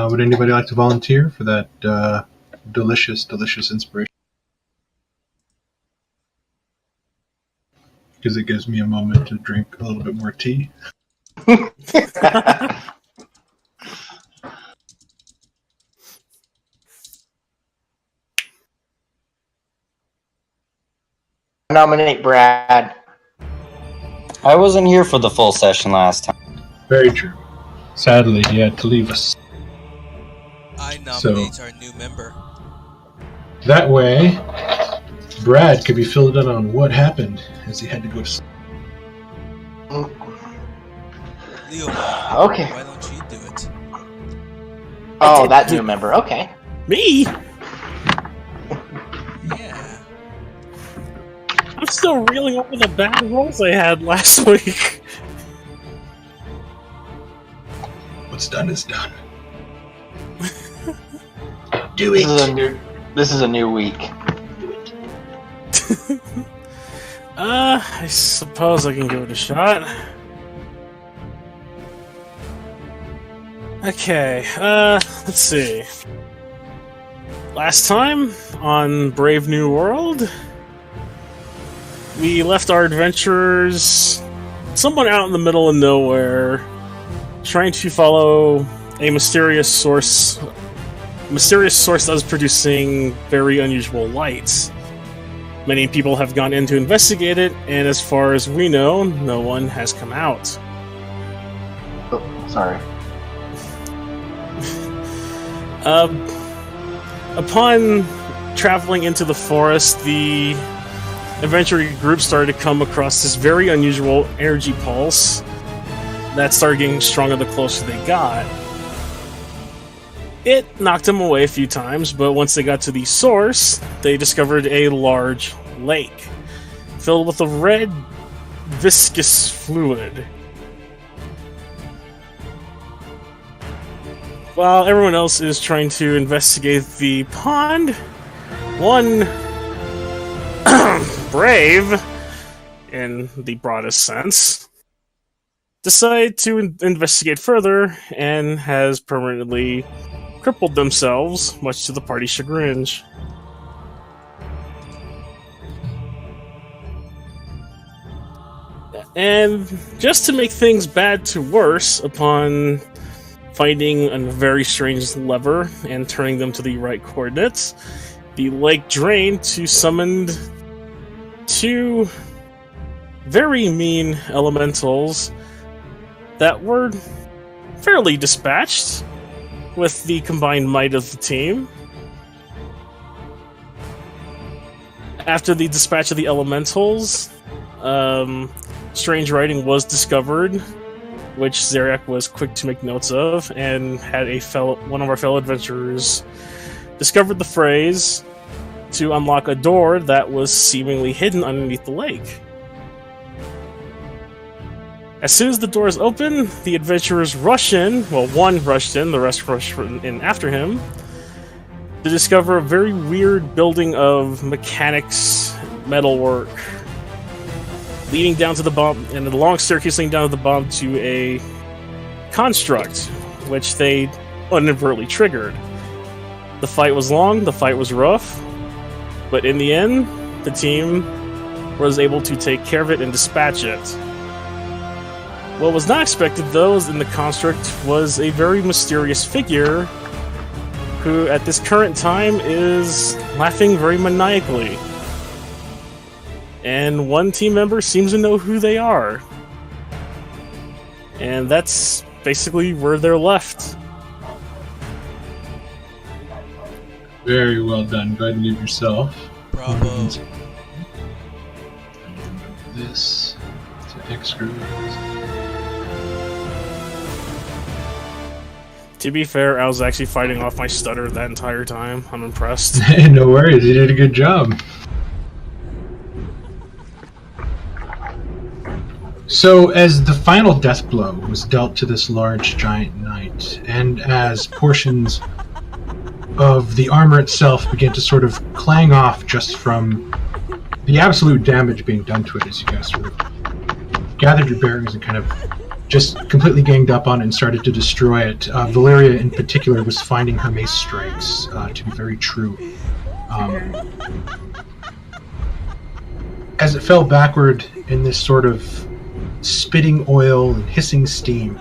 Would anybody like to volunteer for that delicious inspiration? Because it gives me a moment to drink a little bit more tea. Nominate Brad. I wasn't here for the full session last time. Very true. Sadly, he had to leave us. I nominate our new member. That way, Brad could be filled in on what happened as he had to go to sleep. Leo, Okay. why don't you do it? Oh, that new member. Okay. Me? Yeah. I'm still reeling over the bad rolls I had last week. What's done is done. Do it. This is a new week. I suppose I can give it a shot. Okay, let's see. Last time on Brave New World, we left our adventurers somewhat out in the middle of nowhere, trying to follow a mysterious source that was producing very unusual lights. Many people have gone in to investigate it, and as far as we know, no one has come out. Oh, sorry. Upon traveling into the forest, the adventure group started to come across this very unusual energy pulse that started getting stronger the closer they got. It knocked them away a few times, but once they got to the source, they discovered a large lake filled with a red, viscous fluid. While everyone else is trying to investigate the pond, one brave, in the broadest sense, decided to investigate further and has permanently crippled themselves, much to the party's chagrin. And just to make things bad to worse, upon finding a very strange lever and turning them to the right coordinates, the lake drained to summoned two very mean elementals that were fairly dispatched with the combined might of the team. After the dispatch of the elementals, strange writing was discovered, which Zarak was quick to make notes of, and had one of our fellow adventurers discovered the phrase to unlock a door that was seemingly hidden underneath the lake. As soon as the doors open, the adventurers rush in. Well, one rushed in, the rest rushed in after him, to discover a very weird building of mechanics, metalwork, leading down to the bomb, and a long staircase leading down to the bomb to a construct, which they inadvertently triggered. The fight was long, the fight was rough, but in the end, the team was able to take care of it and dispatch it. What was not expected, though, in the construct was a very mysterious figure who, at this current time, is laughing very maniacally. And one team member seems to know who they are. And that's basically where they're left. Very well done. Go ahead and give yourself. Bravo. This to extra. To be fair, I was actually fighting off my stutter that entire time. I'm impressed. No worries, you did a good job. So, as the final death blow was dealt to this large giant knight, and as portions of the armor itself began to sort of clang off just from the absolute damage being done to it, as you guys sort of gathered your bearings and kind of just completely ganged up on it and started to destroy it. Valeria, in particular, was finding her mace strikes to be very true. As it fell backward in this sort of spitting oil and hissing steam,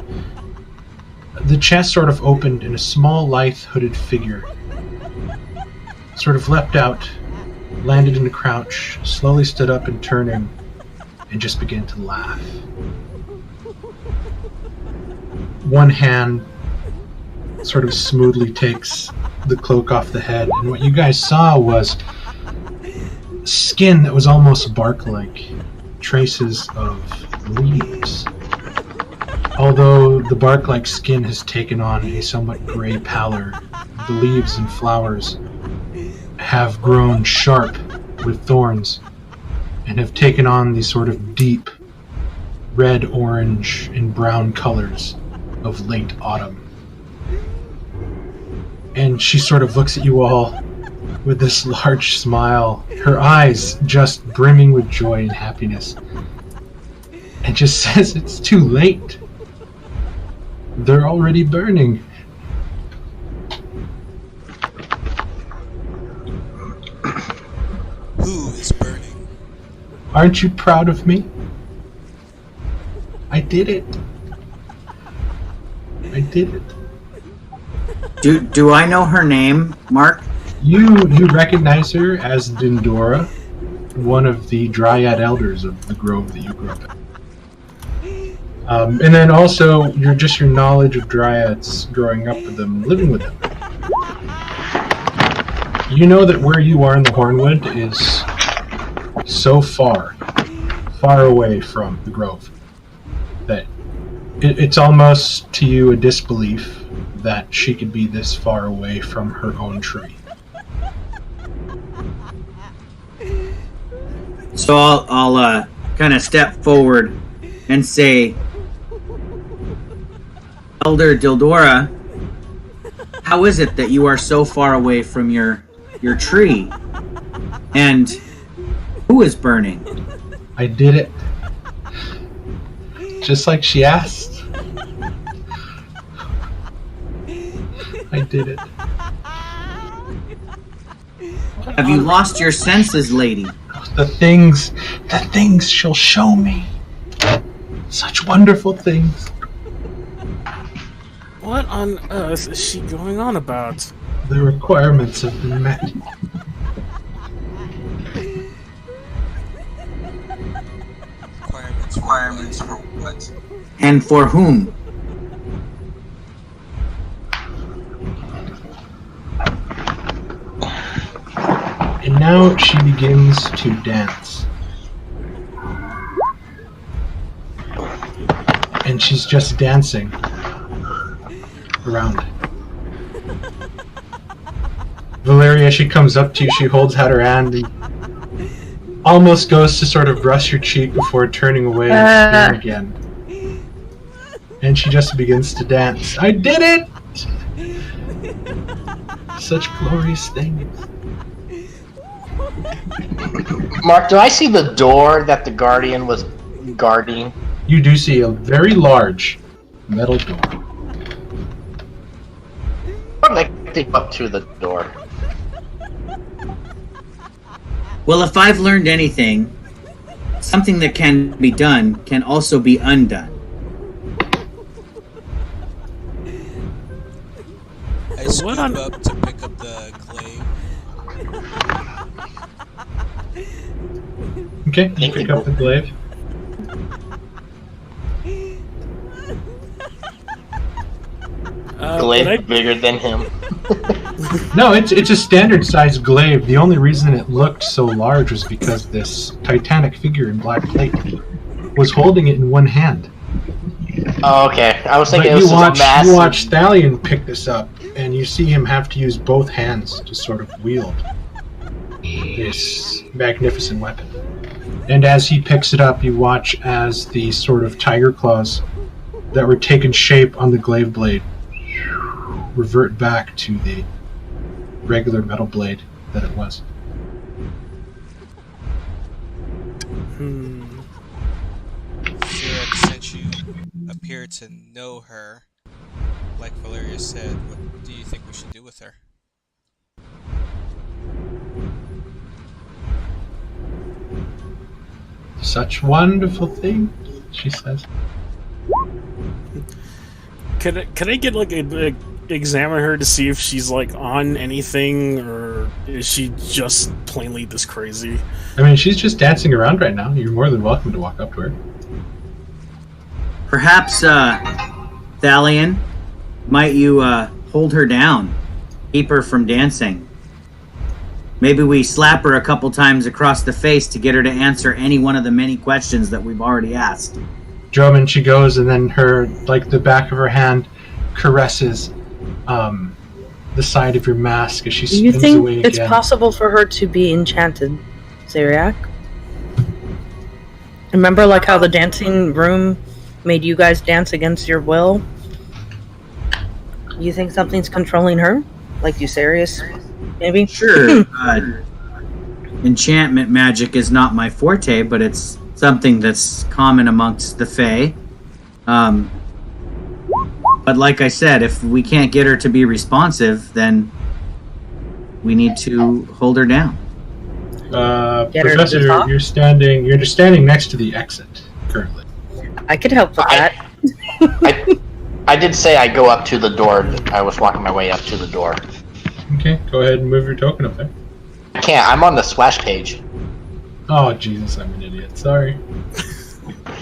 the chest sort of opened and a small, lithe, hooded figure sort of leapt out, landed in a crouch, slowly stood up and turning, and just began to laugh. One hand sort of smoothly takes the cloak off the head, and what you guys saw was skin that was almost bark-like, traces of leaves. Although the bark-like skin has taken on a somewhat gray pallor, the leaves and flowers have grown sharp with thorns and have taken on these sort of deep red, orange, and brown colors of late autumn. And she sort of looks at you all with this large smile, her eyes just brimming with joy and happiness, and just says, "It's too late. They're already burning." Who is burning? Aren't you proud of me? I did it. I did it. Do I know her name, Mark? You recognize her as Dindora, one of the Dryad elders of the grove that you grew up in. And then also your knowledge of Dryads growing up with them, living with them. You know that where you are in the Hornwood is so far away from the grove that it's almost to you a disbelief that she could be this far away from her own tree. So I'll kind of step forward and say, Elder Dildora, how is it that you are so far away from your tree? And who is burning? I did it. Just like she asked. I did it. Have you lost your senses, lady? The things she'll show me. Such wonderful things. What on earth is she going on about? The requirements have been met. Requirements for what? And for whom? And now she begins to dance. And she's just dancing around. Valeria, she comes up to you, she holds out her hand and almost goes to sort of brush your cheek before turning away and staring again. And she just begins to dance. I did it! Such glorious things. Mark, do I see the door that the Guardian was guarding? You do see a very large metal door. I'd like to go up to the door. Well, if I've learned anything, something that can be done can also be undone. I scoop What on- up to pick up the glaive. Okay, you pick up the glaive. Glaive But bigger than him. No, it's a standard sized glaive. The only reason it looked so large was because this titanic figure in black plate was holding it in one hand. Oh, okay. I was thinking But it was you watch massive. Stallion pick this up, and you see him have to use both hands to sort of wield this magnificent weapon. And as he picks it up, you watch as the sort of tiger claws that were taking shape on the glaive blade revert back to the regular metal blade that it was. Sarah sent you a appear to know her. Like Valeria said, what do you think we should do with her? Such wonderful things, she says. Can I get like a examine her to see if she's like on anything, or is she just plainly this crazy? I mean, she's just dancing around right now. You're more than welcome to walk up to her. Perhaps, Thalion, might you hold her down, keep her from dancing? Maybe we slap her a couple times across the face to get her to answer any one of the many questions that we've already asked. Droman, she goes, and then her, like, the back of her hand caresses the side of your mask as she Do you spins away think it's again. possible for her to be enchanted, Zeriak? Remember, like, how the dancing room made you guys dance against your will? You think something's controlling her? Like Eucerius, maybe? Sure, enchantment magic is not my forte, but it's something that's common amongst the Fae. But like I said, if we can't get her to be responsive, then we need to hold her down. Get her to Professor, talk? you're just standing next to the exit currently. I could help with that. I did say I go up to the door. I was walking my way up to the door. Okay, go ahead and move your token up there. I can't. I'm on the splash page. Oh Jesus, I'm an idiot. Sorry.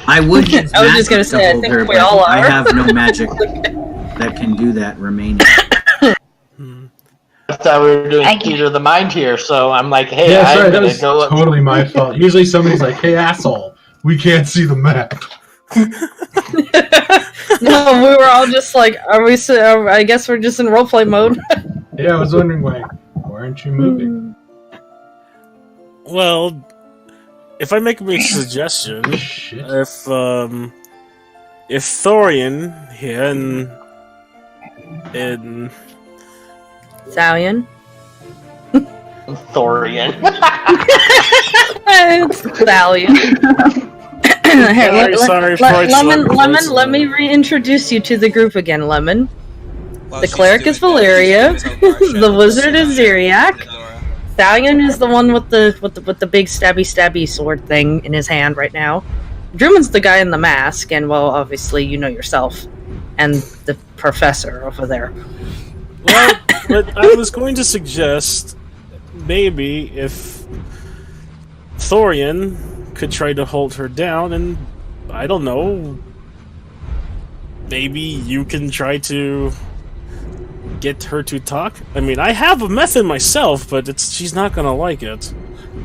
I would use I was just magic gonna say, I hold think her, we but all I are. have no magic that can do that remaining. I thought we were doing theater of the mind here, so I'm like, hey, Yeah, sorry, I'm that gonna was go up. totally my fault. Usually somebody's like, hey asshole, we can't see the map. No, we were all just like, are we? I guess we're just in roleplay mode. Yeah, I was wondering why aren't you moving? Well, if I make a suggestion, Shit. if Thorian here in Thalion. Thorian. It's Thalion. Here, Sorry, Freud's Lemon, let me reintroduce you to the group again, Lemon. While The she's cleric doing is that, Valeria. she's gonna tell Marsha The wizard is to Zeriak. Laura. Thalion is the one with the big stabby sword thing in his hand right now. Druman's the guy in the mask, and well, obviously you know yourself, and the professor over there. Well, but I was going to suggest maybe if Thorian could try to hold her down, and I don't know, maybe you can try to get her to talk. I mean, I have a method myself, but she's not gonna like it.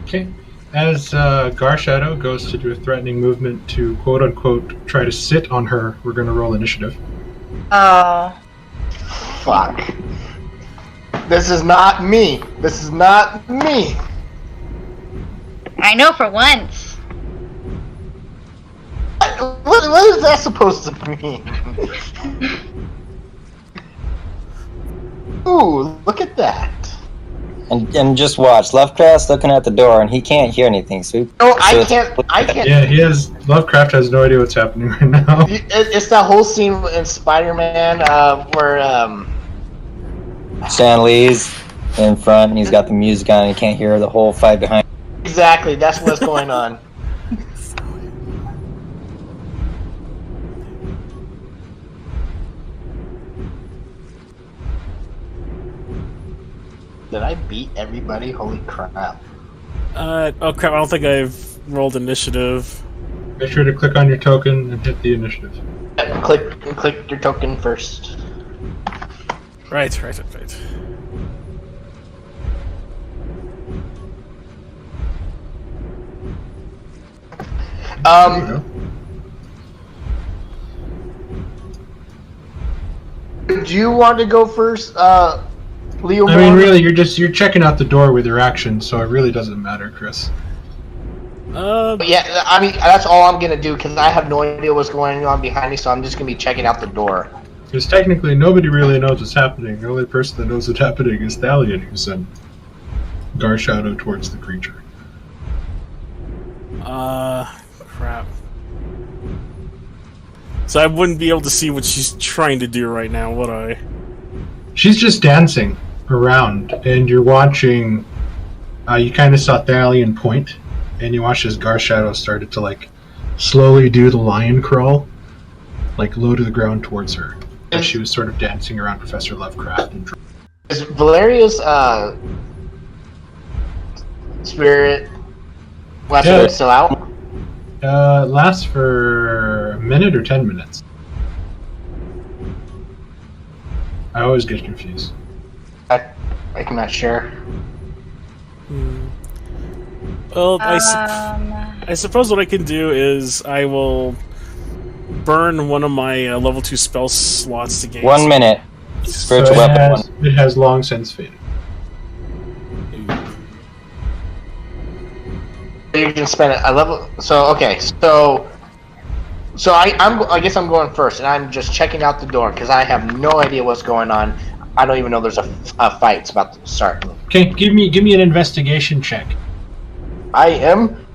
Okay. As Garshadow goes to do a threatening movement to quote unquote try to sit on her, we're gonna roll initiative. Oh. Fuck. This is not me. This is not me. I know for once. What is that supposed to mean? Ooh, look at that. And just watch. Lovecraft's looking at the door, and he can't hear anything. So No, so I it's- can't. Yeah, Lovecraft has no idea what's happening right now. It's that whole scene in Spider-Man where Stan Lee's in front, and he's got the music on, and he can't hear the whole fight behind. exactly that's what's going on. Did I beat everybody? Holy crap. Oh crap, I don't think I've rolled initiative. Make sure to click on your token and hit the initiative. Click your token first. Right. There you go. Do you want to go first, Leo? I mean, really, you're checking out the door with your action, so it really doesn't matter, Chris. Yeah, I mean, that's all I'm gonna do because I have no idea what's going on behind me, so I'm just gonna be checking out the door. Because technically, nobody really knows what's happening. The only person that knows what's happening is Thalion, who sent Garshadow towards the creature. Crap. So I wouldn't be able to see what she's trying to do right now, would I? She's just dancing around, and you're watching. You kind of saw Thalion point, and you watched as Garshadow started to like slowly do the lion crawl, like low to the ground towards her, as she was sort of dancing around Professor Lovecraft. And Is Valeria's spirit weapon still out? lasts for a minute or 10 minutes. I always get confused. I'm not sure. Well, I suppose what I can do is I will burn one of my level 2 spell slots to gain. 1 minute. Spiritual So weapon. it has long since faded. You can spend a level. So okay, so I guess I'm going first, and I'm just checking out the door because I have no idea what's going on. I don't even know there's a fight's about to start. Okay, give me an investigation check. I am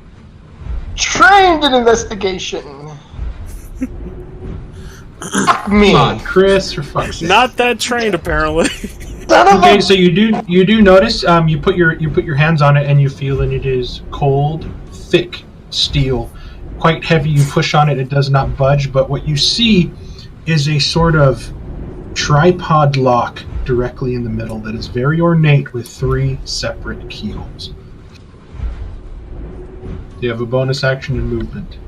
trained in investigation. Fuck me. Come on, Chris, for fuck's sake. Not that trained, apparently. Son of Okay, a- so you do notice you put your hands on it and you feel that it is cold, thick steel, quite heavy. You push on it, it does not budge. But what you see is a sort of tripod lock directly in the middle that is very ornate with 3 separate keyholes. You have a bonus action and movement.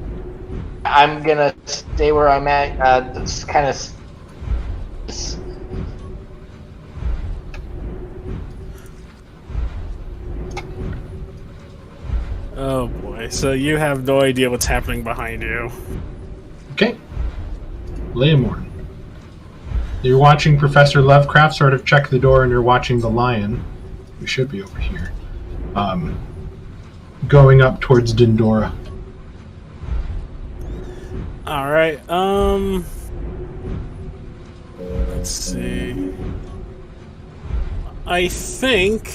I'm gonna stay where I'm at. It's kind of. Oh boy, so you have no idea what's happening behind you. Okay. Leomorn. You're watching Professor Lovecraft sort of check the door, and you're watching the lion, who should be over here, going up towards Dindora. Alright, let's see. I think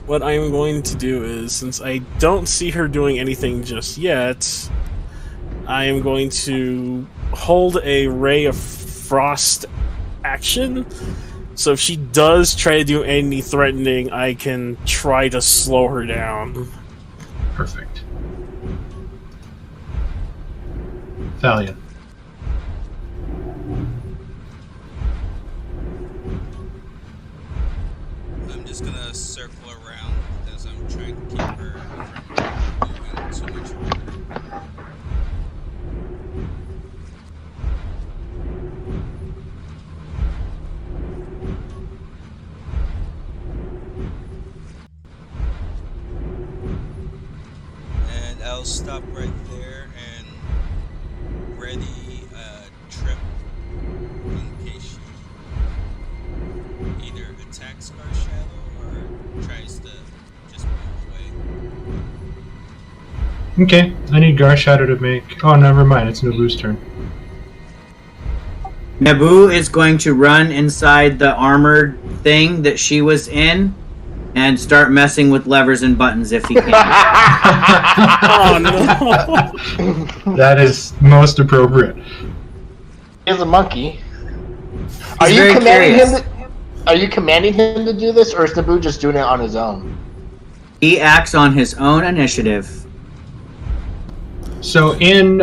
what I'm going to do is, since I don't see her doing anything just yet, I am going to hold a Ray of Frost action. So if she does try to do any threatening, I can try to slow her down. Perfect. Thalion. I'm just gonna circle around as I'm trying to keep her from moving too much. And I'll stop right there and ready a trip in case she either attacks Garshadow or tries to just move away. Okay, I need Garshadow to make... Oh, never mind, it's Nabu's turn. Naboo is going to run inside the armored thing that she was in and start messing with levers and buttons if he can. Oh no! That is most appropriate. He's a monkey. He's very curious. Are you commanding him to do this, or is Naboo just doing it on his own? He acts on his own initiative. So in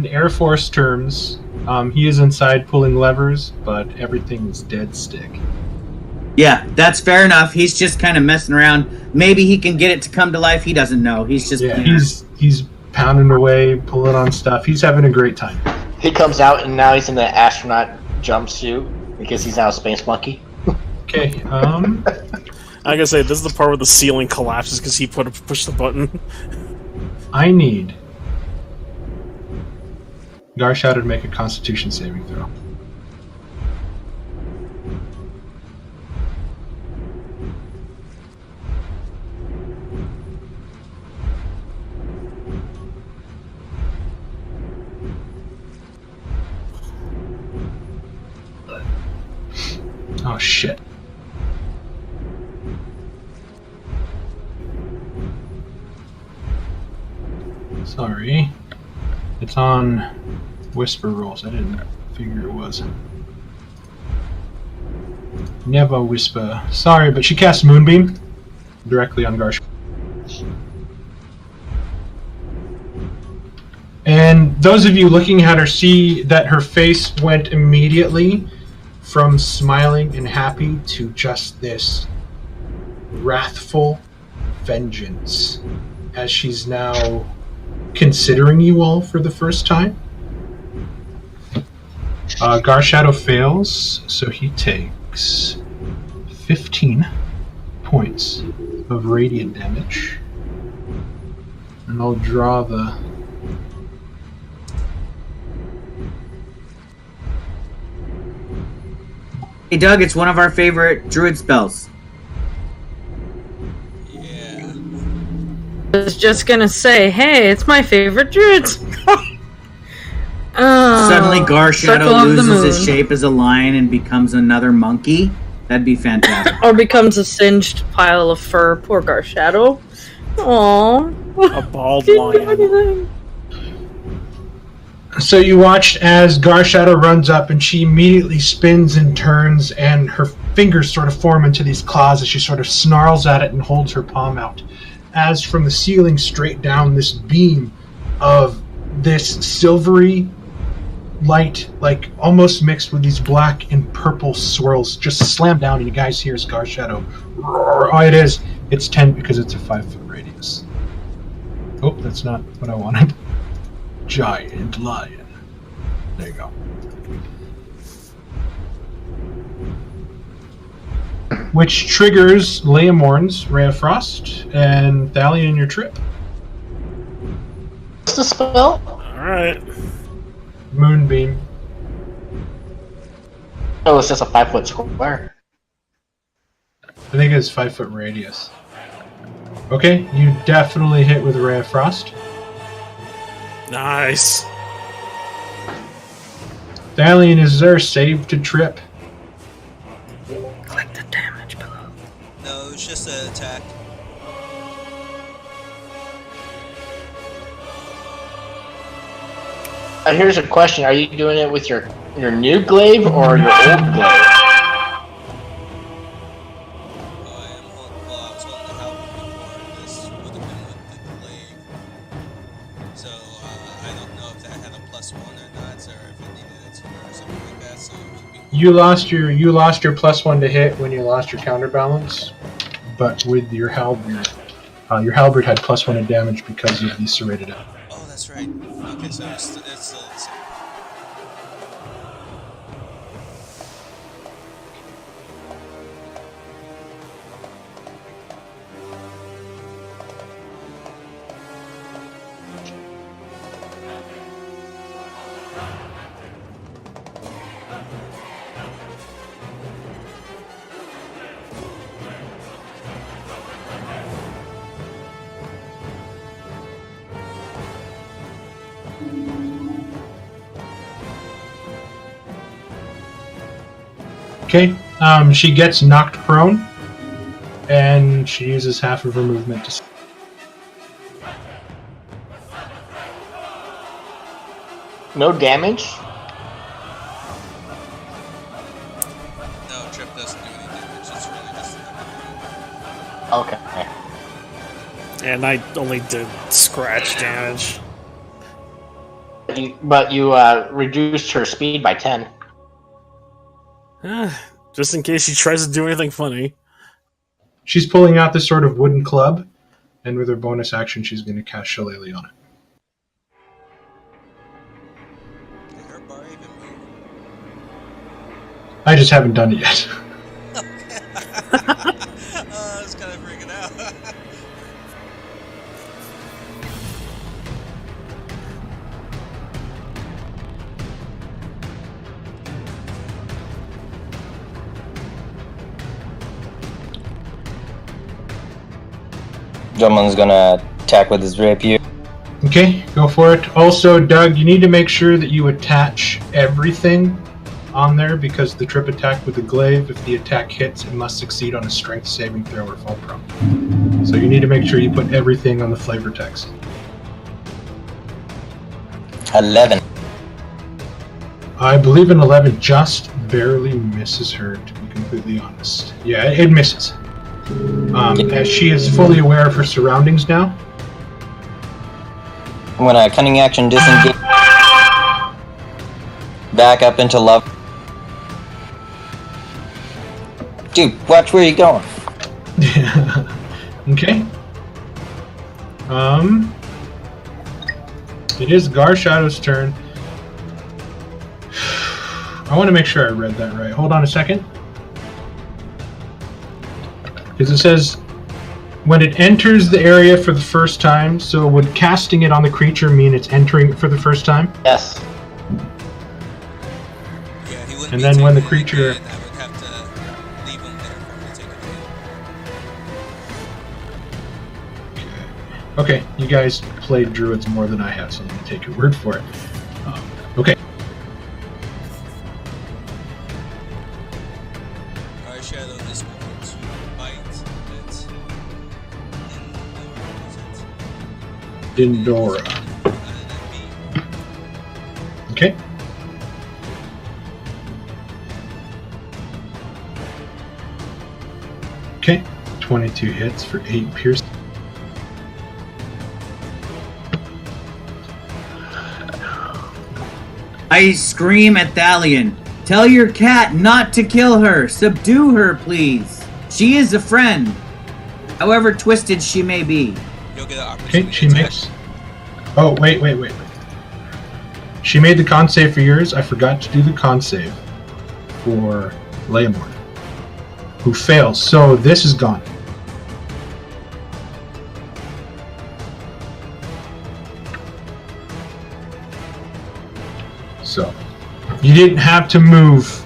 Air Force terms, he is inside pulling levers, but everything is dead stick. Yeah, that's fair enough. He's just kind of messing around. Maybe he can get it to come to life. He doesn't know. He's just He's pounding away, pulling on stuff. He's having a great time. He comes out and now he's in the astronaut jumpsuit because he's now a space monkey. Okay, I gotta say, this is the part where the ceiling collapses because he pushed the button. I need Garshadow to make a Constitution saving throw. Oh shit. Sorry. It's on Whisper Rolls. I didn't figure it was. Never Whisper. Sorry, but she casts Moonbeam directly on Garsh. And those of you looking at her see that her face went immediately from smiling and happy to just this wrathful vengeance as she's now considering you all for the first time. Garshadow fails, so he takes 15 points of radiant damage. And I'll draw the... Hey, Doug, it's one of our favorite druid spells. Yeah. I was just gonna say, hey, it's my favorite druid. Suddenly, Circle Garshadow of the loses his moon. shape as a lion and becomes another monkey. That'd be fantastic. Or becomes a singed pile of fur. Poor Garshadow. Aww. A bald Didn't do lion. anything. So you watched as Garshadow runs up and she immediately spins and turns and her fingers sort of form into these claws as she sort of snarls at it and holds her palm out. As from the ceiling straight down, this beam of this silvery light, like almost mixed with these black and purple swirls, just slam down and you guys hear Garshadow roar. Oh, it's 10 because it's a 5-foot radius. Oh, that's not what I wanted. Giant lion. There you go. Which triggers Leomorn's Ray of Frost and Thalion your trip. What's the spell? Alright. Moonbeam. Oh, it's just a 5-foot square. I think it's 5-foot radius. Okay, you definitely hit with Ray of Frost. Nice. Thalion, is there a save to trip? Click the damage below. No, it's just an attack. Here's a question: are you doing it with your new glaive or your old glaive? I was holding the halberd before. This would have been with the glaive. So I don't know if that had a +1 or not, or if it needed a 2 or something like that. So it could be You lost your +1 to hit when you lost your counterbalance, but with your halberd had +1 in damage because you eviscerated it. Oh, that's right. Okay, so it's still the same. Okay, she gets knocked prone, and she uses half of her movement to... No damage? No, trip doesn't do any damage. It's really just Okay. And I only did scratch damage. But you reduced her speed by 10. Just in case she tries to do anything funny. She's pulling out this sort of wooden club, and with her bonus action, she's going to cast Shillelagh on it. Did her bar even move? I just haven't done it yet. I was kind of freaking out. Drummond's gonna attack with his rapier. Okay, go for it. Also, Doug, you need to make sure that you attach everything on there because the trip attack with the glaive, if the attack hits, it must succeed on a strength saving throw or fall prone. So you need to make sure you put everything on the flavor text. 11. I believe an 11 just barely misses her, to be completely honest. Yeah, it misses. As she is fully aware of her surroundings now. I'm gonna cunning action disengage. Back up into love. Dude, watch where you're going. Okay. It is Garshadow's turn. I want to make sure I read that right. Hold on a second. Because it says, when it enters the area for the first time, so would casting it on the creature mean it's entering it for the first time? Yes. Yeah, he wouldn't And be then when the taking it creature- again, I would have to leave him there for him to take it again. Okay, you guys played druids more than I have, so I'm going to take your word for it. Okay. Our shadow is going to bite it. Dindora. Okay. Okay. 22 hits for 8 pierce. I scream at Thalion. Tell your cat not to kill her. Subdue her, please. She is a friend. However twisted she may be. You'll get an opportunity Okay, she attack. makes... Oh, wait. She made the con save for yours. I forgot to do the con save for Leomord, who fails. So this is gone. So, you didn't have to move.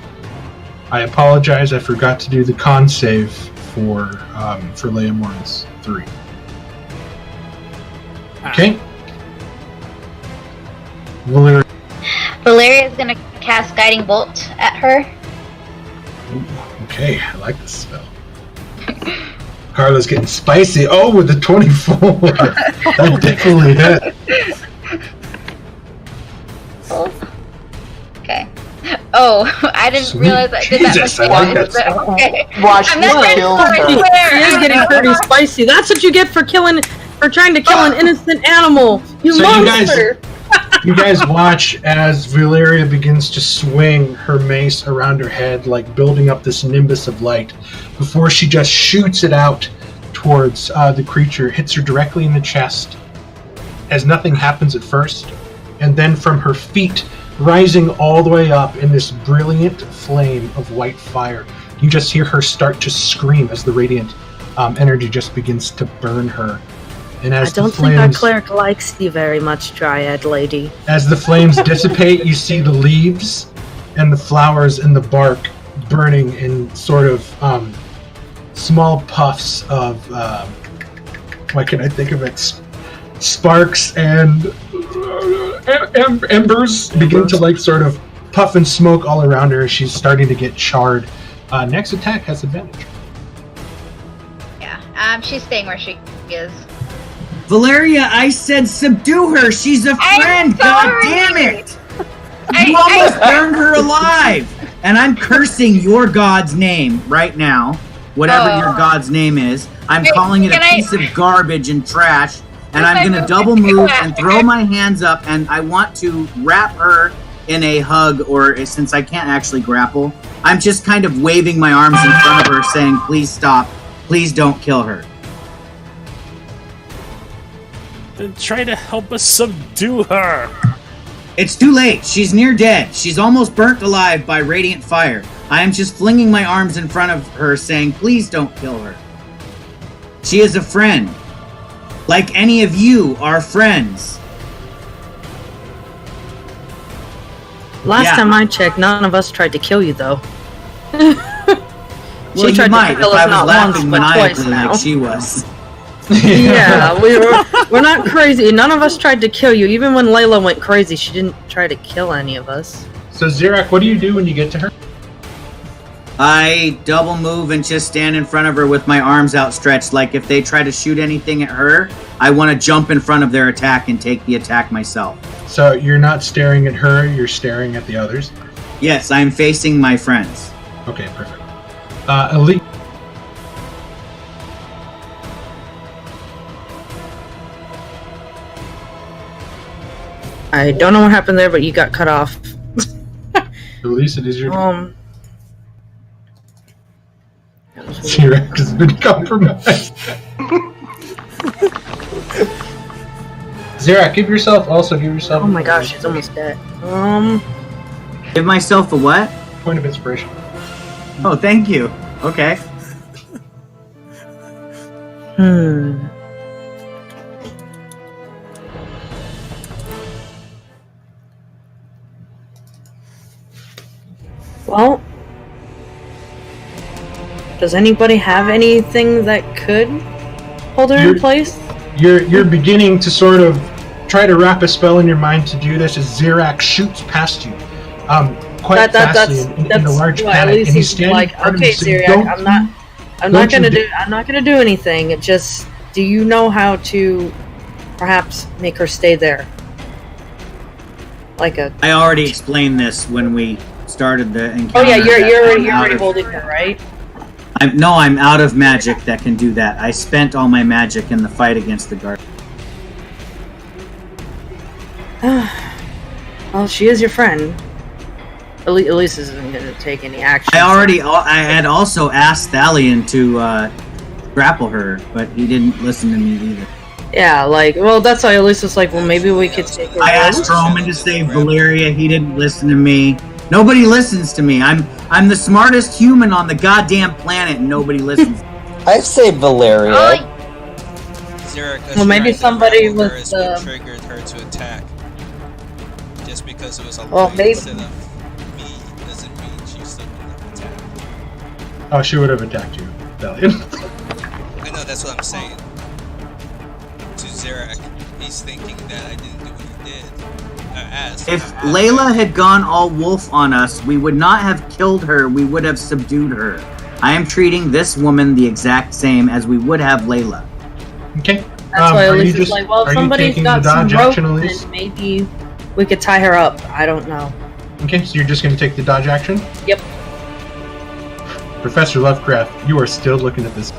I apologize. I forgot to do the con save for Leomord's 3. Okay. Valeria. Valeria is gonna cast Guiding Bolt at her. Okay, I like this spell. Carla's getting spicy. Oh, with the 24. That definitely hit. Okay. Oh, I didn't Sweet realize I did that Jesus, much I like damage. that but okay. Watch I'm me not ready kill for it, I her. swear. She is getting pretty spicy. That's what you get for trying to kill an innocent animal. You So you monster. You guys watch as Valeria begins to swing her mace around her head, like building up this nimbus of light, before she just shoots it out towards the creature, hits her directly in the chest, as nothing happens at first, and then from her feet, rising all the way up in this brilliant flame of white fire, you just hear her start to scream as the radiant energy just begins to burn her. And as I don't the think our flames, cleric likes you very much, Dryad lady. as the flames dissipate, you see the leaves and the flowers and the bark burning in sort of small puffs of what can I think of it? Sparks and embers begin to like sort of puff and smoke all around her as she's starting to get charred. Next attack has advantage. Yeah, she's staying where she is. Valeria, I said subdue her. She's a friend. God sorry. damn it. You almost burned her alive. And I'm cursing your god's name right now. Whatever Oh. your god's name is. I'm Wait, calling it a can I- piece of garbage and trash. And Can I'm I going to move double to move that? and throw my hands up. And I want to wrap her in a hug. Or since I can't actually grapple, I'm just kind of waving my arms in front of her saying, please stop. Please don't kill her. Then try to help us subdue her. It's too late. She's near dead. She's almost burnt alive by radiant fire. I am just flinging my arms in front of her saying, please don't kill her. She is a friend. Like any of you are friends. Last Yeah. time I checked, none of us tried to kill you, though. Well, you tried to might kill if us I was not laughing once, but twice maniacally now. like she was. Yeah, we're not crazy. None of us tried to kill you. Even when Layla went crazy, she didn't try to kill any of us. So Xerac, what do you do when you get to her? I double move and just stand in front of her with my arms outstretched. Like if they try to shoot anything at her, I want to jump in front of their attack and take the attack myself. So you're not staring at her, you're staring at the others? Yes, I'm facing my friends. Okay, perfect. Elite. I don't know what happened there, but you got cut off. Elise, it is your That was weird. T-Rex has been compromised. Zerak, give yourself. Oh my gosh, she's almost dead. Give myself a what? Point of inspiration. Oh, thank you. Okay. Well, does anybody have anything that could hold her in place? You're beginning to sort of try to wrap a spell in your mind to do this as Zerak shoots past you, quite fastly in a large panic, and he's standing like, in front okay, of you. Zerak, I'm not gonna do anything. It just, do you know how to perhaps make her stay there? I already explained this when we started the encounter. Oh yeah, you're I'm already holding her, right? I'm out of magic that can do that. I spent all my magic in the fight against the guard. Well, she is your friend. Elise isn't going to take any action. I had also asked Thalion to grapple her, but he didn't listen to me either. Yeah, well, that's why Elise was like, well, maybe we could take her. I asked Roman to save Valeria. He didn't listen to me. Nobody listens to me. I'm the smartest human on the goddamn planet, and nobody listens. I say Valeria. Zerak, Well, maybe somebody was what triggered her to attack. Just because it was a Well, light maybe- instead of me doesn't mean she still wouldn't have attacked. Oh, she would have attacked you, Valiant. I know, that's what I'm saying. To Zerak, he's thinking that I didn't do what he did. If Layla had gone all wolf on us, we would not have killed her, we would have subdued her. I am treating this woman the exact same as we would have Layla. Okay. That's why are Elise you is just- like, well, are you somebody's taking got the some dodge rope, action, Elise? and maybe we could tie her up. I don't know. Okay, so you're just going to take the dodge action? Yep. Professor Lovecraft, you are still looking at this.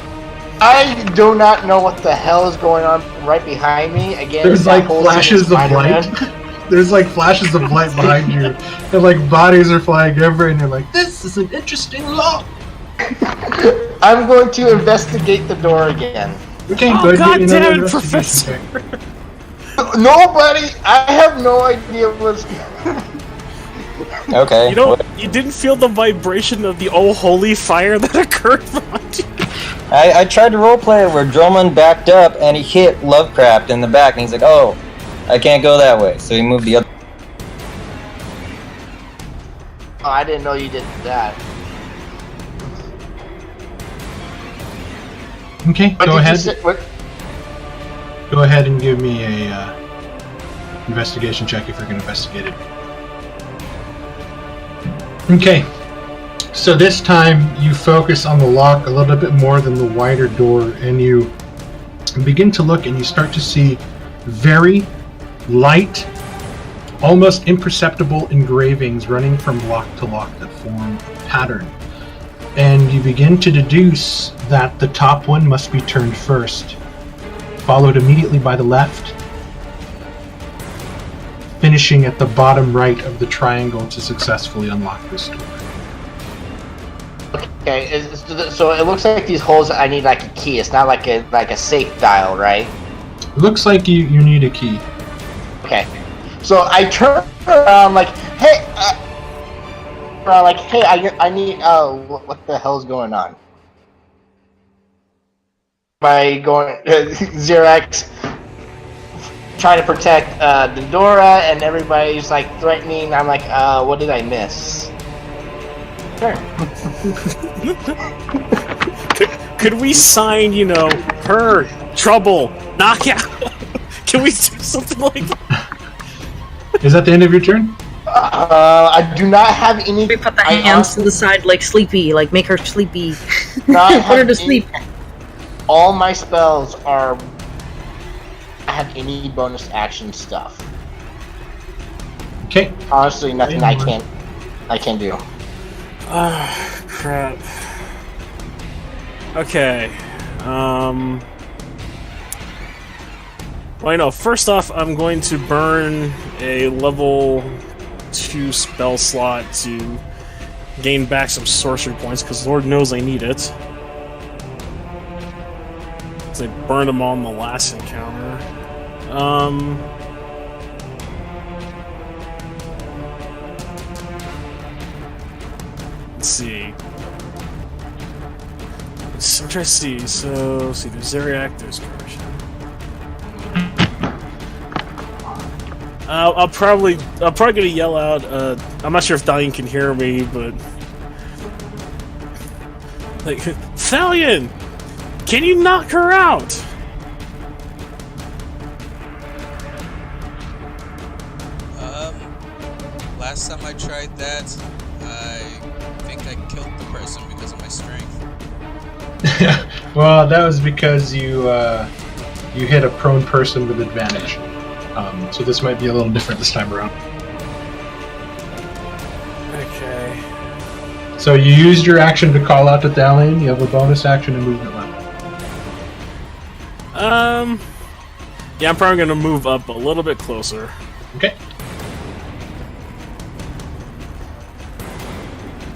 I do not know what the hell is going on right behind me. Again, There's that like whole flashes of Spider-Man. light. There's like flashes of light behind you. And like bodies are flying everywhere, and you're like, this is an interesting lock. I'm going to investigate the door again. Okay, Oh, go ahead God and get damn another it, investigation Professor. check. Nobody! I have no idea what's... Okay. You didn't feel the vibration of the oh holy fire that occurred behind you. I tried to roleplay it where Drummond backed up and he hit Lovecraft in the back, and he's like, oh, I can't go that way. So he moved the other. Oh, I didn't know you did that. Okay, What go did you ahead. say- what- Go ahead and give me a investigation check if you're going to investigate it. Okay, so this time you focus on the lock a little bit more than the wider door, and you begin to look and you start to see very light, almost imperceptible engravings running from lock to lock that form a pattern. And you begin to deduce that the top one must be turned first, followed immediately by the left, finishing at the bottom right of the triangle to successfully unlock this door. Okay, so it looks like these holes, I need like a key. It's not like a safe dial, right? It looks like you need a key. Okay. So I turn around like, hey, I need, what the hell's going on? By going, Xerox trying to protect Dendora, and everybody's like threatening. I'm like, what did I miss? Sure. Could we sign, her, trouble, knockout? Can we do something like that? Is that the end of your turn? I do not have any. We put the hands to the side like sleepy, like make her sleepy. Not Put her have to sleep. All my spells are have any bonus action stuff. Okay. Honestly, nothing I can do. Ah, crap. Okay. Well, first off, I'm going to burn a level 2 spell slot to gain back some sorcery points, because Lord knows I need it. Because I burned them all in the last encounter. Let's see. I'm trying to see. So, let's see. There's Zeriak, there's Corruption. I'll probably gonna yell out. I'm not sure if Thalion can hear me, but like, Thalion, can you knock her out? Last time I tried that, I think I killed the person because of my strength. Well, that was because you hit a prone person with advantage. So this might be a little different this time around. Okay. So you used your action to call out to Thalion. You have a bonus action and movement left. Yeah, I'm probably gonna move up a little bit closer. Okay.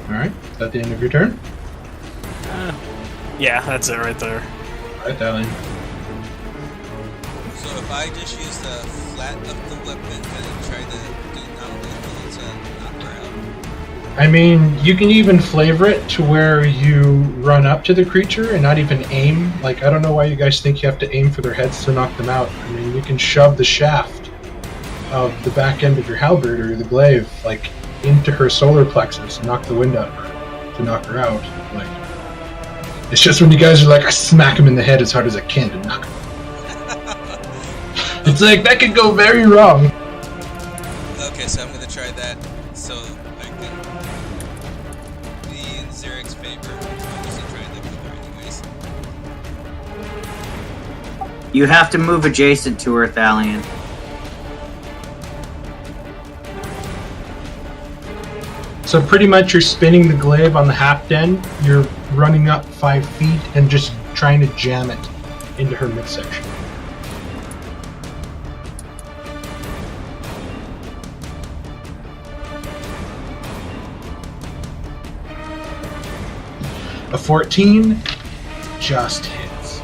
Alright, is that the end of your turn? Yeah, that's it right there. Alright, Thalion. So if I just use the flat of the weapon and try to do non-lethal to knock her out. I mean, you can even flavor it to where you run up to the creature and not even aim. Like, I don't know why you guys think you have to aim for their heads to knock them out. I mean, you can shove the shaft of the back end of your halberd or the glaive, like, into her solar plexus and knock the wind out of her to knock her out. Like, it's just when you guys are like, I smack him in the head as hard as I can to knock him. It's like, that could go very wrong. Okay, so I'm gonna try that so I can be in Zerik's favor. I'm just trying to kill her anyways. You have to move adjacent to her, Thalion. So pretty much you're spinning the glaive on the half den, you're running up 5 feet and just trying to jam it into her midsection. A 14 just hits.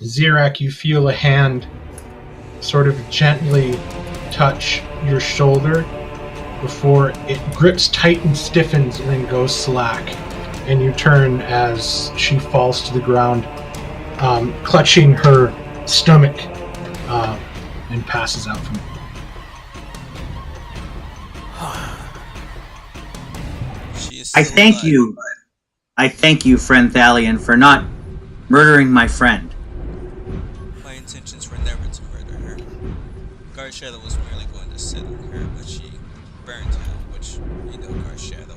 Zeriak, you feel a hand sort of gently touch your shoulder before it grips tight and stiffens and then goes slack. And you turn as she falls to the ground, clutching her stomach, and passes out from it. She is I still thank alive. you. I thank you, friend Thalion, for not murdering my friend. My intentions were never to murder her. Guard Shadow was merely going to sit on her, but she burned him, which you know Guard Shadow.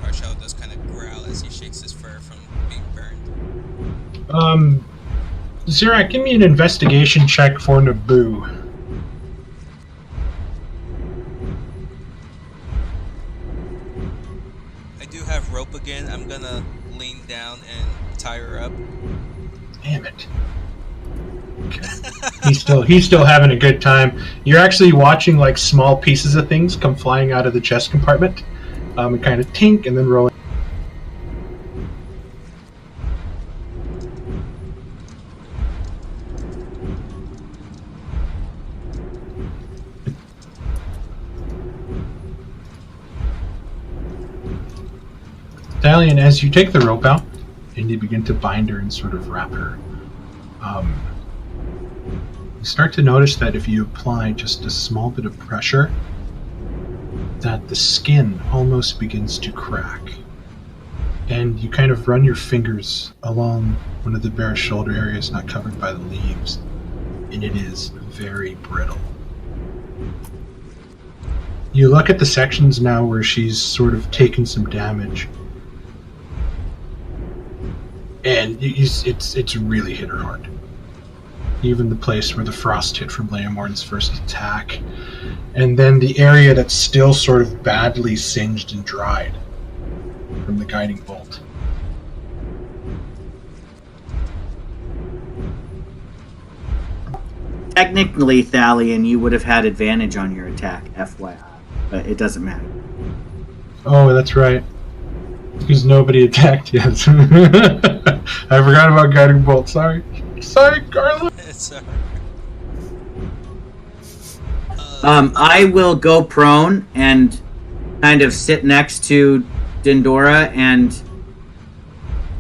Guard Shadow does kind of growl as he shakes his fur from being burned. Zeriak, give me an investigation check for Naboo. I do have rope again. I'm gonna lean down and tie her up. Damn it. Okay. He's still having a good time. You're actually watching like small pieces of things come flying out of the chest compartment, and kind of tink and then roll. Thalion, as you take the rope out and you begin to bind her and sort of wrap her, you start to notice that if you apply just a small bit of pressure, that the skin almost begins to crack. And you kind of run your fingers along one of the bare shoulder areas not covered by the leaves, and it is very brittle. You look at the sections now where she's sort of taken some damage, and it's really hit her hard. Even the place where the frost hit from Leomorn's first attack, and then the area that's still sort of badly singed and dried from the guiding bolt. Technically, Thalion, you would have had advantage on your attack, FYI, but it doesn't matter. Oh, that's right. Because nobody attacked yet. I forgot about guiding bolt. Sorry, Carla. It's I will go prone and kind of sit next to Dindora and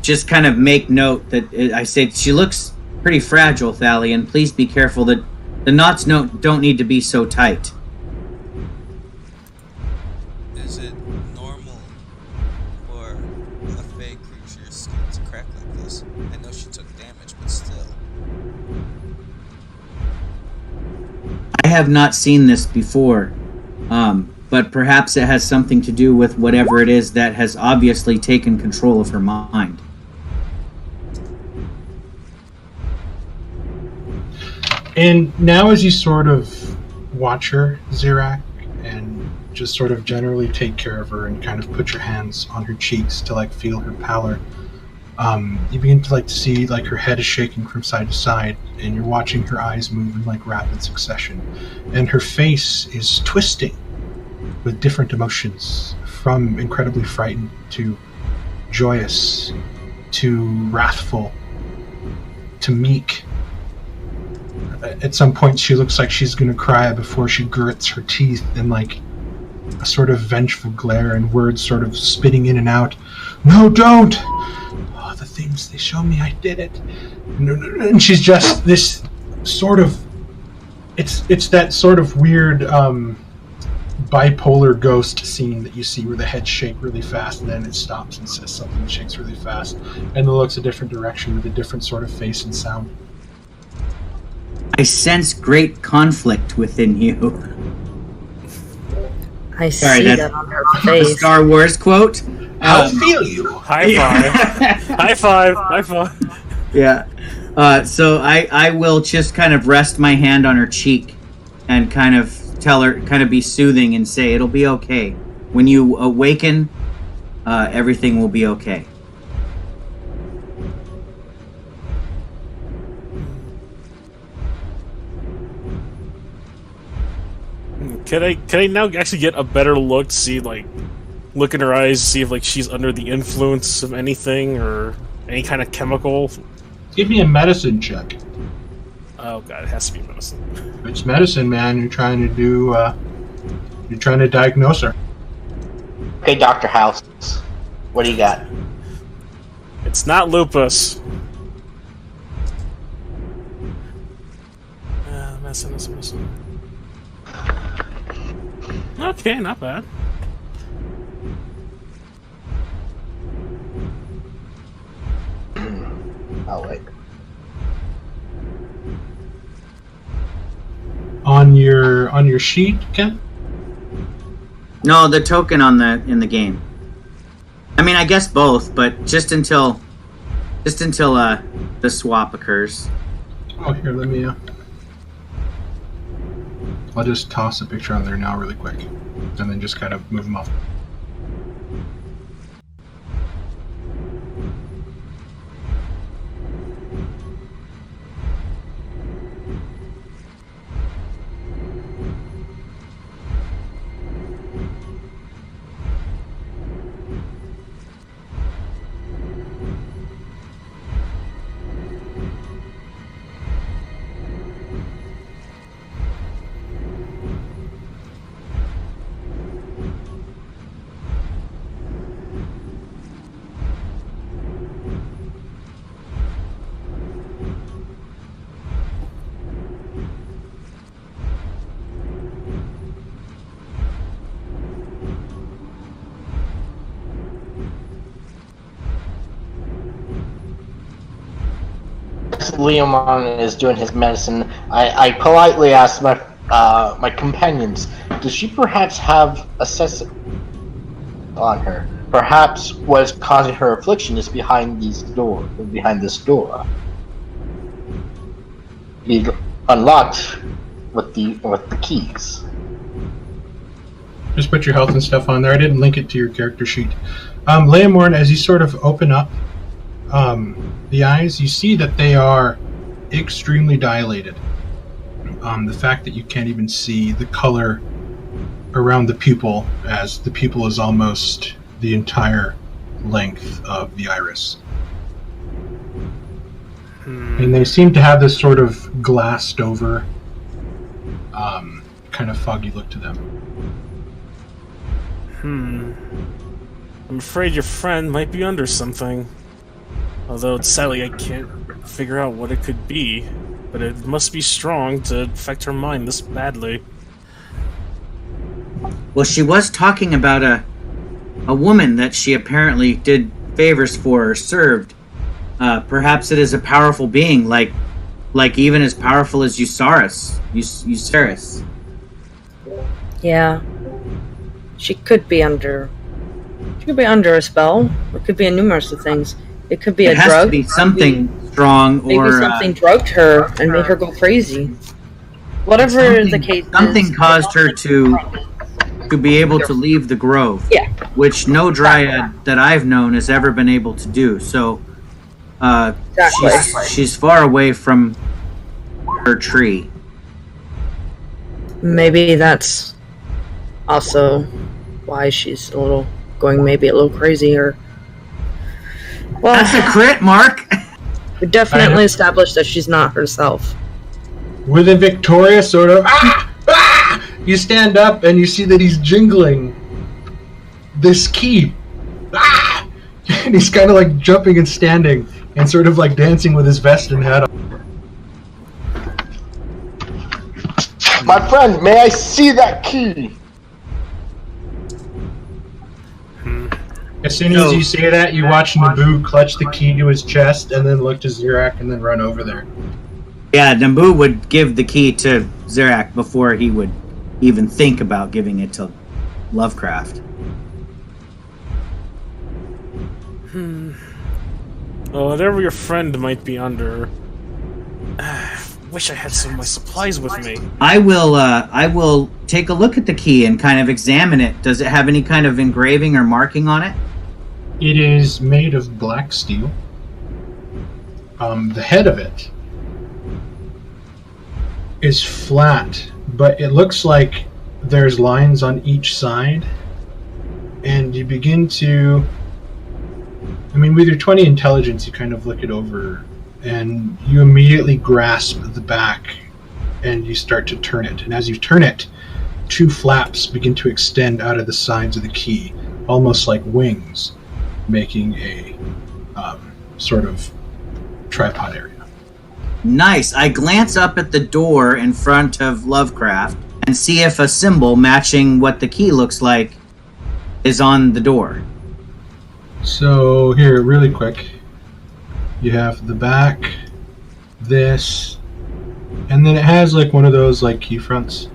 just kind of make note that I say she looks pretty fragile, Thalion. Please be careful that the knots don't need to be so tight. Is it normal for a fey creature's skin to crack like this? I know she took damage, but still. I have not seen this before, but perhaps it has something to do with whatever it is that has obviously taken control of her mind. And now as you sort of watch her, Zirak, and just sort of generally take care of her and kind of put your hands on her cheeks to like feel her pallor, you begin to like see like her head is shaking from side to side, and you're watching her eyes move in like rapid succession, and her face is twisting with different emotions, from incredibly frightened to joyous to wrathful to meek. At some point she looks like she's going to cry before she grits her teeth in like a sort of vengeful glare, and words sort of spitting in and out. No, don't! Oh, the things they show me, I did it. And she's just this sort of... It's that sort of weird bipolar ghost scene that you see where the heads shake really fast and then it stops and says something and shakes really fast. And it looks a different direction with a different sort of face and sound. I sense great conflict within you. I Sorry, see that's that on her The face. Star Wars quote. How feel you? High five. High five. High five. Yeah. So I will just kind of rest my hand on her cheek and kind of tell her, kind of be soothing and say, it'll be okay. When you awaken, everything will be okay. Can I now actually get a better look to see, like, look in her eyes, see if like she's under the influence of anything or any kind of chemical? Give me a medicine check. Oh god, it has to be medicine. It's medicine, man. You're trying to do, you're trying to diagnose her. Okay, Dr. House. What do you got? It's not lupus. Medicine. Okay, not bad. Oh, wait. On your sheet, Ken? No, the token on in the game. I mean, I guess both, but just until the swap occurs. Oh, here, let me, I'll just toss a picture on there now really quick, and then just kind of move them off. Leomon is doing his medicine. I politely asked my my companions, does she perhaps have a sense on her? Perhaps what's causing her affliction is behind this door. Be unlocked with the keys. Just put your health and stuff on there. I didn't link it to your character sheet. Leomorn, as you sort of open up the eyes, you see that they are extremely dilated. The fact that you can't even see the color around the pupil, as the pupil is almost the entire length of the iris. And they seem to have this sort of glassed over, kind of foggy look to them. I'm afraid your friend might be under something. Although, sadly, I can't figure out what it could be. But it must be strong to affect her mind this badly. Well, she was talking about a woman that she apparently did favors for or served. Perhaps it is a powerful being, like even as powerful as Eusaris. Yeah. She could be under a spell. It could be a numerous of things. It could be a It has drug. to be something strong, Maybe or something drugged her and made her go crazy. Whatever the case something is. caused her to be able to leave the grove. Yeah. Which no dryad that I've known has ever been able to do. So Exactly. she's far away from her tree. Maybe that's also why she's maybe a little crazy, or well, That's a crit, Mark. we definitely established that she's not herself. With a victorious sort of you stand up and you see that he's jingling this key. And he's kind of like jumping and standing and sort of like dancing with his vest and hat on. My friend, may I see that key? As soon as you say that, you watch Naboo clutch the key to his chest and then look to Zirak and then run over there. Yeah, Naboo would give the key to Zirak before he would even think about giving it to Lovecraft. Oh, whatever your friend might be under. Wish I had some of my supplies with me. I will take a look at the key and kind of examine it. Does it have any kind of engraving or marking on it? It is made of black steel. The head of it is flat, but it looks like there's lines on each side, and you begin to... with your 20 intelligence, you kind of look it over, and you immediately grasp the back, and you start to turn it. And as you turn it, two flaps begin to extend out of the sides of the key, almost like wings, making a sort of tripod area. Nice. I glance up at the door in front of Lovecraft and see if a symbol matching what the key looks like is on the door. So here, really quick, you have the back, this, and then it has like one of those like key fronts.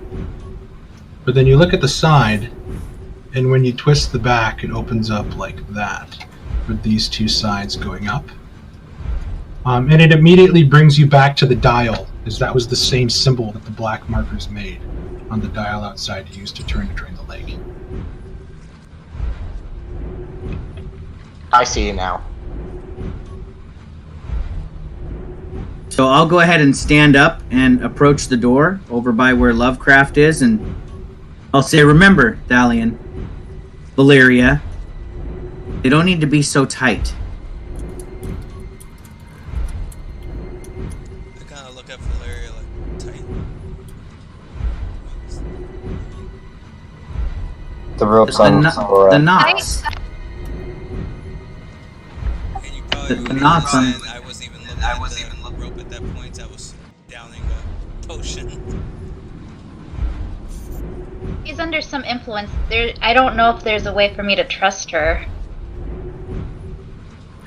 But then you look at the side, and when you twist the back, it opens up like that, with these two sides going up. And it immediately brings you back to the dial, as that was the same symbol that the black markers made on the dial outside used to turn to drain the lake. I see you now. So I'll go ahead and stand up and approach the door over by where Lovecraft is, and I'll say, remember, Thalion, Valeria, they don't need to be so tight. I kind of look at Valeria like, tight. The rope Just the knots. And you probably The wouldn't knots on- understand I wasn't even looking at the rope at that point. I was downing a potion. She's under some influence. I don't know if there's a way for me to trust her.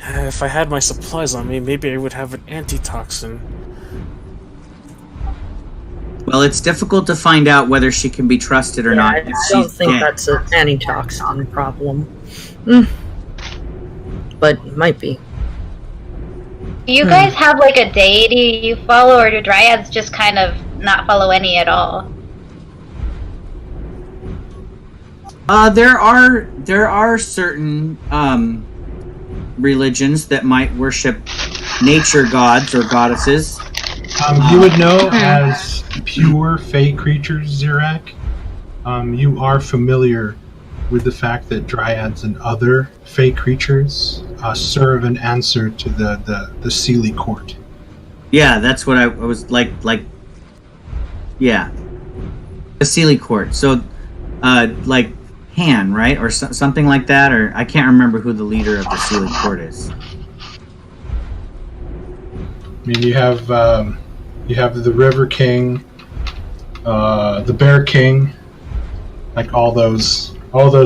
If I had my supplies on me, maybe I would have an antitoxin. Well, it's difficult to find out whether she can be trusted or not. I if don't she's think dead. that's an antitoxin problem. But it might be. Do you guys have like a deity you follow, or do dryads just kind of not follow any at all? There are certain religions that might worship nature gods or goddesses. You would know as pure fey creatures, Zirak. You are familiar with the fact that dryads and other fey creatures serve an answer to the Sealy court. Yeah, that's what I was like. Yeah, the Sealy court. So, like Han, right, or something like that, or I can't remember who the leader of the Sealy court is. I mean, you have the River King, the Bear King, like all those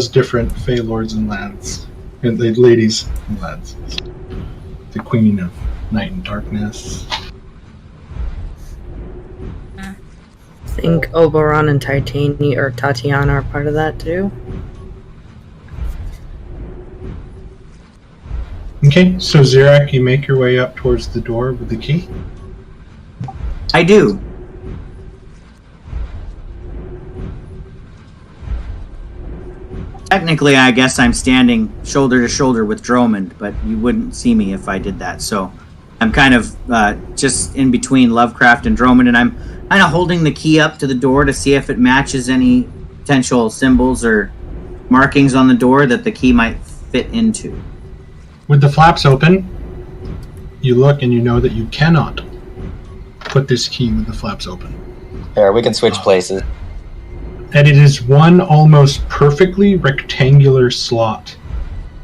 different Fey lords and lads, and the ladies and lads. The Queen of Night and Darkness. I think Oberon and Tatiana are part of that too. Okay, so Zirak, you make your way up towards the door with the key. I do. Technically, I guess I'm standing shoulder to shoulder with Dromond, but you wouldn't see me if I did that. So I'm kind of just in between Lovecraft and Dromond, and I'm kind of holding the key up to the door to see if it matches any potential symbols or markings on the door that the key might fit into. With the flaps open, you look and you know that you cannot put this key with the flaps open. Here, we can switch places. And it is one almost perfectly rectangular slot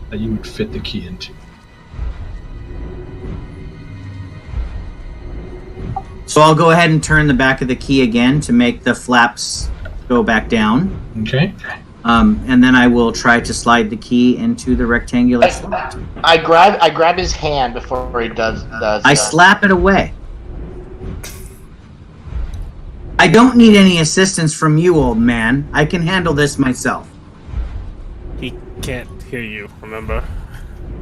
that you would fit the key into. So I'll go ahead and turn the back of the key again to make the flaps go back down. Okay. And then I will try to slide the key into the rectangular slot. I grab his hand before he does. I slap it away. I don't need any assistance from you, old man. I can handle this myself. He can't hear you, remember?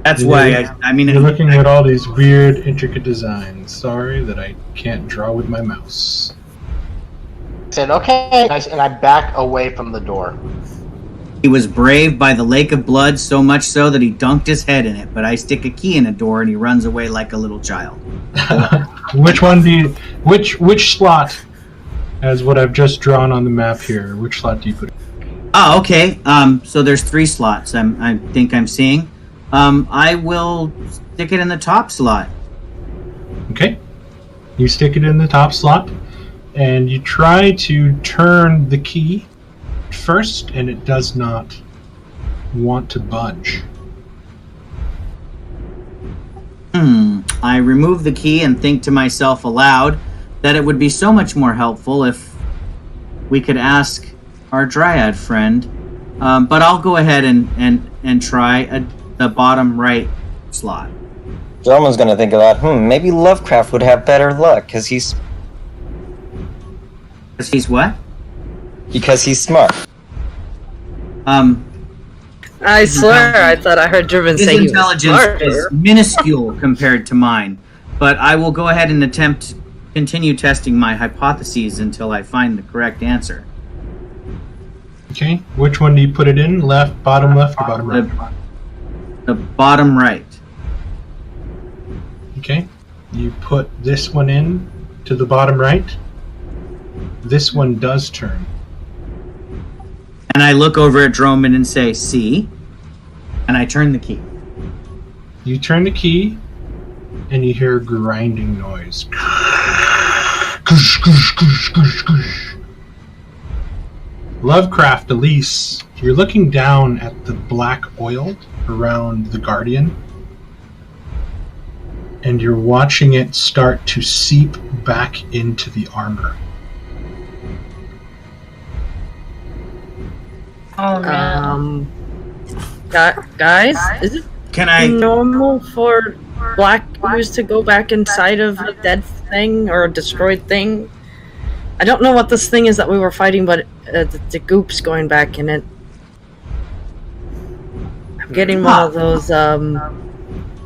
That's why I mean... You're looking at all these weird, intricate designs. Sorry that I can't draw with my mouse. I said, okay, and I back away from the door. He was brave by the lake of blood, so much so that he dunked his head in it, but I stick a key in a door and he runs away like a little child. Which one do you... Which slot, as what I've just drawn on the map here, which slot do you put in? Oh, okay. So there's 3 slots I think I'm seeing. I will stick it in the top slot. Okay. You stick it in the top slot, and you try to turn the key first, and it does not want to budge. I remove the key and think to myself aloud that it would be so much more helpful if we could ask our dryad friend. But I'll go ahead and try the bottom right slot. Dromond's gonna think about, maybe Lovecraft would have better luck, because he's what? Because he's smart. I swear, I thought I heard German His say he was intelligence smarter. is minuscule compared to mine, but I will go ahead and continue testing my hypotheses until I find the correct answer. Okay. Which one do you put it in? Left, bottom left, or bottom right? The bottom right. Okay. You put this one in to the bottom right. This one does turn. And I look over at Dromond and say, see? And I turn the key. You turn the key, and you hear a grinding noise. Lovecraft, Elise, you're looking down at the black oil around the Guardian, and you're watching it start to seep back into the armor. Oh no. Guys, is it Can I... normal for black ooze to go back inside of a dead thing or a destroyed thing? I don't know what this thing is that we were fighting, but the goop's going back in it. I'm getting one of those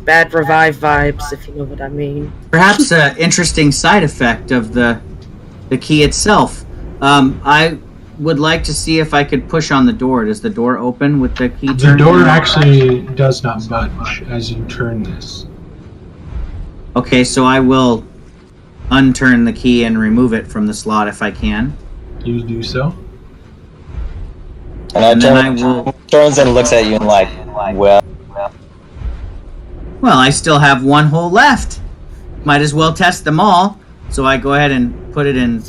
bad revive vibes, if you know what I mean. Perhaps an interesting side effect of the key itself. I would like to see if I could push on the door. Does the door open with the key The turned? door actually does not budge as you turn this. Okay, so I will unturn the key and remove it from the slot if I can. You do so. And And then I will... turns and looks at you and like, well, Well, I still have one hole left. Might as well test them all. So I go ahead and put it in.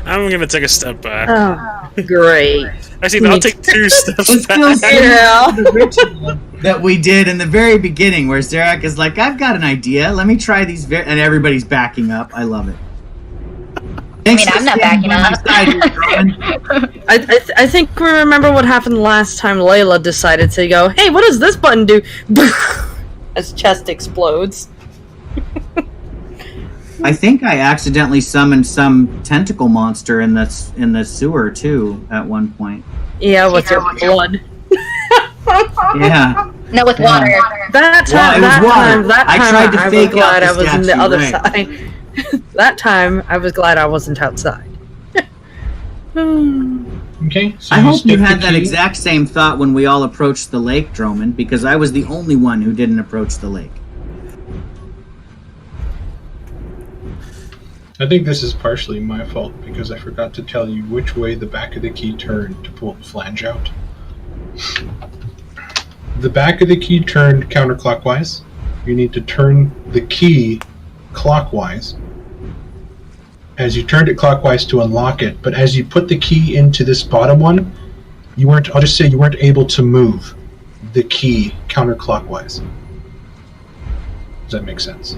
I'm gonna take a step back. Oh, great. Actually, I'll take 2 steps It's back. still similar Yeah. to the ritual that we did in the very beginning, where Zarak is like, "I've got an idea. Let me try these," and everybody's backing up. I love it. I mean, I'm not backing up. I think we remember what happened last time Layla decided to go, hey, what does this button do? As chest explodes. I think I accidentally summoned some tentacle monster in the sewer too at one point. Yeah, with your blood. Yeah. No, with water. That time, Well, it was water. that I time, tried to I was fake out glad the I was in the statue, other right. side. That time, I was glad I wasn't outside. Okay. So I hope you stick the had that key- exact same thought when we all approached the lake, Droman, because I was the only one who didn't approach the lake. I think this is partially my fault because I forgot to tell you which way the back of the key turned to pull the flange out. The back of the key turned counterclockwise. You need to turn the key clockwise. As you turned it clockwise to unlock it, but as you put the key into this bottom one, I'll just say you weren't able to move the key counterclockwise. Does that make sense?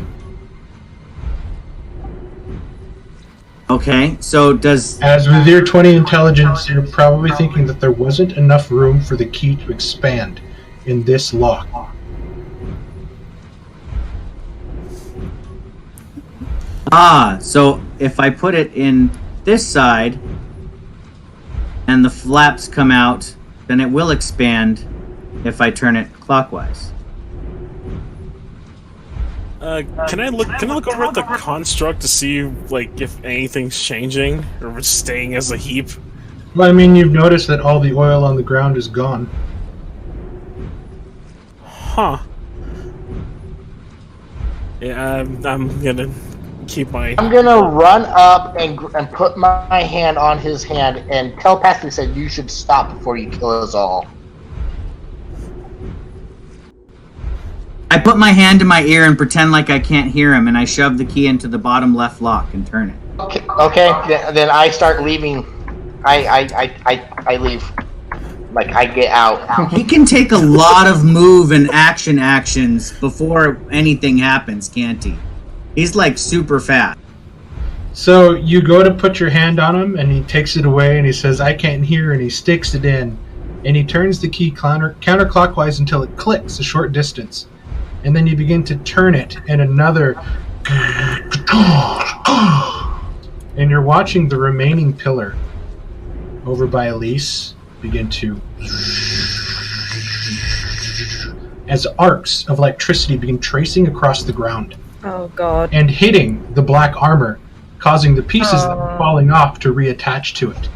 Okay, so does... As with your 20 intelligence, you're probably thinking that there wasn't enough room for the key to expand in this lock. So if I put it in this side, and the flaps come out, then it will expand if I turn it clockwise. Can I look over at the construct to see like if anything's changing or if it's staying as a heap? Well, I mean, you've noticed that all the oil on the ground is gone. Huh. Yeah, I'm gonna keep my. I'm gonna run up and put my hand on his hand and telepathically say, "You should stop before you kill us all." I put my hand to my ear and pretend like I can't hear him, and I shove the key into the bottom left lock and turn it. Okay. Then I start leaving. I leave. Like I get out. He can take a lot of move and actions before anything happens, can't he? He's like super fast. So you go to put your hand on him, and he takes it away, and he says, "I can't hear," and he sticks it in, and he turns the key counterclockwise until it clicks a short distance, and then you begin to turn it, and another, and you're watching the remaining pillar over by Elise begin to, as arcs of electricity begin tracing across the ground Oh, God. and hitting the black armor, causing the pieces that were falling off to reattach to it.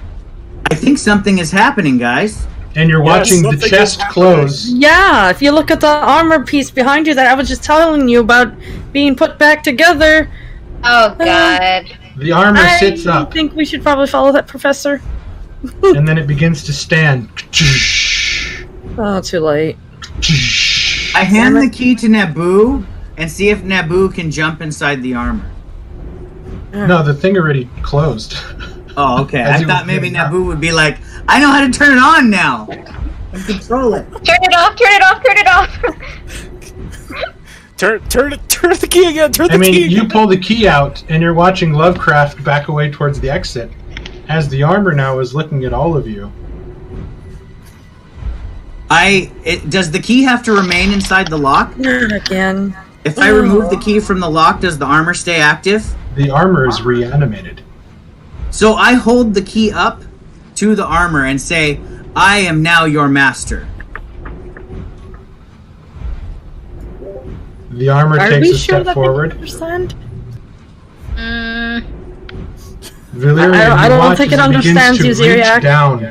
I think something is happening, guys. And you're watching the something chest is happening. close. Yeah, if you look at the armor piece behind you that I was just telling you about being put back together, Oh god. The armor I sits up, think we should probably follow that, Professor. and then it begins to stand. Oh, too late. I hand the key to Naboo and see if Naboo can jump inside the armor. No, the thing already closed. Oh, okay. As I he thought was maybe getting up. Naboo would be like, I know how to turn it on now. And control it. Turn it off, turn it off, turn it off! Turn the key again. Turn the I mean, key. you pull the key out, and you're watching Lovecraft back away towards the exit, as the armor now is looking at all of you. Does the key have to remain inside the lock? Again. If I remove the key from the lock, does the armor stay active? The armor is reanimated. So I hold the key up to the armor and say, I am now your master. The armor Are takes we a sure step that forward. we understand? Valyria, I you don't watch think as it understands begins you, to reach Ziriak. down,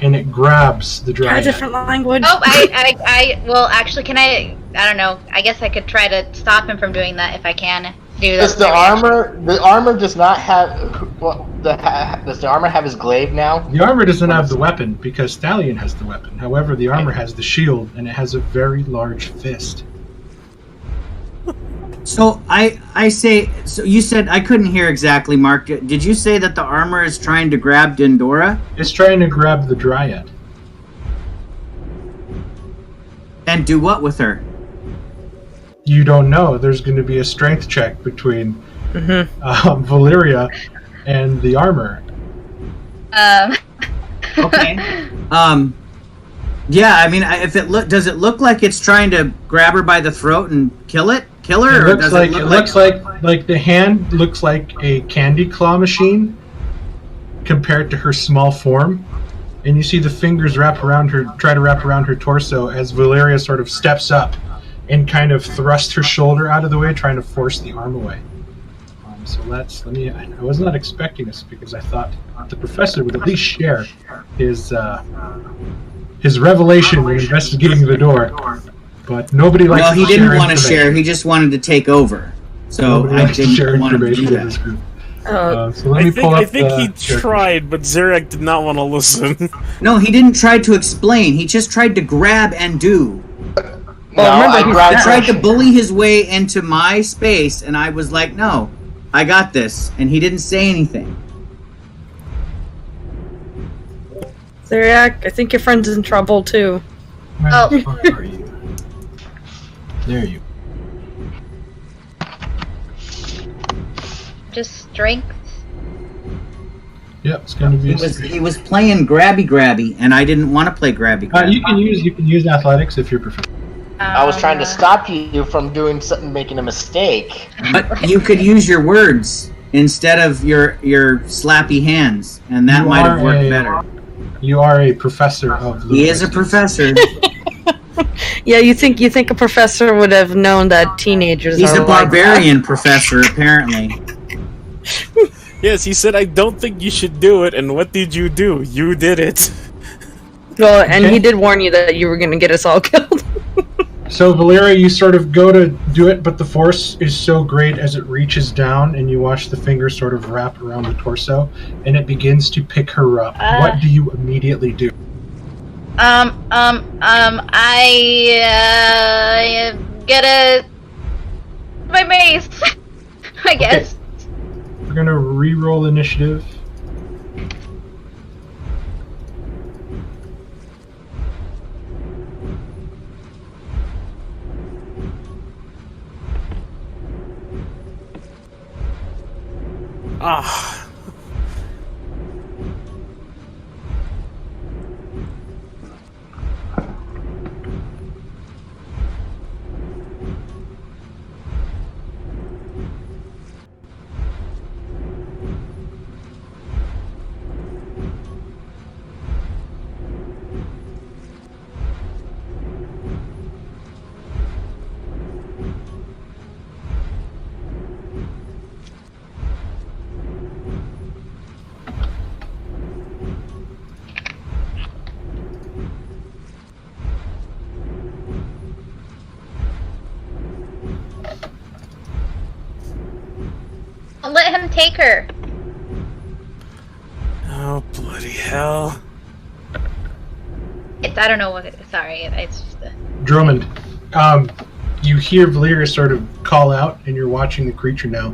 and it grabs the Try a dryad. different language. Oh, well, actually, can I don't know. I guess I could try to stop him from doing that if I can do that. Does the armor does not have, does the armor have his glaive now? The armor doesn't have the weapon because Stallion has the weapon. However, the armor has the shield, and it has a very large fist. So I say, so you said, I couldn't hear exactly, Mark. Did you say that the armor is trying to grab Dendora? It's trying to grab the dryad. And do what with her? You don't know. There's going to be a strength check between Valyria and the armor. Okay. Yeah, I mean, if does it look like it's trying to grab her by the throat and kill her? It Or looks does like it it look looks like the hand looks like a candy claw machine compared to her small form, and you see the fingers try to wrap around her torso as Valyria sort of steps up and kind of thrusts her shoulder out of the way, trying to force the arm away. I was not expecting this because I thought the professor would at least share his revelation when investigating the door. But nobody likes Well, to he share didn't want to information. share. He just wanted to take over. So Nobody I likes to share didn't want to do information with that. this group. So let I me think, pull up I think the he character. tried, but Ziriak did not want to listen. No, he didn't try to explain. He just tried to grab and do. I He grabbed tried to bully his way into my space, and I was like, no, I got this. And he didn't say anything. Ziriak, I think your friend's in trouble too. Where Oh. the fuck are you? There you. Just strength. Yep, it's going to be. He was playing grabby, and I didn't want to play grabby. You can use athletics if you're preferred. I was trying to stop you from doing something, making a mistake. But you could use your words instead of your slappy hands, and that You might have are worked a- better. You are a professor of. He is a linguistics. professor. Yeah, you think a professor would have known that teenagers He's are a like that. barbarian professor, apparently. Yes, he said, I don't think you should do it, and what did you do? You did it. Well, and Okay. he did warn you that you were going to get us all killed. So Valyria, you sort of go to do it, but the force is so great as it reaches down, and you watch the fingers sort of wrap around the torso, and it begins to pick her up. What do you immediately do? I get my mace. I guess. We're gonna re-roll initiative. Ah. Let him take her. Oh, bloody hell. I don't know what. Sorry, it's just a. Drummond, you hear Valyria sort of call out, and you're watching the creature now,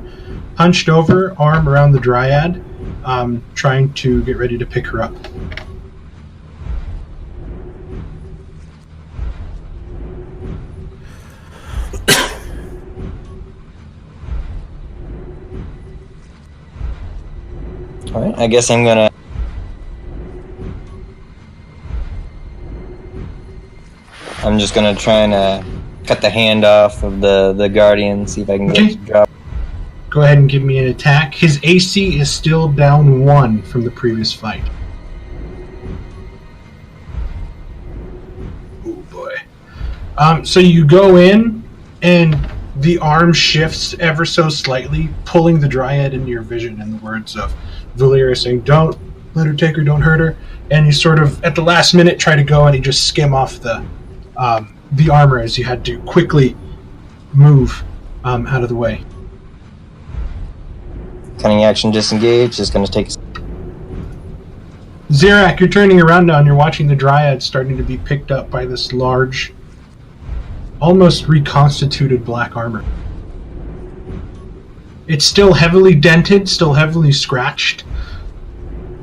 hunched over, arm around the dryad, trying to get ready to pick her up. Alright, I guess I'm gonna... I'm just gonna try and cut the hand off of the guardian, see if I can get it to drop. go ahead and give me an attack. His AC is still down 1 from the previous fight. Oh boy. So you go in, and the arm shifts ever so slightly, pulling the Dryad into your vision, in the words of Valeria saying, "Don't let her take her, don't hurt her." And you sort of, at the last minute, try to go, and you just skim off the armor as you had to quickly move out of the way. Cunning action disengage is going to take. Zarak, you're turning around now, and you're watching the Dryad starting to be picked up by this large, almost reconstituted black armor. It's still heavily dented, still heavily scratched.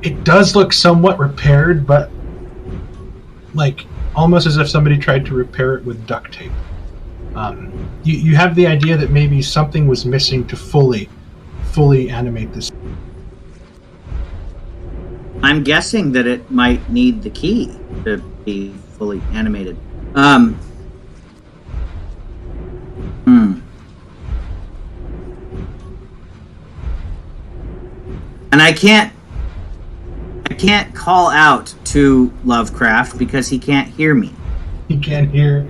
It does look somewhat repaired, but like almost as if somebody tried to repair it with duct tape. You have the idea that maybe something was missing to fully animate this. I'm guessing that it might need the key to be fully animated. And I can't call out to Lovecraft because he can't hear me. He can't hear.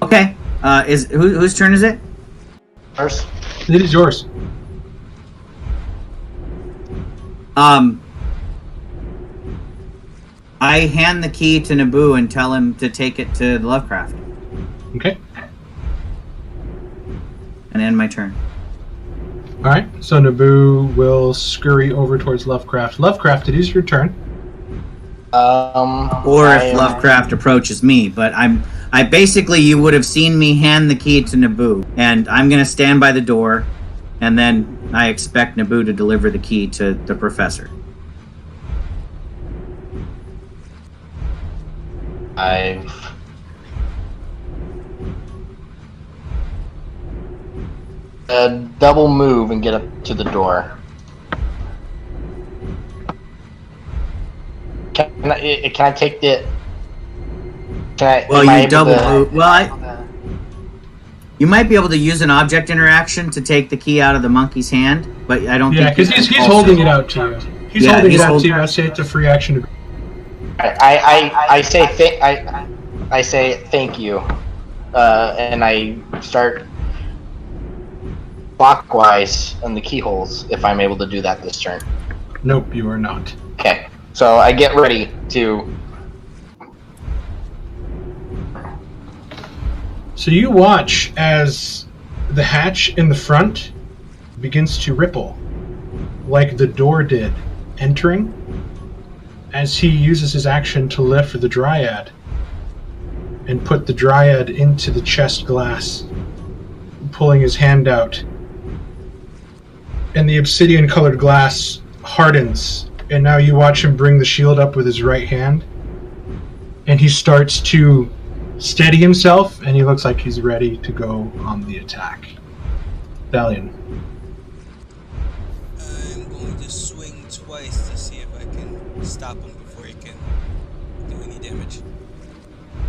Okay. Whose turn is it? First. It is yours. I hand the key to Naboo and tell him to take it to Lovecraft. Okay. And end my turn. Alright, so Naboo will scurry over towards Lovecraft. Lovecraft, it is your turn. Or if Lovecraft approaches me, but I basically, you would have seen me hand the key to Naboo, and I'm going to stand by the door, and then I expect Naboo to deliver the key to the professor. Double move and get up to the door. Can I take the? Well, you double move. Well, you might be able to use an object interaction to take the key out of the monkey's hand, but I don't think. Yeah, because he's holding it out to you. He's holding it out to you. I say it's a free action. I say thank you, and I start clockwise on the keyholes if I'm able to do that this turn. Nope, you are not. Okay, so I get ready to. So you watch as the hatch in the front begins to ripple, like the door did entering, as he uses his action to lift the Dryad and put the Dryad into the chest glass, pulling his hand out. And the obsidian-colored glass hardens, and now you watch him bring the shield up with his right hand, and he starts to steady himself, and he looks like he's ready to go on the attack. Thalion. I'm going to swing twice to see if I can stop him before he can do any damage.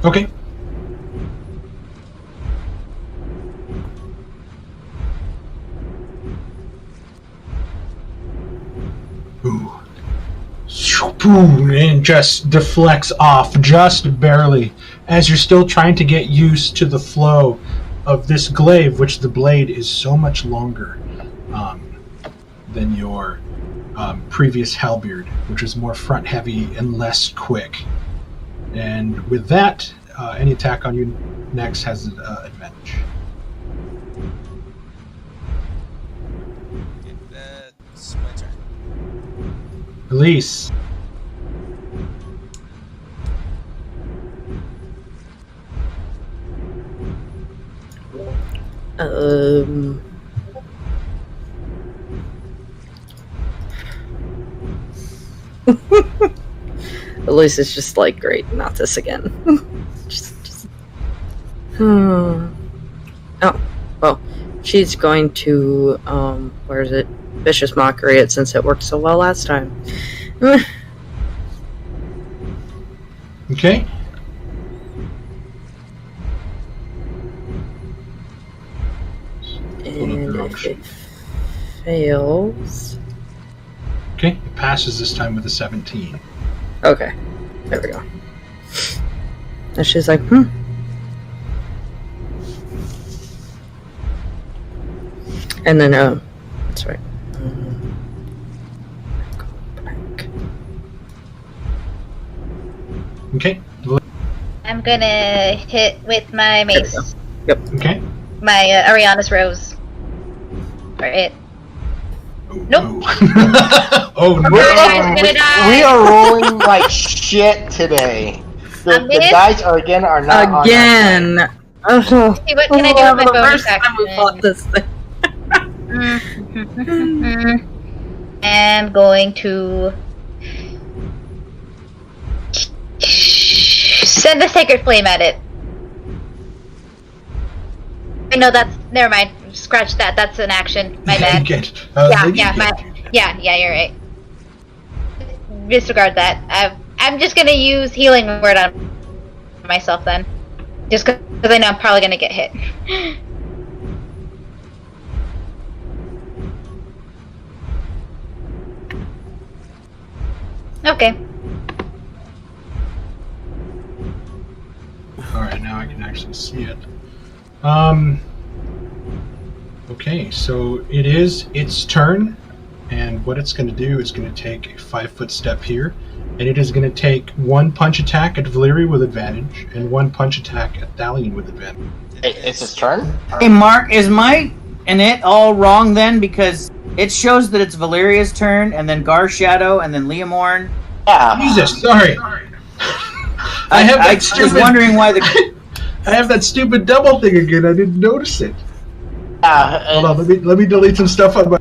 Okay. Ooh. And just deflects off just barely as you're still trying to get used to the flow of this glaive, which the blade is so much longer than your previous halberd, which is more front heavy and less quick. And with that, any attack on you next has an advantage. Okay, that's my turn. Elise. Elise is just like, great, not this again. Oh, well, she's going to, where is it? Vicious Mockery it, since it worked so well last time. Okay. potion. Fails. Okay, it passes this time with a 17. Okay, there we go. And she's like, And then, that's right. Blank. Okay. I'm gonna hit with my mace. Okay. My Ariana's Rose. For it. Nope. Oh no! Everyone's gonna die. We are rolling like shit today. The dice are not on our Again! side. See, what can I do with my the bonus first time we fought this thing. I'm going to send the Sacred Flame at it. No, that's... Never mind. Scratch that. That's an action. My bad. You can't. Yeah, you're right. Disregard that. I'm just gonna use Healing Word on myself then. Just because I know I'm probably gonna get hit. Okay. Alright, now I can actually see it. Okay, so it is its turn, and what it's going to do is going to take a 5-foot step here, and it is going to take one punch attack at Valyria with advantage, and one punch attack at Thalion with advantage. It's his turn? Hey, Mark, is my and it all wrong then? Because it shows that it's Valeria's turn, and then Gar Shadow, and then Leomorn. Yeah. Jesus, sorry. I was wondering why the... I have that stupid double thing again. I didn't notice it. Yeah. Hold on, let me delete some stuff on my...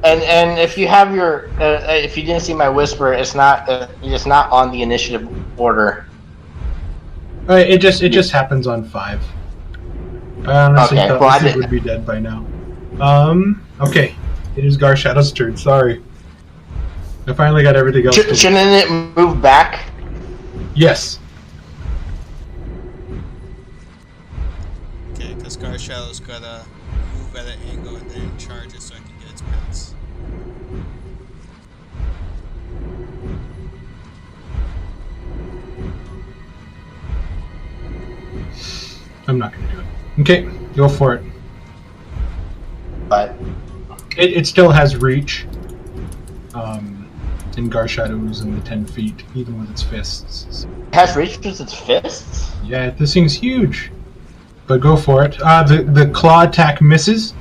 And if you have your if you didn't see my whisper, it's not on the initiative order. It just happens on 5. I honestly Okay, thought well, this thing would be dead by now. Okay, it is Gar Shadow's turn. Sorry, I finally got everything else. Shouldn't it move back? Yes. Okay, because Gar Shadow's gotta move at an angle and then charge it so I can get its pounce. I'm not going to do it. Okay, go for it. But It still has reach. And Gar Shadow is in the 10 feet, even with its fists. it has reached with its fists. Yeah, this thing's huge. But go for it. The claw attack misses.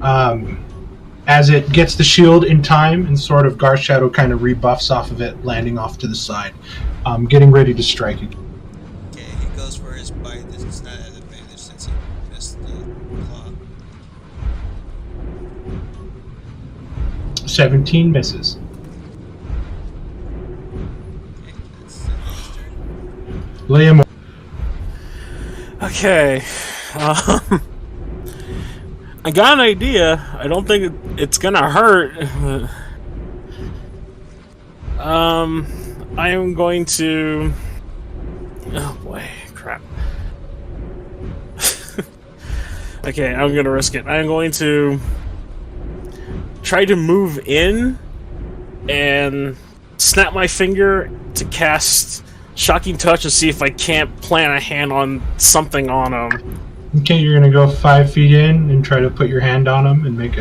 As it gets the shield in time, and sort of Gar Shadow kind of rebuffs off of it, landing off to the side. Getting ready to strike again. Okay, he goes for his bite. This is not at advantage since he missed the claw. 17 misses. Okay, that's the next turn. Liam. Okay. I got an idea. I don't think it's gonna hurt. I am going to... Oh boy, crap. Okay, I'm gonna risk it. I'm going to try to move in and snap my finger to cast Shocking Touch to see if I can't plant a hand on something on him. Okay, you're gonna go 5 feet in and try to put your hand on him and make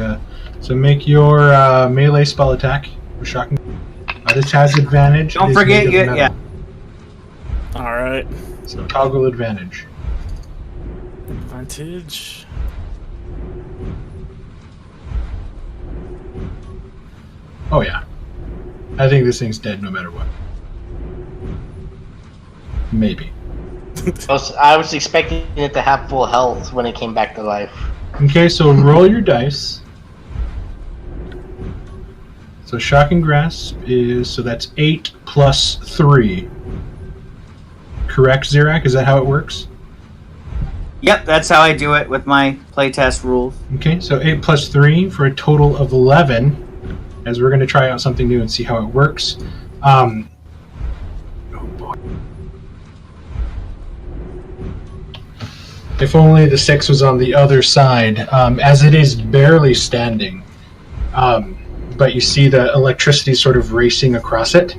your melee spell attack with shocking. This has advantage. Don't It is forget, made of metal. Alright. So toggle advantage. Advantage. Oh yeah, I think this thing's dead no matter what. Maybe. I was expecting it to have full health when it came back to life. Okay, so roll your dice. So shocking grasp is that's 8 plus 3. Correct, Zirak? Is that how it works? Yep, that's how I do it with my playtest rules. Okay, so 8 plus 3 for a total of 11. As we're going to try out something new and see how it works. Oh boy. If only the 6 was on the other side, as it is barely standing. But you see the electricity sort of racing across it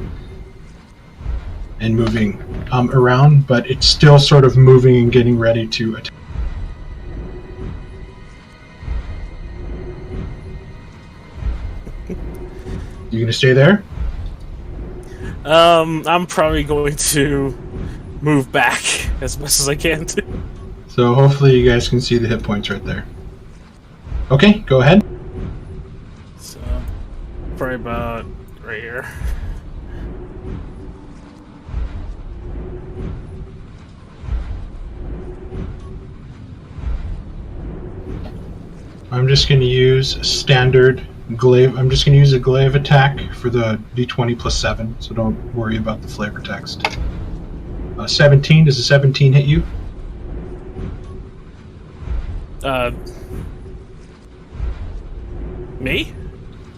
and moving around, but it's still sort of moving and getting ready to attack. You gonna stay there? I'm probably going to move back as best as I can to. So hopefully you guys can see the hit points right there. Okay, go ahead. So, probably about right here. I'm just going to use standard glaive. I'm just going to use a glaive attack for the d20 plus 7, so don't worry about the flavor text. 17, does a 17 hit you? Me?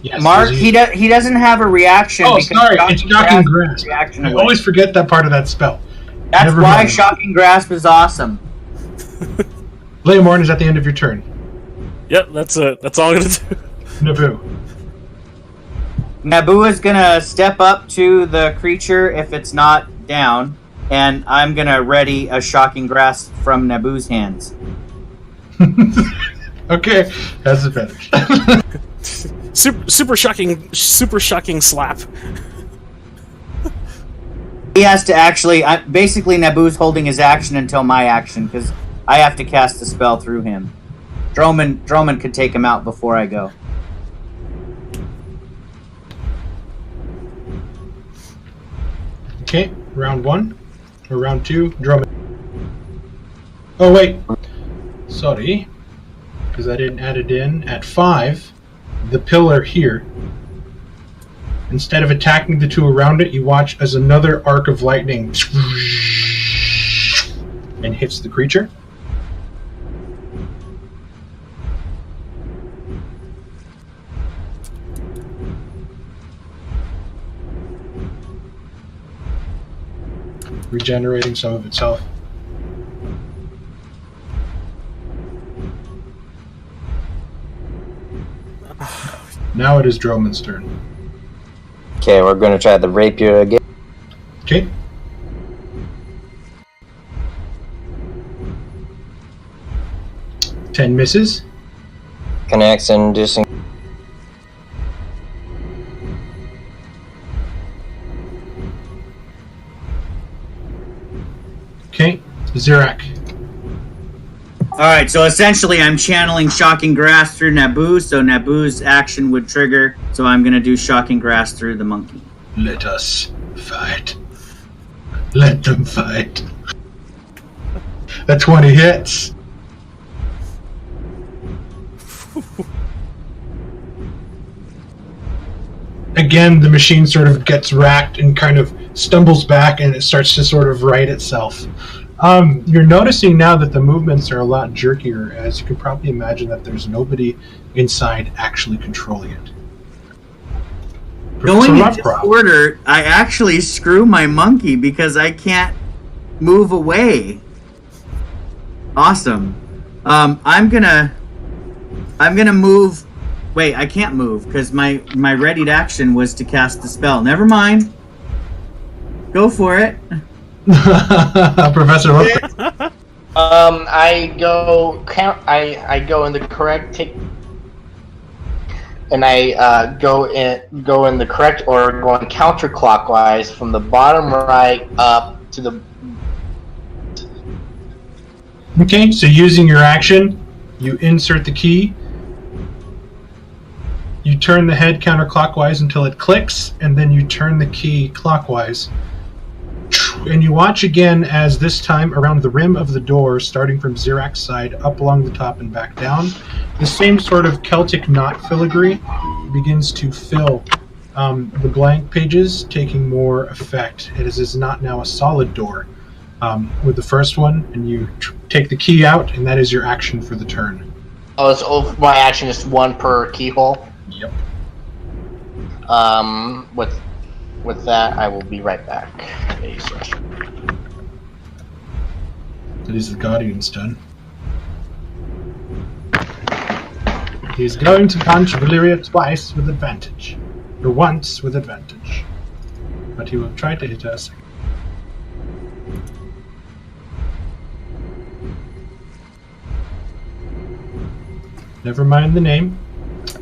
Yes. Mark, does he doesn't have a reaction. Oh, because sorry, it's Shocking Grasp Grasp. reaction I away. always forget that part of that spell. That's Never why mind. Shocking Grasp is awesome. Leomorn is at the end of your turn. Yep, that's it. That's all I'm gonna do. Naboo. Naboo is gonna step up to the creature if it's not down, and I'm gonna ready a Shocking Grasp from Naboo's hands. Okay, that's a finish. Super shocking slap. He has to actually. Basically, Naboo's holding his action until my action because I have to cast the spell through him. Droman could take him out before I go. Okay, round 1 or round 2, Drummond. Oh wait, sorry, because I didn't add it in. At 5, the pillar here. Instead of attacking the 2 around it, you watch as another arc of lightning and hits the creature. Regenerating some of its health. Now it is Droman's turn. Okay, we're gonna try the rapier again. Okay. Ten misses. Connects and disengage. Okay, Zirak. Alright, so essentially I'm channeling Shocking Grasp through Naboo, so Naboo's action would trigger, so I'm gonna do Shocking Grasp through the monkey. Let us fight. Let them fight. That 20 hits. Again, the machine sort of gets racked and kind of stumbles back, and it starts to sort of right itself. You're noticing now that the movements are a lot jerkier, as you can probably imagine that there's nobody inside actually controlling it. Going in Professor this Loveprop. order, I actually screw my monkey because I can't move away. Awesome. I'm gonna move. Wait, I can't move because my readied action was to cast the spell. Never mind. Go for it. Professor Loveprop. I go in the correct take, and I go in the correct order, going counterclockwise from the bottom right up to the. Okay, so using your action, you insert the key, you turn the head counterclockwise until it clicks, and then you turn the key clockwise. And you watch again as this time around the rim of the door, starting from Zirak's side, up along the top and back down, the same sort of Celtic knot filigree begins to fill the blank pages, taking more effect. It is not now a solid door. With the first one, and you take the key out, and that is your action for the turn. Oh, so my action is 1 per keyhole. Yep. With that, I will be right back. It is the Guardian's turn. He's going to punch Valyria twice with advantage. Or once with advantage. But he will try to hit her a second. Never mind the name.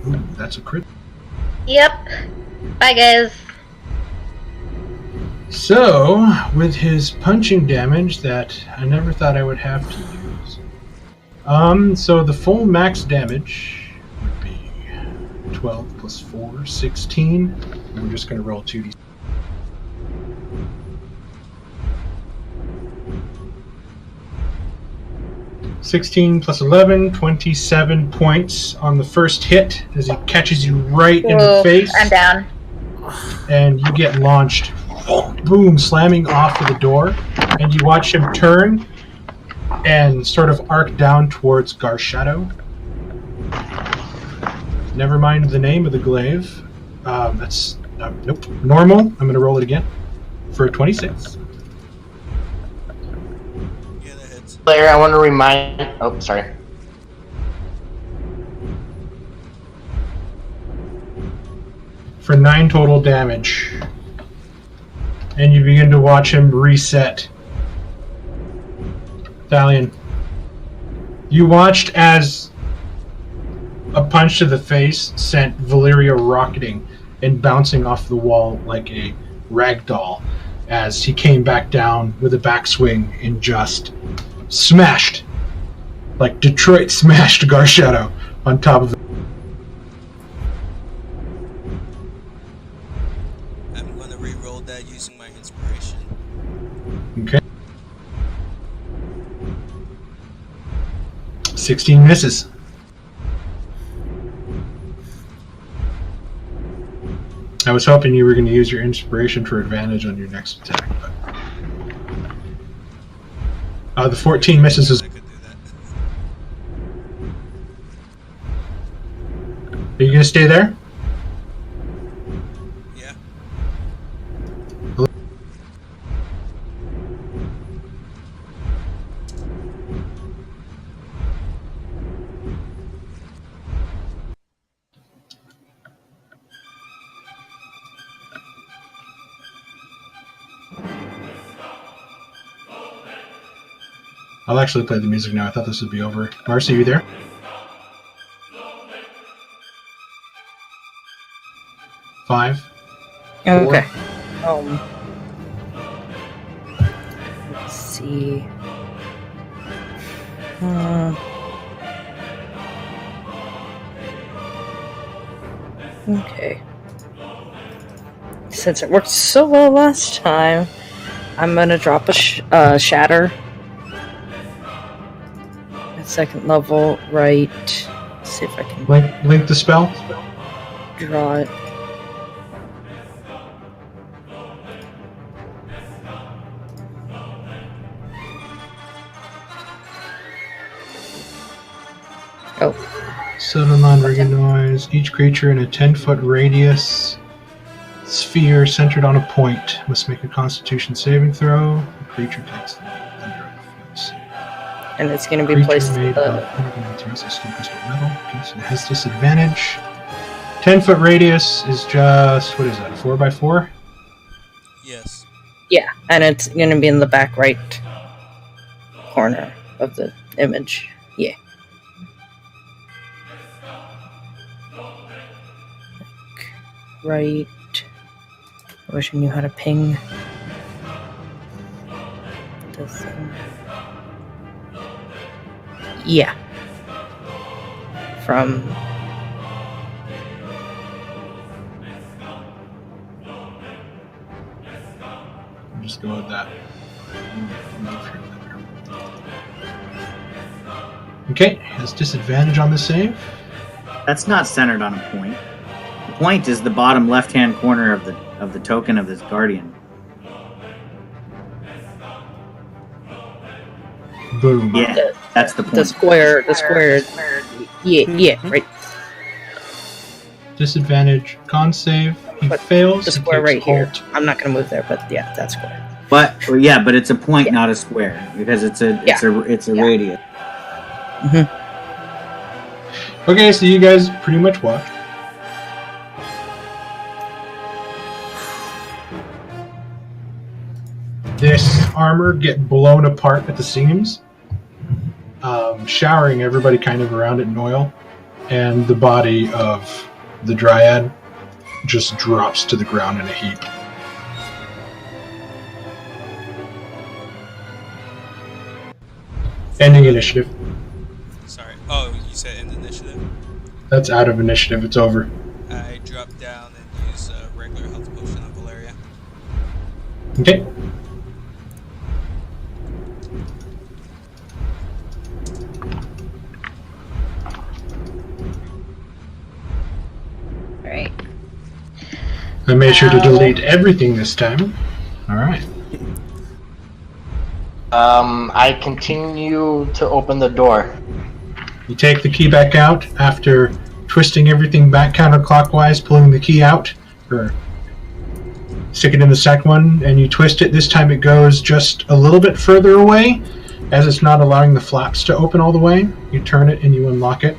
Ooh, that's a crit. Yep. Bye, guys. So, with his punching damage that I never thought I would have to use. So the full max damage would be 12 plus 4, 16. And we're just going to roll 2d. 16 plus 11, 27 points on the first hit as he catches you right in the face. I'm down. And you get launched, boom, slamming off of the door. And you watch him turn and sort of arc down towards Garshadow. Never mind the name of the glaive. That's nope, normal. I'm going to roll it again for a 26. Yeah, that hits. Player, I want to remind. Oh, sorry. For 9 total damage. And you begin to watch him reset. Thalion, you watched as a punch to the face sent Valyria rocketing and bouncing off the wall like a rag doll as he came back down with a backswing and just smashed, like Detroit smashed Garshadow on top of it. I'm going to re-roll that using my inspiration. Okay. 16 misses. I was hoping you were going to use your inspiration for advantage on your next attack, but the 14 misses as I could do that. Are you going to stay there? Yeah. I'll actually play the music now. I thought this would be over. Marcy, are you there? Five. Okay. Let's see. Okay. Since it worked so well last time, I'm gonna drop a shatter. At second level, right. Let's see if I can Link the spell. draw it. Oh. Sudden non-regular noise. Each creature in a 10-foot radius sphere centered on a point must make a Constitution saving throw. The creature takes the thunder effects. And it's gonna be Creature placed made at of the... 100 materials of steel, crystal, metal. Okay, so it has disadvantage. 10-foot radius is just, what is that, a 4x4? Yes. Yeah, and it's gonna be in the back right corner of the image. Yeah. Right. I wish I knew how to ping the thing. Yeah. From... I'll just go with that. Okay, has disadvantage on the save. That's not centered on a point. The point is the bottom left-hand corner of the token of this guardian. Boom. Yeah, that's the The point. square, yeah, right. Disadvantage con save. He But fails. The he square takes right here. halt. I'm not gonna move there, but yeah, that square. But it's a point, Yeah. not a square, because it's a Yeah. it's a Yeah. radius. Okay, so you guys pretty much watch. This armor get blown apart at the seams, showering everybody kind of around it in oil, and the body of the Dryad just drops to the ground in a heap. Ending initiative. Sorry. Oh, you said end initiative? That's out of initiative. It's over. I drop down and use a regular health potion on Valeria. Okay. Alright. I made sure to delete everything this time. Alright. I continue to open the door. You take the key back out after twisting everything back counterclockwise, pulling the key out, or stick it in the second one, and you twist it. This time it goes just a little bit further away, as it's not allowing the flaps to open all the way. You turn it and you unlock it.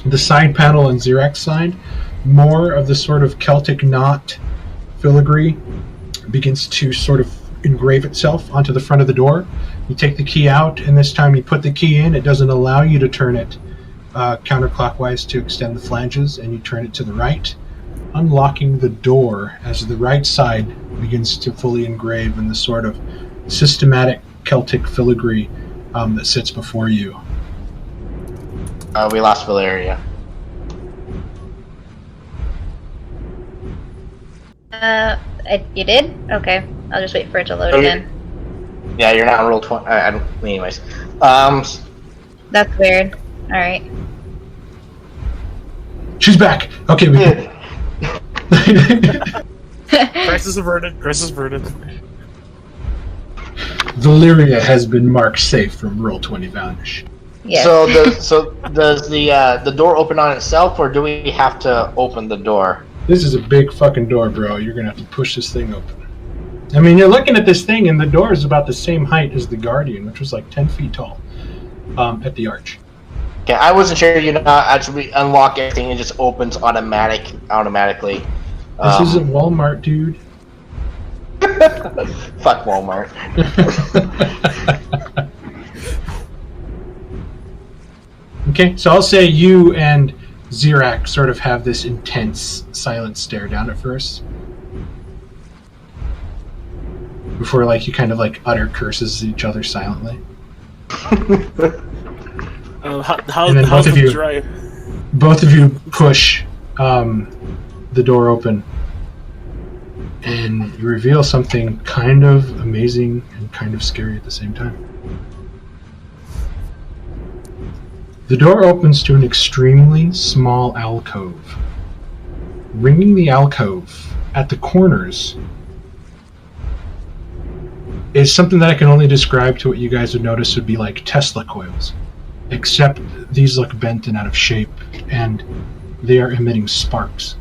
The side panel on Zirak's side, more of the sort of Celtic knot filigree begins to sort of engrave itself onto the front of the door. You take the key out, and this time you put the key in. It doesn't allow you to turn it counterclockwise to extend the flanges, and you turn it to the right, unlocking the door as the right side begins to fully engrave in the sort of systematic Celtic filigree that sits before you. We lost Valeria. You did? Okay. I'll just wait for it to load again. Yeah, you're not on roll 20. I don't. Anyways, That's weird. All right. She's back. Okay, we go. Crisis averted. Crisis averted. Valeria has been marked safe from roll 20 vanish. Yeah. So does the door open on itself, or do we have to open the door? This is a big fucking door, bro. You're gonna have to push this thing open. I mean, you're looking at this thing, and the door is about the same height as the Guardian, which was like 10 feet tall at the arch. Okay, I wasn't sure. You know, actually unlock everything, it just opens automatically. This isn't Walmart, dude. Fuck Walmart. Okay, so I'll say you and Zirak sort of have this intense, silent stare down at first. Before, like, you kind of, like, utter curses at each other silently. How's And then both of the you- drive? Both of you push the door open. And you reveal something kind of amazing and kind of scary at the same time. The door opens to an extremely small alcove. Ringing the alcove at the corners is something that I can only describe to what you guys would notice would be like Tesla coils. Except these look bent and out of shape, and they are emitting sparks.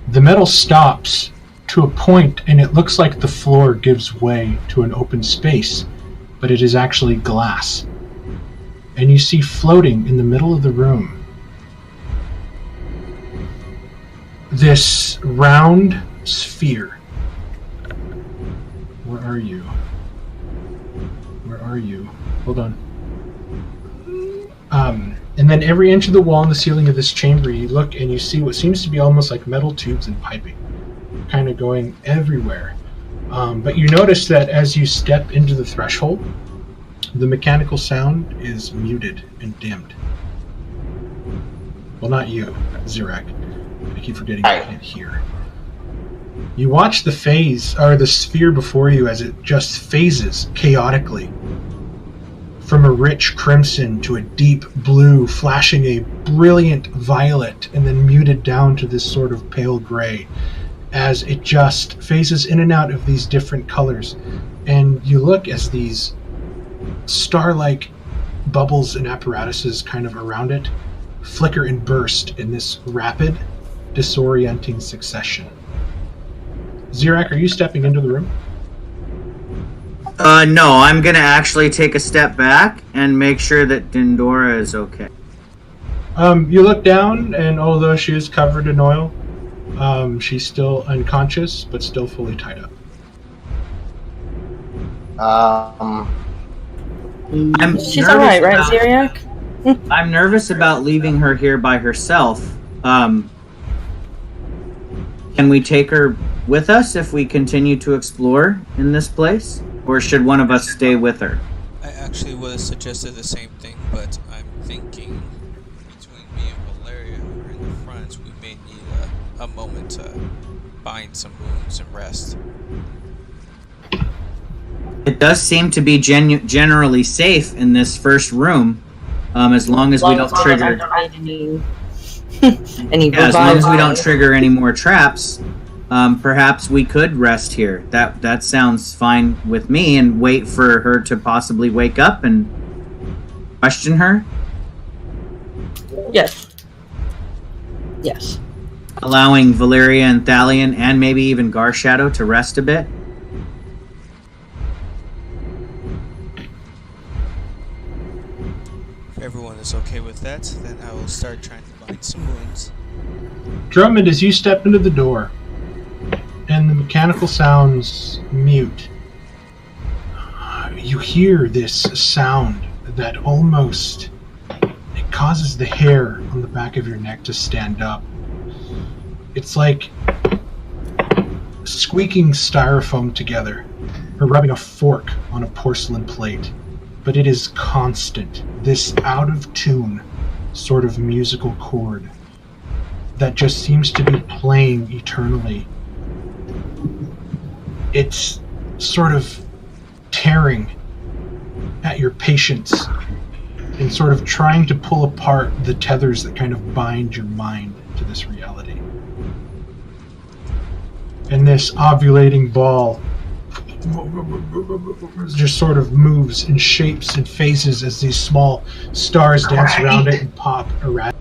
The metal stops to a point, and it looks like the floor gives way to an open space, but it is actually glass. And you see floating in the middle of the room this round sphere. Where are you? Where are you? Hold on. And then every inch of the wall and the ceiling of this chamber, you look and you see what seems to be almost like metal tubes and piping, kind of going everywhere. But you notice that as you step into the threshold, the mechanical sound is muted and dimmed. Well, not you, Zirak. I keep forgetting you can't hear. You watch the sphere before you as it just phases chaotically from a rich crimson to a deep blue, flashing a brilliant violet, and then muted down to this sort of pale gray as it just phases in and out of these different colors. And you look as these star-like bubbles and apparatuses kind of around it flicker and burst in this rapid, disorienting succession. Zirak, are you stepping into the room? No, I'm gonna actually take a step back and make sure that Dindora is okay. You look down, and although she is covered in oil, she's still unconscious, but still fully tied up. She's nervous alright, right, about- Ziriak? I'm nervous about leaving her here by herself. Can we take her with us if we continue to explore in this place? Or should one of us stay with her? I actually would have suggested the same thing, but I'm thinking between me and Valeria, who are in the front, we may need a moment to bind some wounds and rest. It does seem to be generally safe in this first room, as long as we don't trigger. Any Yeah, as long as we don't revival. trigger any more traps, perhaps we could rest here. That sounds fine with me, and wait for her to possibly wake up and question her, Yes. Yes. allowing Valeria and Thalion and maybe even Garshadow to rest a bit. If everyone is okay with that, then I will start trying to bind some wounds. Drummond, as you step into the door, and the mechanical sounds mute, you hear this sound that almost it causes the hair on the back of your neck to stand up. It's like squeaking styrofoam together, or rubbing a fork on a porcelain plate. But it is constant, this out of tune sort of musical chord that just seems to be playing eternally. It's sort of tearing at your patience and sort of trying to pull apart the tethers that kind of bind your mind to this reality. And this ovulating ball just sort of moves in shapes and phases as these small stars dance around it and pop erratic.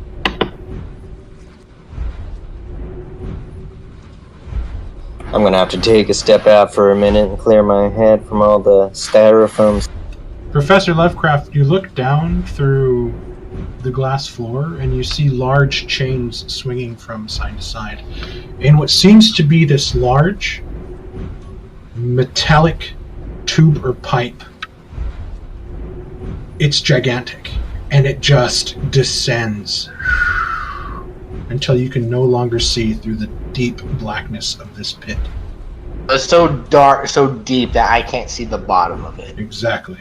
I'm gonna have to take a step out for a minute and clear my head from all the styrofoam. Professor Lovecraft, you look down through the glass floor and you see large chains swinging from side to side. And what seems to be this large metallic tube or pipe, it's gigantic, and it just descends until you can no longer see through the deep blackness of this pit. It's so dark, so deep that I can't see the bottom of it. Exactly.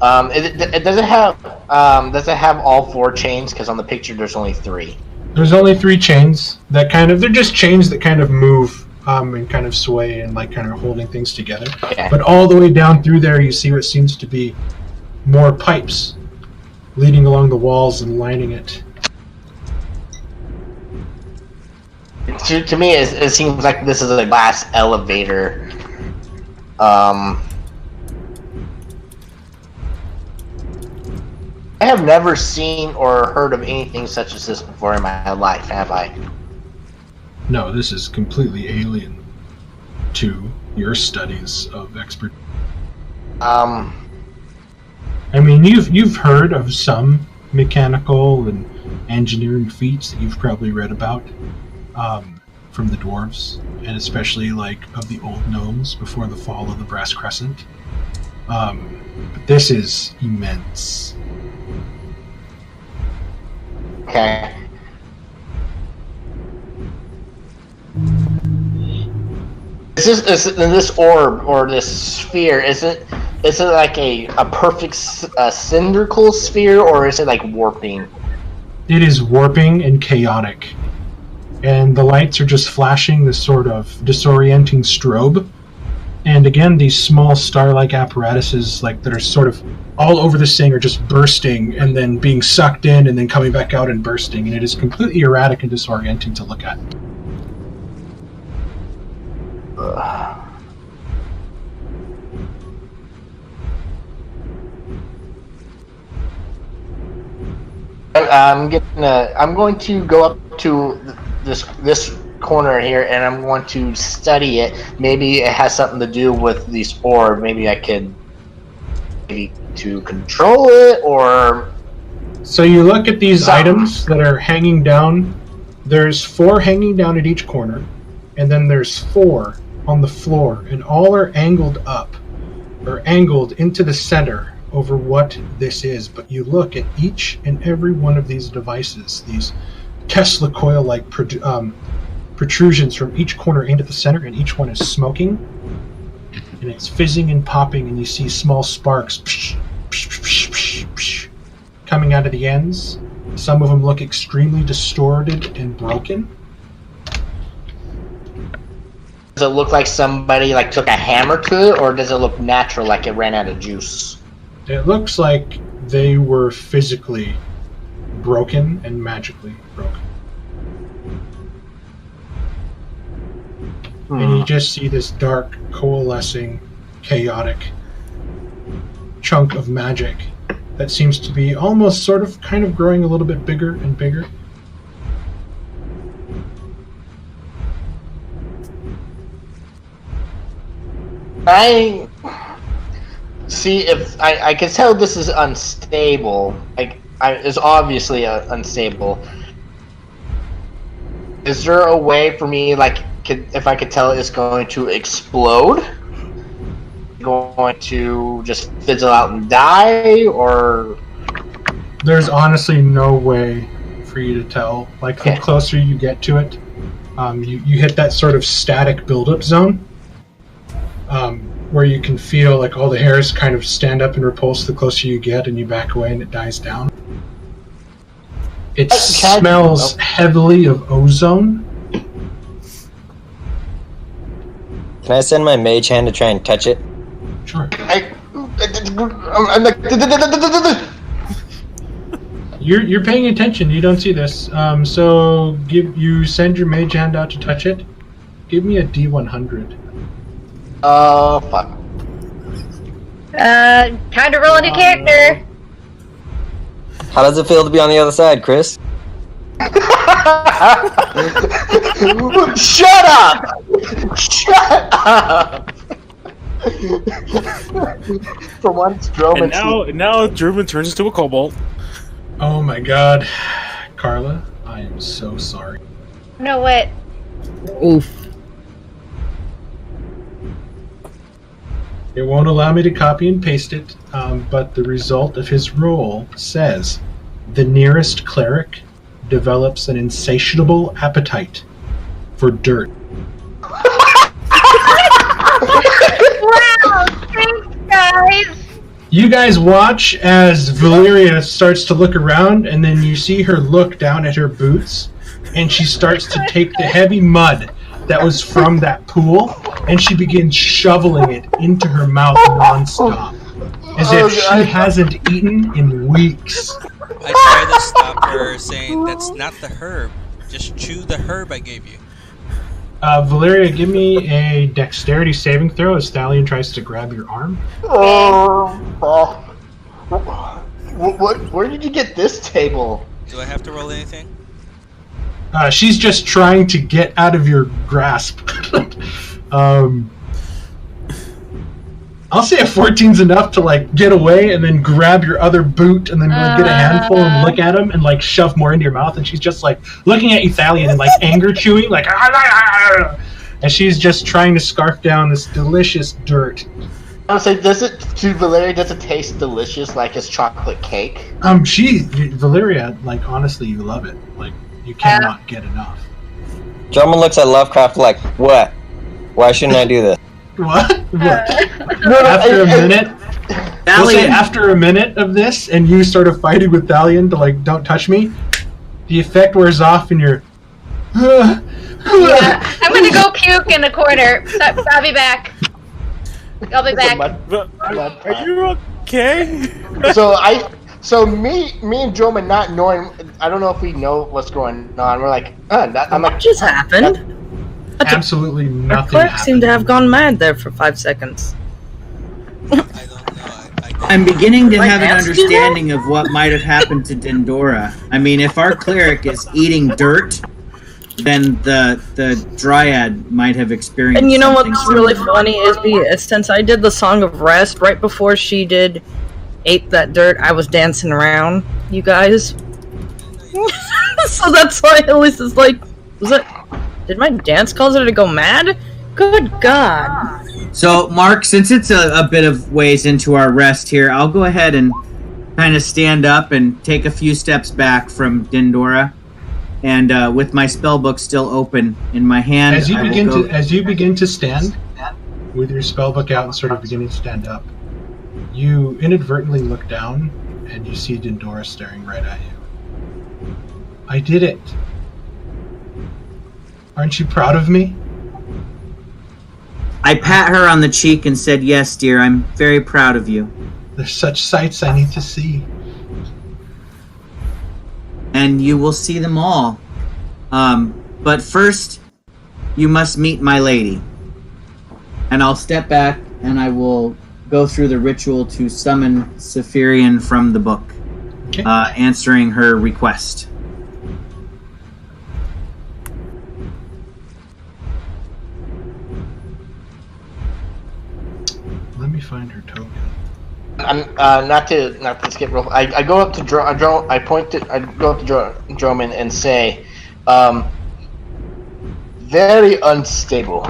Does it have all four chains? Because on the picture there's only 3. There's only 3 chains that they're just chains that kind of move and kind of sway and like kind of holding things together. Okay. But all the way down through there you see what seems to be more pipes leading along the walls and lining it. To me, it seems like this is a glass elevator. I have never seen or heard of anything such as this before in my life, have I? No, this is completely alien to your studies of expert. I mean, you've heard of some mechanical and engineering feats that you've probably read about from the dwarves, and especially like of the old gnomes before the fall of the Brass Crescent. But this is immense. Okay. Is this orb or this sphere? Is it like a perfect cylindrical sphere, or is it like warping? It is warping and chaotic, and the lights are just flashing this sort of disorienting strobe. And again, these small star-like apparatuses, like that are sort of all over this thing, are just bursting and then being sucked in and then coming back out and bursting, and it is completely erratic and disorienting to look at. I'm going to go up to this corner here, and I'm going to study it. Maybe it has something to do with the spore. Maybe I could to control it, or... So you look at these items that are hanging down. There's 4 hanging down at each corner, and then there's 4 on the floor, and all are angled up, or angled into the center over what this is. But you look at each and every one of these devices, these Tesla coil-like protrusions from each corner into the center, and each one is smoking, and it's fizzing and popping, and you see small sparks coming out of the ends. Some of them look extremely distorted and broken. Does it look like somebody took a hammer to it, or does it look natural, like it ran out of juice? It looks like they were physically broken and magically broken. And you just see this dark, coalescing, chaotic chunk of magic that seems to be almost sort of kind of growing a little bit bigger and bigger. I see if I can tell this is unstable. It's obviously unstable. Is there a way for me, if I could tell it's going to explode? Going to just fizzle out and die, or... There's honestly no way for you to tell. The closer you get to it, you hit that sort of static buildup zone, where you can feel all the hairs kind of stand up and repulse the closer you get, and you back away and it dies down. It smells heavily of ozone. Can I send my mage hand to try and touch it? Sure. You're paying attention. You don't see this. So you send your mage hand out to touch it. Give me a D100. Oh fuck. Time to roll a new character. How does it feel to be on the other side, Chris? Shut up! Shut up! For once, Droman. And now Druman turns into a kobold. Oh my god. Carla, I am so sorry. You know what? Oof. It won't allow me to copy and paste it, but the result of his roll says the nearest cleric develops an insatiable appetite for dirt. Wow! Thanks, guys! You guys watch as Valeria starts to look around, and then you see her look down at her boots, and she starts to take the heavy mud that was from that pool, and she begins shoveling it into her mouth nonstop, as if she hasn't eaten in weeks. I try to stop her, saying, "That's not the herb. Just chew the herb I gave you." Valeria, give me a dexterity saving throw as Thalion tries to grab your arm. Where did you get this table? Do I have to roll anything? She's just trying to get out of your grasp. I'll say a 14's enough to get away and then grab your other boot and then get a handful and look at him and shove more into your mouth, and she's just looking at you, Thalion, and anger chewing, and she's just trying to scarf down this delicious dirt. I would say, to Valeria, does it taste delicious like his chocolate cake? Valeria, honestly, you love it. You cannot get enough. Drummond looks at Lovecraft like, what? Why shouldn't I do this? What? After a minute? We'll say after a minute of this, and you sort of fighting with Thalion to don't touch me, the effect wears off and you're... Yeah, I'm gonna go puke in the corner. I'll be back. I'll be back. Are you okay? So me and Droman not knowing, I don't know if we know what's going on. We're What just happened? Absolutely Our nothing clerk happened. seemed to have gone mad there for 5 seconds. I don't know. I'm beginning to Like have an ants do that? understanding of what might have happened to Dendora. I mean, if our cleric is eating dirt, then the Dryad might have experienced. And you know something what's really similar. funny is since I did the Song of Rest right before she ate that dirt, I was dancing around you guys. So that's why Elise is like, did my dance cause her to go mad? Good God. So, Mark, since it's a bit of ways into our rest here, I'll go ahead and kind of stand up and take a few steps back from Dindora. And with my spell book still open in my hand, As you begin to stand, with your spell book out and sort of beginning to stand up, you inadvertently look down and you see Dindora staring right at you. I did it. Aren't you proud of me? I pat her on the cheek and said, "Yes, dear, I'm very proud of you. There's such sights I need to see. And you will see them all. But first, you must meet my lady." And I'll step back and I will go through the ritual to summon Saphirian from the book, Okay. answering her request. Let me find her token. I'm not to skip real. I go up to I go up to Droman and say, very unstable.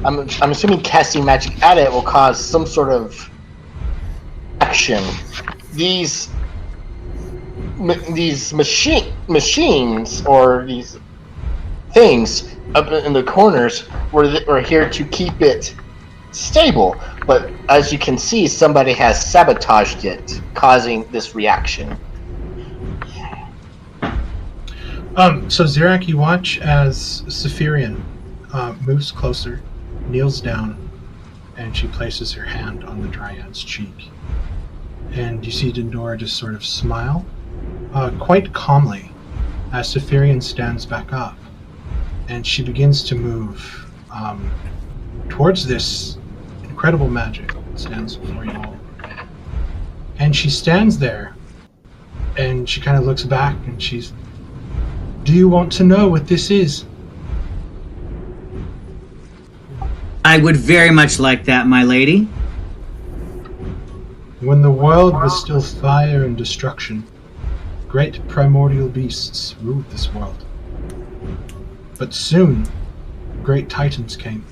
I'm assuming casting magic at it will cause some sort of action. These machines or these things up in the corners were here to keep it stable, but as you can see, somebody has sabotaged it, causing this reaction. So Zirak, you watch as Saphirian moves closer, kneels down, and she places her hand on the Dryad's cheek. And you see Dindora just sort of smile, quite calmly, as Saphirian stands back up, and she begins to move towards this incredible magic that stands before you all. And she stands there, and she kind of looks back, and she's, "Do you want to know what this is?" I would very much like that, my lady. When the world was still fire and destruction, great primordial beasts ruled this world. But soon, great titans came.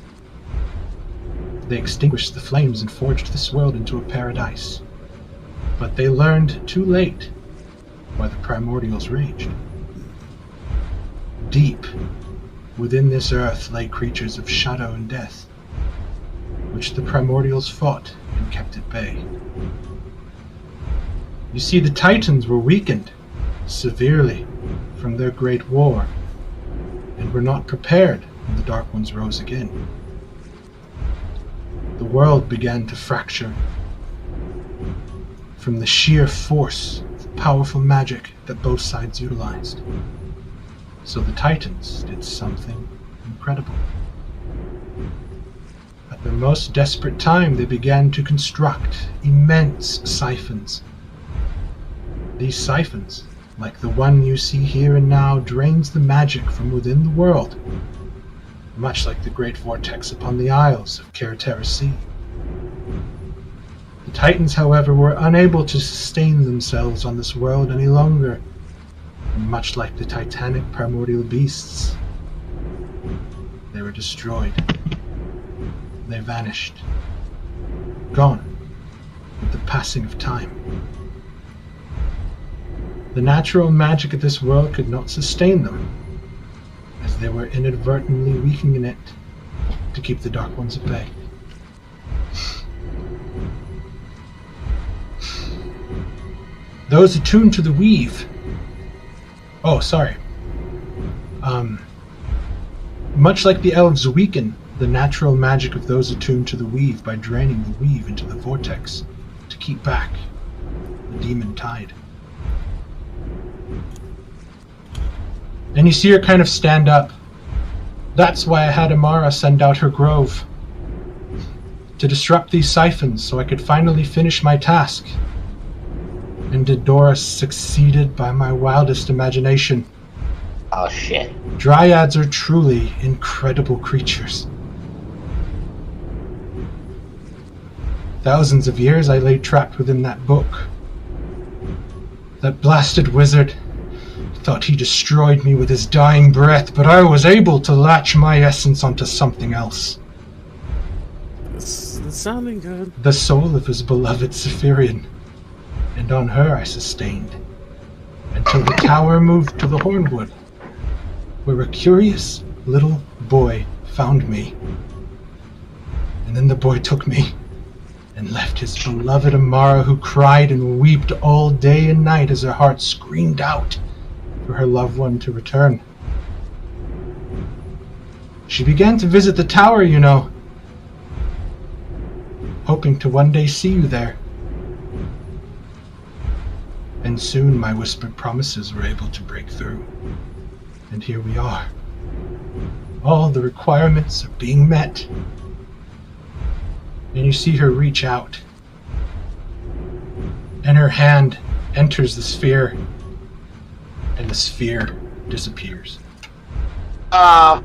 They extinguished the flames and forged this world into a paradise. But they learned too late why the primordials raged. Deep within this earth lay creatures of shadow and death, which the primordials fought and kept at bay. You see, the titans were weakened severely from their great war, and were not prepared when the Dark Ones rose again. The world began to fracture from the sheer force of powerful magic that both sides utilized. So the Titans did something incredible. At their most desperate time, they began to construct immense siphons. These siphons, like the one you see here and now, drains the magic from within the world, much like the great vortex upon the Isles of Karatera Sea. The Titans, however, were unable to sustain themselves on this world any longer, and much like the titanic primordial beasts, they were destroyed. They vanished, gone with the passing of time. The natural magic of this world could not sustain them, as they were inadvertently weakening it to keep the Dark Ones at bay. Those attuned to the weave. Much like the elves weaken the natural magic of those attuned to the weave by draining the weave into the vortex to keep back the demon tide. And you see her kind of stand up. That's why I had Amara send out her grove, to disrupt these siphons so I could finally finish my task. And Dindora succeeded by my wildest imagination. Oh shit. Dryads are truly incredible creatures. Thousands of years I lay trapped within that book. That blasted wizard thought he destroyed me with his dying breath, but I was able to latch my essence onto something else. It's sounding good. The soul of his beloved Zephyrian, and on her I sustained, until the tower moved to the Hornwood, where a curious little boy found me. And then the boy took me, and left his beloved Amara, who cried and wept all day and night as her heart screamed out for her loved one to return. She began to visit the tower, you know, hoping to one day see you there. And soon my whispered promises were able to break through. And here we are. All the requirements are being met. And you see her reach out. And her hand enters the sphere. And the sphere disappears. Fuck.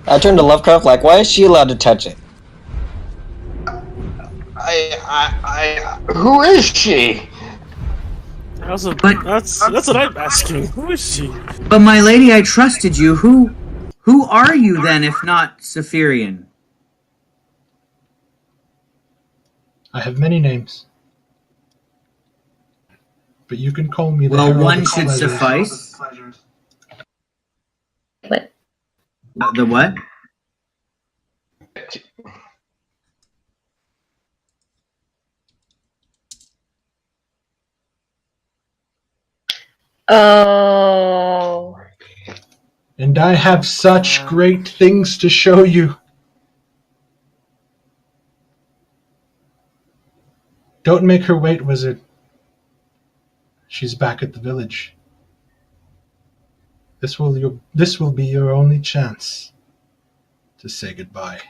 I turned to Lovecraft like, why is she allowed to touch it? Who is she? That's what I'm asking. Who is she? But my lady, I trusted you. Who are you then, if not Zephyrian? I have many names. But you can call me the Well, Herald one of should Pleasures. suffice. What? The what? Oh. And I have such great things to show you. Don't make her wait, wizard. She's back at the village. This will be your only chance to say goodbye.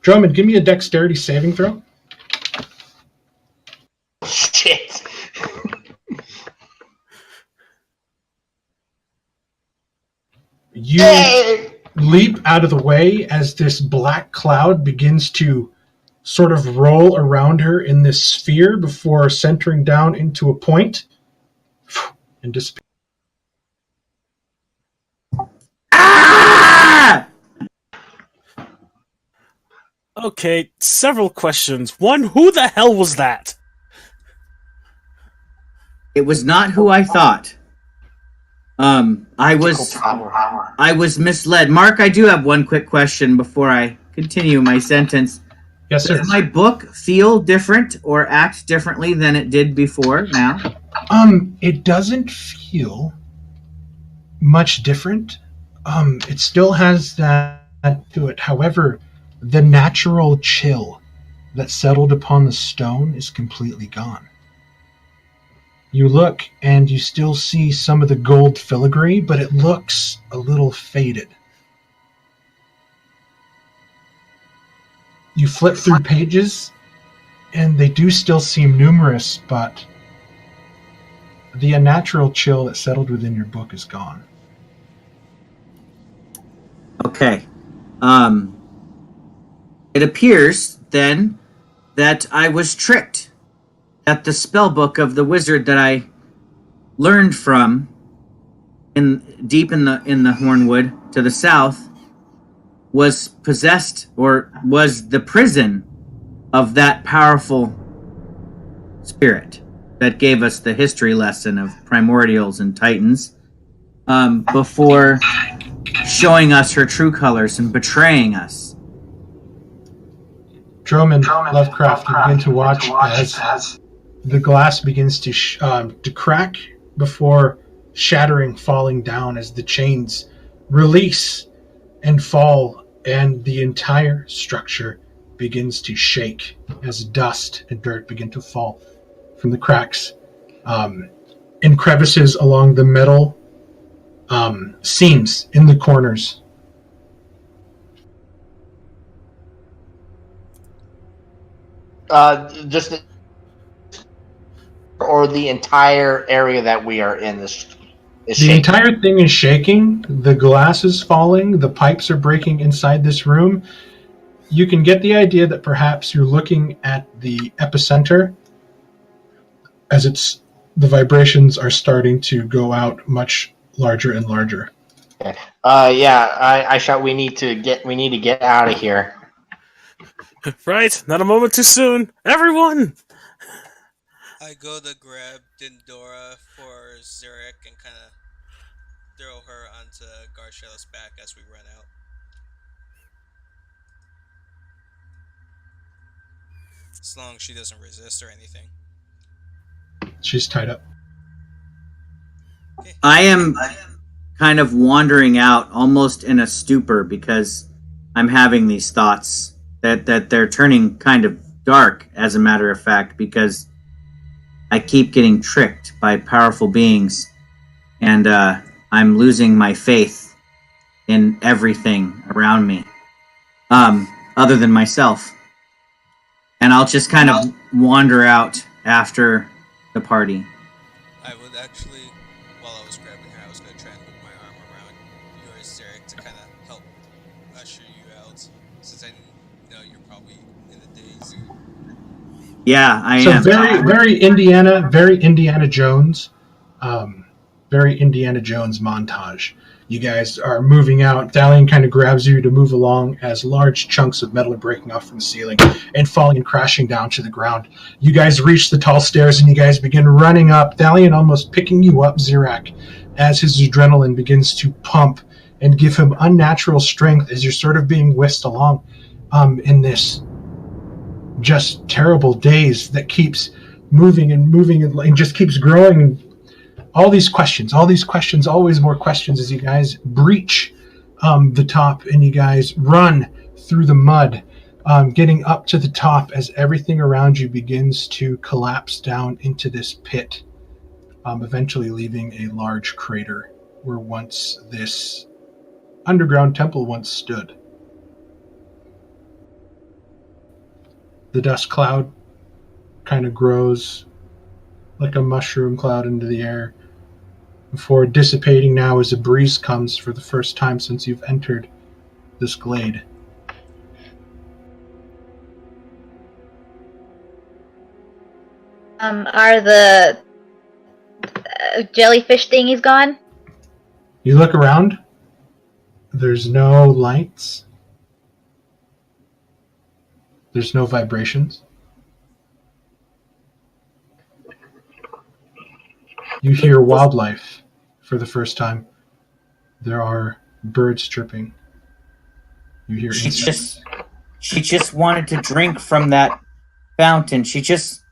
Drummond, give me a dexterity saving throw. Shit. You leap out of the way as this black cloud begins to sort of roll around her in this sphere before centering down into a point and disappear. Ah! Okay, several questions. One, who the hell was that? It was not who I thought. I was misled. Mark, I do have one quick question before I continue my sentence. Yes, sir. Does my book feel different or act differently than it did before now? It doesn't feel much different. It still has that to it. However, the natural chill that settled upon the stone is completely gone. You look and you still see some of the gold filigree, but it looks a little faded. You flip through pages, and they do still seem numerous, but the unnatural chill that settled within your book is gone. Okay. It appears, then, that I was tricked. That the spell book of the wizard that I learned from deep in the Hornwood to the south was possessed, or was the prison of that powerful spirit that gave us the history lesson of primordials and titans before showing us her true colors and betraying us. Drummond, Lovecraft, you begin to watch as the glass begins to crack before shattering, falling down as the chains release and fall, and the entire structure begins to shake as dust and dirt begin to fall from the cracks in crevices along the metal seams in the corners. Just or the entire area that we are in is The shaking? entire thing is shaking. The glass is falling. The pipes are breaking inside this room. You can get the idea that perhaps you're looking at the epicenter as the vibrations are starting to go out much larger and larger. I shout. We need to get out of here. Right? Not a moment too soon. Everyone! I go to grab Dindora for Zurich and kind of throw her onto Garshella's back as we run out. As long as she doesn't resist or anything. She's tied up. I am kind of wandering out, almost in a stupor, because I'm having these thoughts that they're turning kind of dark, as a matter of fact, because I keep getting tricked by powerful beings, and I'm losing my faith in everything around me, other than myself. And I'll just kind of wander out after the party. I would actually, while I was grabbing her, I was going to try and loop my arm around yours, Zurich, to kind of help usher you out, since I know you're probably in the daze. Yeah, I So am. very Indiana Jones, very Indiana Jones montage. You guys are moving out. Thalion kind of grabs you to move along as large chunks of metal are breaking off from the ceiling and falling and crashing down to the ground. You guys reach the tall stairs and you guys begin running up. Thalion almost picking you up, Zirak, as his adrenaline begins to pump and give him unnatural strength as you're sort of being whisked along in this just terrible daze that keeps moving and just keeps growing. And all these questions, always more questions as you guys breach the top and you guys run through the mud, getting up to the top as everything around you begins to collapse down into this pit, eventually leaving a large crater where once this underground temple once stood. The dust cloud kind of grows like a mushroom cloud into the air before dissipating now as a breeze comes for the first time since you've entered this glade. Are the jellyfish thingies gone? You look around. There's no lights. There's no vibrations. You hear wildlife for the first time. There are birds chirping. You hear insects. She just wanted to drink from that fountain. She just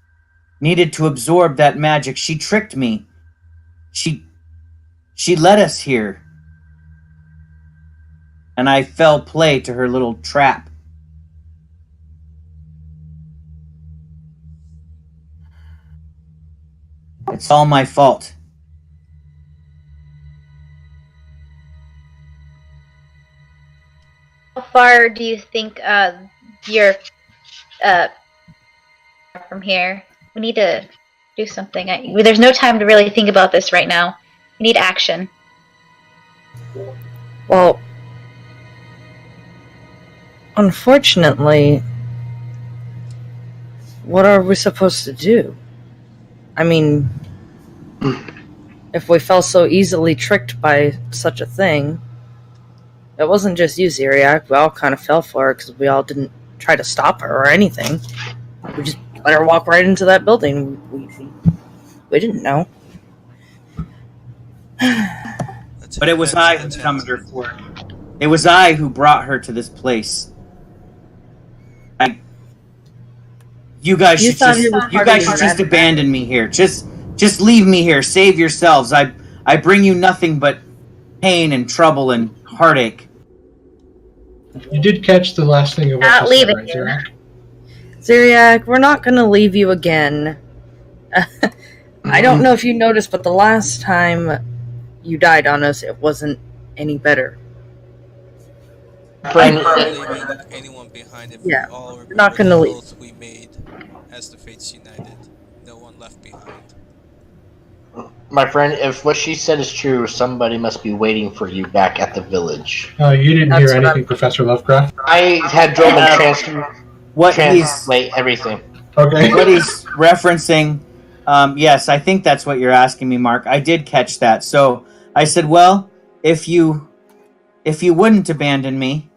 needed to absorb that magic. She tricked me. She led us here. And I fell prey to her little trap. It's all my fault. How far do you think you're from here? We need to do something. There's no time to really think about this right now. We need action. Well, unfortunately, what are we supposed to do? I mean, if we fell so easily tricked by such a thing, it wasn't just you, Ziriak. We all kind of fell for it because we all didn't try to stop her or anything. We just let her walk right into that building. We didn't know. But it was I who summoned her for it. It was I who brought her to this place. You guys should just abandon me here. Just leave me here. Save yourselves. I bring you nothing but pain and trouble and heartache. You did catch the last thing of what Not you said, leaving right, you. Ziriak? Ziriak, we're not going to leave you again. I don't know if you noticed, but the last time you died on us, it wasn't any better. I'm not leaving anyone behind if Yeah, we all we're not remember gonna the leave. oath we made as the Fates United. No one left behind. My friend, if what she said is true, somebody must be waiting for you back at the village. You didn't That's hear what anything, Professor Lovecraft? I had Droman What he's translate everything. Okay. what he's referencing, yes, I think that's what you're asking me, Mark. I did catch that. So I said, well, if you wouldn't abandon me,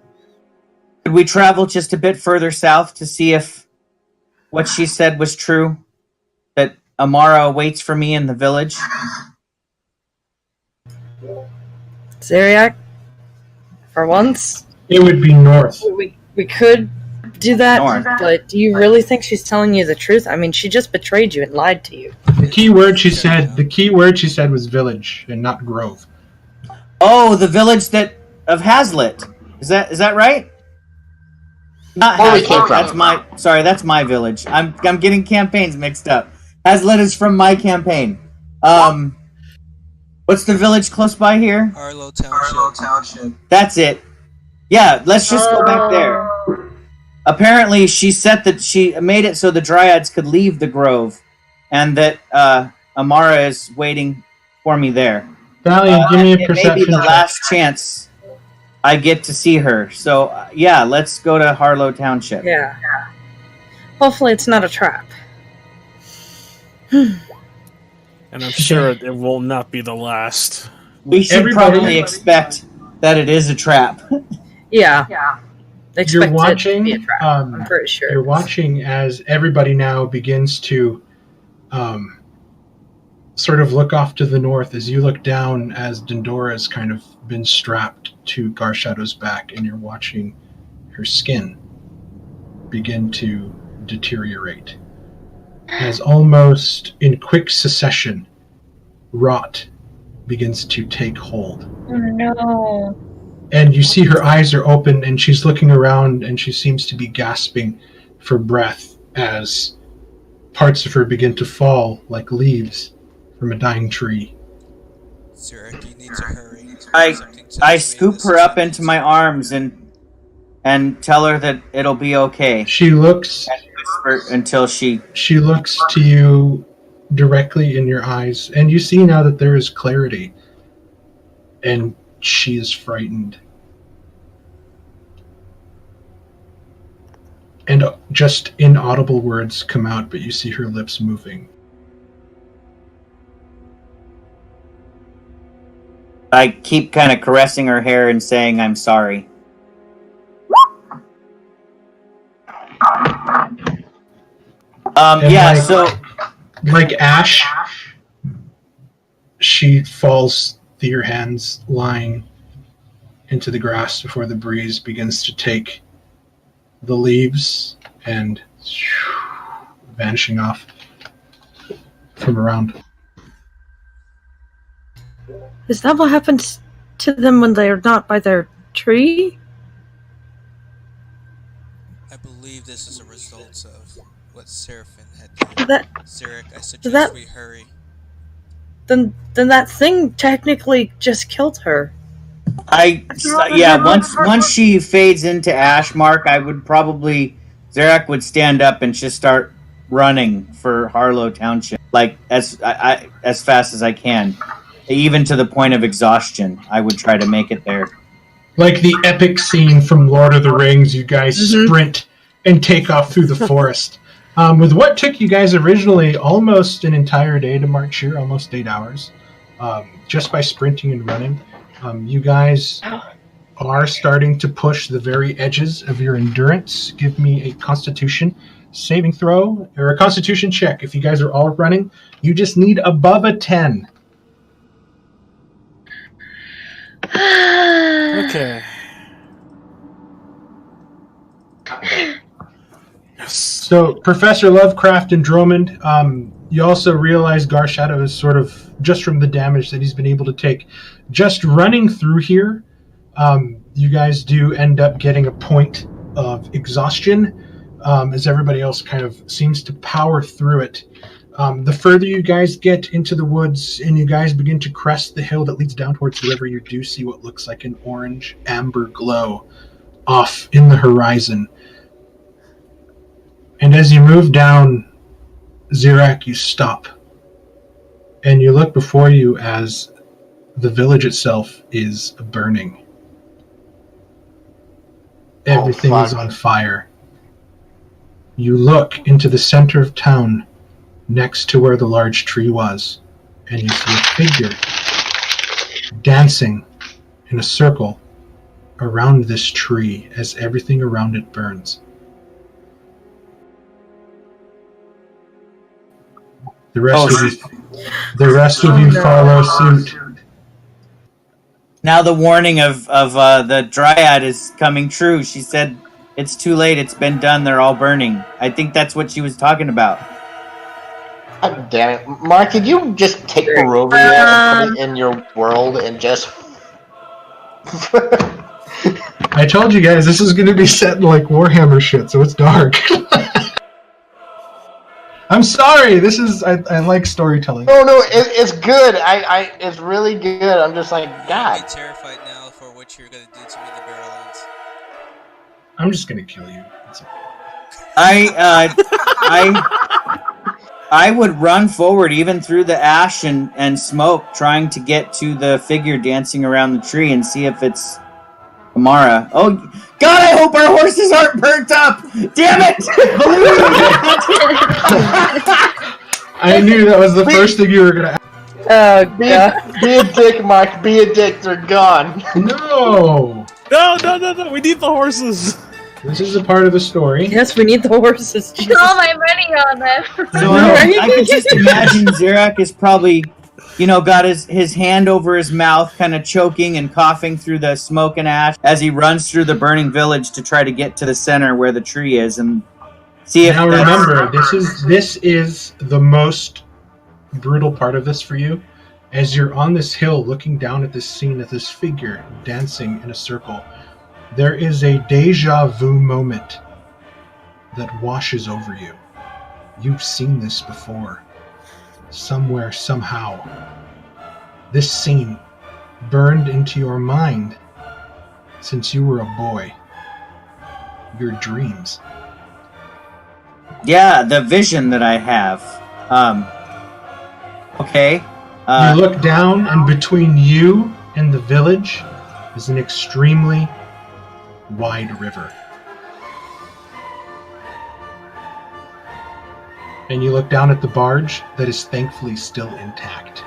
could we travel just a bit further south to see if what she said was true? That Amara waits for me in the village? Zeriak, for once, It would be north. we could do that, North. but do you really think she's telling you the truth? I mean, she just betrayed you and lied to you. The key word she said was village and not grove. Oh, the village of Hazlitt. Is that right? Not Where we Hazlitt. came from. That's my village. I'm getting campaigns mixed up. Hazlitt is from my campaign. What's the village close by here? Harlow Township. That's it. Yeah, let's just go back there. Apparently, she made it so the Dryads could leave the grove, and that Amara is waiting for me there. Valiant, give me a It may be perception the check. last chance I get to see her. So, yeah, let's go to Harlow Township. Yeah. Hopefully it's not a trap. And I'm sure it will not be the last. We should Everybody- probably expect that it is a trap. Yeah. Expect You're it to watching. be a trap. I'm pretty sure. You're watching as everybody now begins to sort of look off to the north as you look down as Dendora's kind of been strapped to Garshadow's back, and you're watching her skin begin to deteriorate. As almost in quick succession, rot begins to take hold. Oh no. And you see her eyes are open and she's looking around and she seems to be gasping for breath as parts of her begin to fall like leaves from a dying tree. Zurich, you need to hurry. I Something tells I me scoop this her is up something into my arms and tell her that it'll be okay. She looks Until she to you directly in your eyes, and you see now that there is clarity, and she is frightened. And just inaudible words come out, but you see her lips moving. I keep kind of caressing her hair and saying I'm sorry. And Yeah, like- so Like Ash, she falls through your hands, lying into the grass before the breeze begins to take the leaves and vanishing off from around. Is that what happens to them when they are not by their tree? I believe this is a result of what Seraphim had done. That Zurich, I suggest that- we hurry. then that thing technically just killed her. once she fades into ash, Mark, I would probably Zarek would stand up and just start running for Harlow Township, like as fast as I can, even to the point of exhaustion. I would try to make it there. Like the epic scene from Lord of the Rings, you guys sprint and take off through the forest. With what took you guys originally almost an entire day to march here, almost 8 hours, just by sprinting and running, you guys are starting to push the very edges of your endurance. Give me a Constitution saving throw, or a Constitution check. If you guys are all running, you just need above a 10. Okay. Yes. So, Professor Lovecraft and Drummond, you also realize Garshadow is sort of, just from the damage that he's been able to take, just running through here, you guys do end up getting a point of exhaustion, as everybody else kind of seems to power through it. The further you guys get into the woods and you guys begin to crest the hill that leads down towards the river, you do see what looks like an orange amber glow off in the horizon. And as you move down Zirak, you stop. And you look before you as the village itself is burning. Everything is on fire. You look into the center of town, next to where the large tree was, and you see a figure dancing in a circle around this tree as everything around it burns. The rest of you follow suit. Now the warning of the Dryad is coming true. She said it's too late. It's been done. They're all burning. I think that's what she was talking about. God damn it. Mark, did you just take Barovia and put it in your world and just... I told you guys, this is going to be set in like Warhammer shit, so it's dark. I'm sorry, I like storytelling. No, it's good. It's really good. I'm just like, God. I'm terrified now for what you're gonna do to me in the Barrowlands. I'm just going to kill you. It's okay. I would run forward even through the ash and smoke, trying to get to the figure dancing around the tree and see if it's Amara. Oh, God, I hope our horses aren't burnt up! Damn it! I knew that was the first thing you were going to ask. Be a dick, Mark. Be a dick. They're gone. No! No, we need the horses. This is a part of the story. Yes, we need the horses. All my money on them. So I could just imagine Zirak is probably, got his hand over his mouth, kind of choking and coughing through the smoke and ash as he runs through the burning village to try to get to the center where the tree is and see if. Now remember, this is the most brutal part of this for you. As you're on this hill looking down at this scene of this figure dancing in a circle, there is a deja vu moment that washes over you. You've seen this before. Somewhere, somehow. This scene burned into your mind since you were a boy. Your dreams. Yeah, the vision that I have. Okay. You look down, and between you and the village is an extremely wide river. And you look down at the barge that is thankfully still intact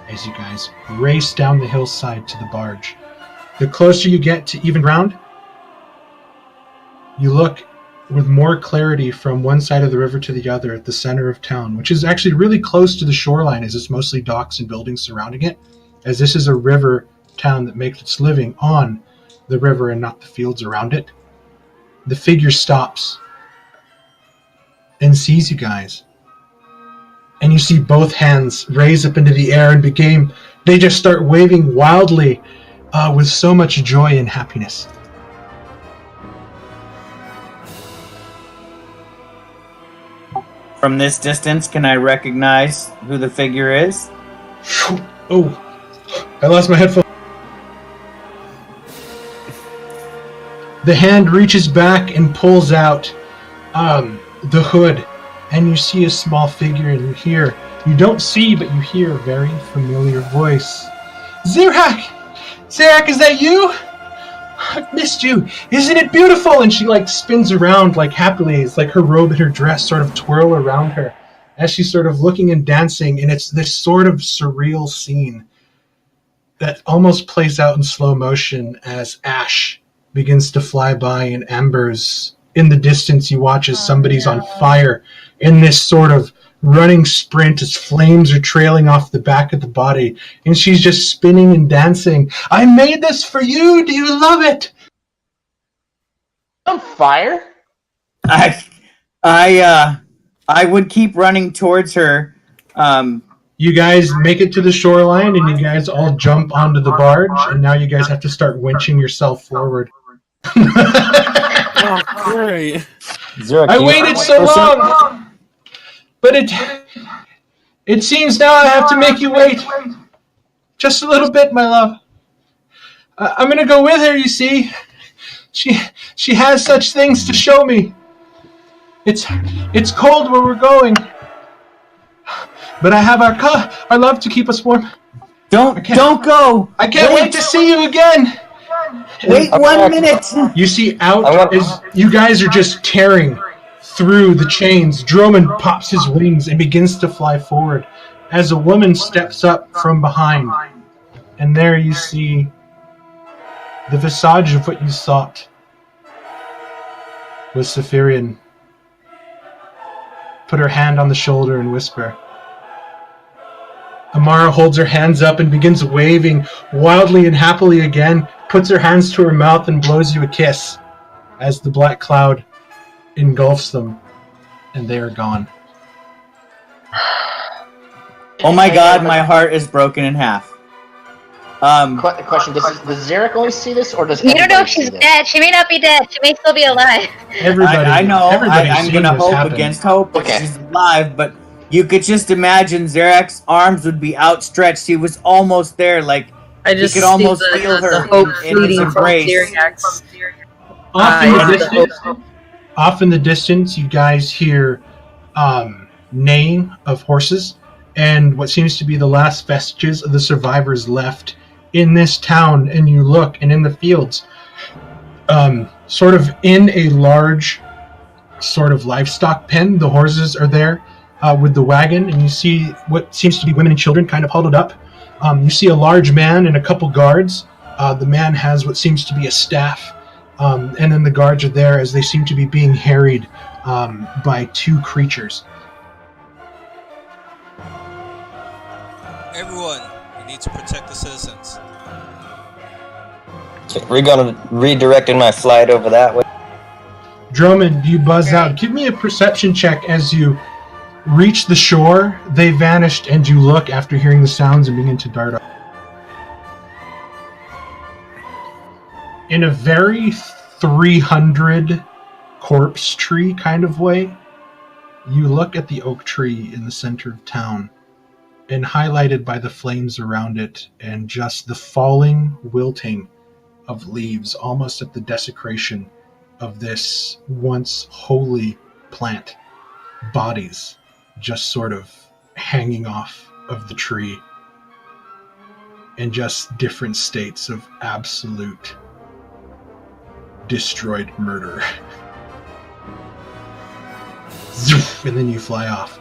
as you guys race down the hillside to the barge. The closer you get to even ground, you look with more clarity from one side of the river to the other at the center of town, which is actually really close to the shoreline as it's mostly docks and buildings surrounding it, as this is a river town that makes its living on the river and not the fields around it. The figure stops and sees you guys. And you see both hands raise up into the air and they just start waving wildly with so much joy and happiness. From this distance, can I recognize who the figure is? Oh, I lost my headphones. The hand reaches back and pulls out the hood, and you see a small figure, and you don't see, but you hear a very familiar voice. Zirak! Zirak, is that you? I've missed you. Isn't it beautiful? And she spins around happily. It's like her robe and her dress sort of twirl around her as she's sort of looking and dancing, and it's this sort of surreal scene that almost plays out in slow motion as ash begins to fly by in embers. In the distance, you watch as somebody's on fire in this sort of running sprint as flames are trailing off the back of the body, and she's just spinning and dancing. I made this for you. Do you love it? On fire? I would keep running towards her. You guys make it to the shoreline, and you guys all jump onto the barge, and now you guys have to start winching yourself forward. Oh, great. I waited so long, but it seems now I have to make you wait just a little bit, my love. I'm gonna go with her. You see, she has such things to show me. It's cold where we're going. but I have our love to keep us warm. Don't go. I can't wait to see you again. Wait 1 minute. You see out as you guys are just tearing through the chains. Drummond pops his wings and begins to fly forward as a woman steps up from behind. And there you see the visage of what you sought was Saphirian. Put her hand on the shoulder and whisper. Amara holds her hands up and begins waving wildly and happily again, puts her hands to her mouth and blows you a kiss as the black cloud engulfs them, and they are gone. Oh my god, my heart is broken in half. Question: does Zarek only see this, or does You don't know if everybody see she's this? dead. She may not be dead. She may still be alive. Everybody, I know. everybody's I'm seen gonna this hope happen. against hope that Okay. she's alive, but you could just imagine Zarek's arms would be outstretched. He was almost there, like I just could see almost the, feel the her hope in his fleeting from embrace. Syriax. Off in the distance, you guys hear neighing of horses and what seems to be the last vestiges of the survivors left in this town. And you look, and in the fields, sort of in a large sort of livestock pen, the horses are there with the wagon, and you see what seems to be women and children kind of huddled up. You see a large man and a couple guards. The man has what seems to be a staff, and then the guards are there as they seem to be being harried by two creatures. Everyone, we need to protect the citizens. We're gonna redirecting my flight over that way. Drummond, you buzz out. Give me a perception check as you reach the shore. They vanished, and you look after hearing the sounds and begin to dart off. In a very 300 corpse tree kind of way, you look at the oak tree in the center of town, and highlighted by the flames around it and just the falling, wilting of leaves, almost at the desecration of this once holy plant. Bodies just sort of hanging off of the tree, in just different states of absolute destroyed murder. Zoof, and then you fly off.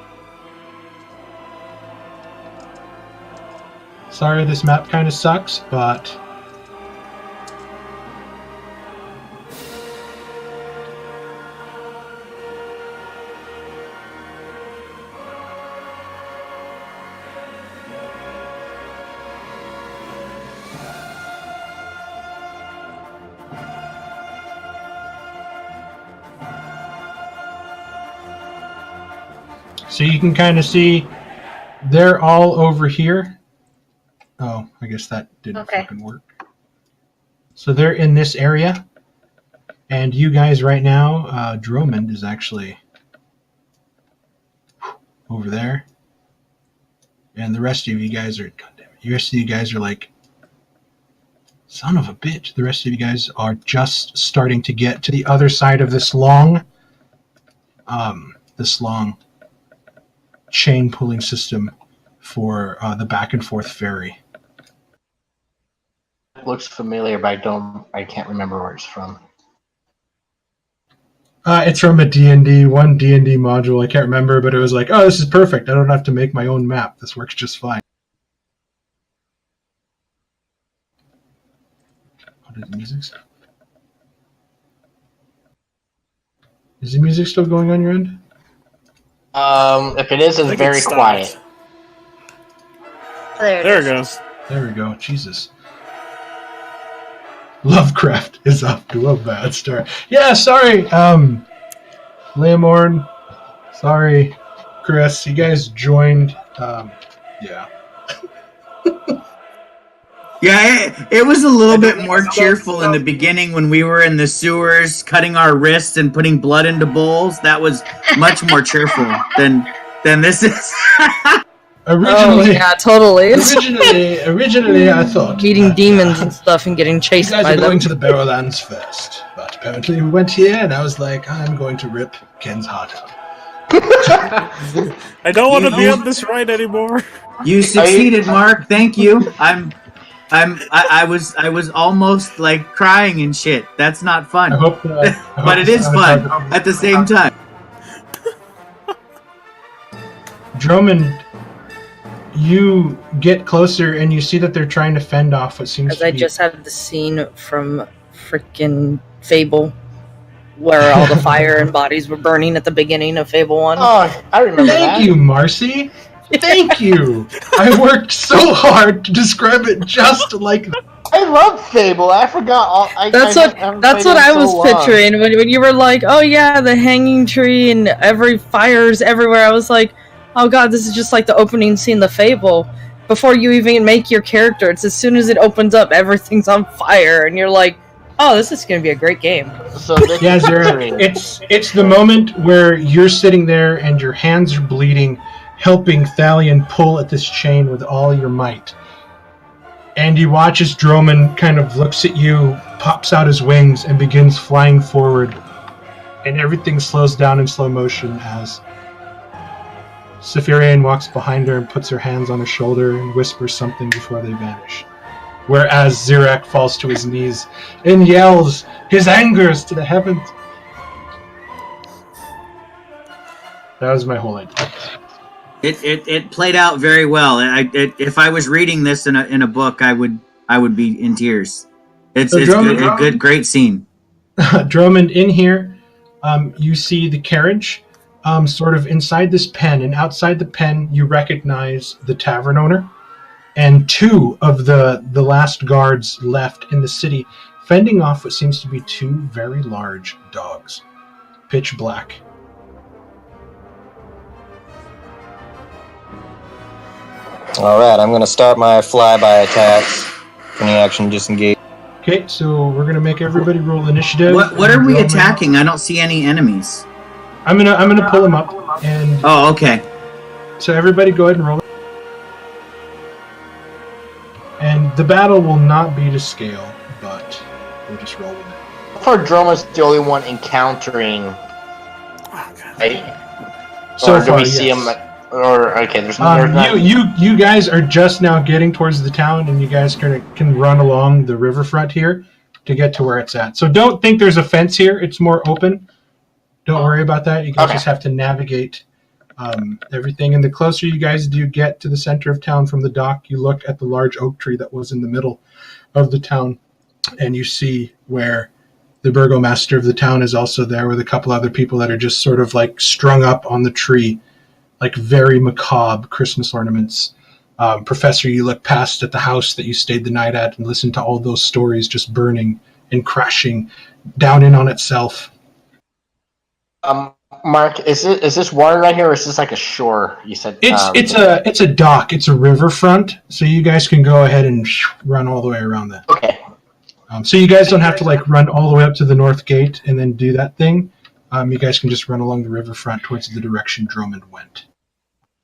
Sorry, this map kind of sucks, but so you can kind of see they're all over here. Oh, I guess that didn't fucking work. So they're in this area, and you guys right now, Drummond is actually over there, and the rest of you guys are, the rest of you guys are like, son of a bitch. The rest of you guys are just starting to get to the other side of this long chain pulling system for the back and forth ferry. Looks familiar, but I can't remember where it's from. It's from a D&D, one D&D module. I can't remember, but it was like, oh, this is perfect. I don't have to make my own map. This works just fine. What is the music stuff? Is the music still going on your end? If it is, it's very quiet. There it goes. There we go. Jesus. Lovecraft is off to a bad start. Yeah, sorry, Lamorn. Sorry, Chris. You guys joined. Yeah. Yeah, it was a little bit more cheerful in the beginning when we were in the sewers cutting our wrists and putting blood into bowls. That was much more cheerful than this is. Originally, Oh, yeah, totally. originally, I thought Meeting that, demons and stuff and getting you chased guys by are going them. to the Barrowlands first, but apparently we went here, and I was like, I'm going to rip Ken's heart out. I don't want to be on this ride anymore. You succeeded, Mark. Thank you. I was almost like crying and shit. That's not fun. But it is fun at the same time. Drummond, you get closer and you see that they're trying to fend off what seems As to I be... just had the scene from freaking Fable, where all the fire and bodies were burning at the beginning of Fable 1. Oh, I remember that. Thank you, Marcy. Thank you. I worked so hard to describe it just like that. I love Fable. I forgot all. That's what I was picturing when you were like, "Oh yeah, the hanging tree and every fires everywhere." I was like, "Oh god, this is just like the opening scene of Fable." Before you even make your character, it's as soon as it opens up, everything's on fire, and you're like, "Oh, this is going to be a great game." So Yeah, Zara, it's the moment where you're sitting there and your hands are bleeding, helping Thalion pull at this chain with all your might. And you watch as Droman kind of looks at you, pops out his wings, and begins flying forward. And everything slows down in slow motion as Saphirian walks behind her and puts her hands on her shoulder and whispers something before they vanish. Whereas Zirak falls to his knees and yells his angers to the heavens. That was my whole idea. It played out very well. If I was reading this in a book, I would be in tears. It's a good, great scene. Drummond, in here, you see the carriage sort of inside this pen, and outside the pen you recognize the tavern owner and two of the last guards left in the city, fending off what seems to be two very large dogs, pitch black. Alright, I'm going to start my flyby attacks. Any action disengage. Okay, so we're gonna make everybody roll initiative. What are we attacking? I don't see any enemies. I'm gonna pull them up, and Oh, okay. so everybody go ahead and roll it. And the battle will not be to scale, but we'll just roll with it. For Droma's the only one encountering. Right? So Or do far, we see yes. him? Or okay, there's not. You guys are just now getting towards the town, and you guys can run along the riverfront here to get to where it's at. So don't think there's a fence here; it's more open. Don't worry about that. You guys just have to navigate everything. And the closer you guys do get to the center of town from the dock, you look at the large oak tree that was in the middle of the town, and you see where the burgomaster of the town is also there with a couple other people that are just sort of like strung up on the tree, like very macabre Christmas ornaments. Professor, you look past at the house that you stayed the night at and listen to all those stories just burning and crashing down in on itself. Mark, is this water right here, or is this like a shore? You said it's a dock. It's a riverfront, so you guys can go ahead and run all the way around that. Okay. So you guys don't have to like run all the way up to the north gate and then do that thing. You guys can just run along the riverfront towards the direction Drummond went.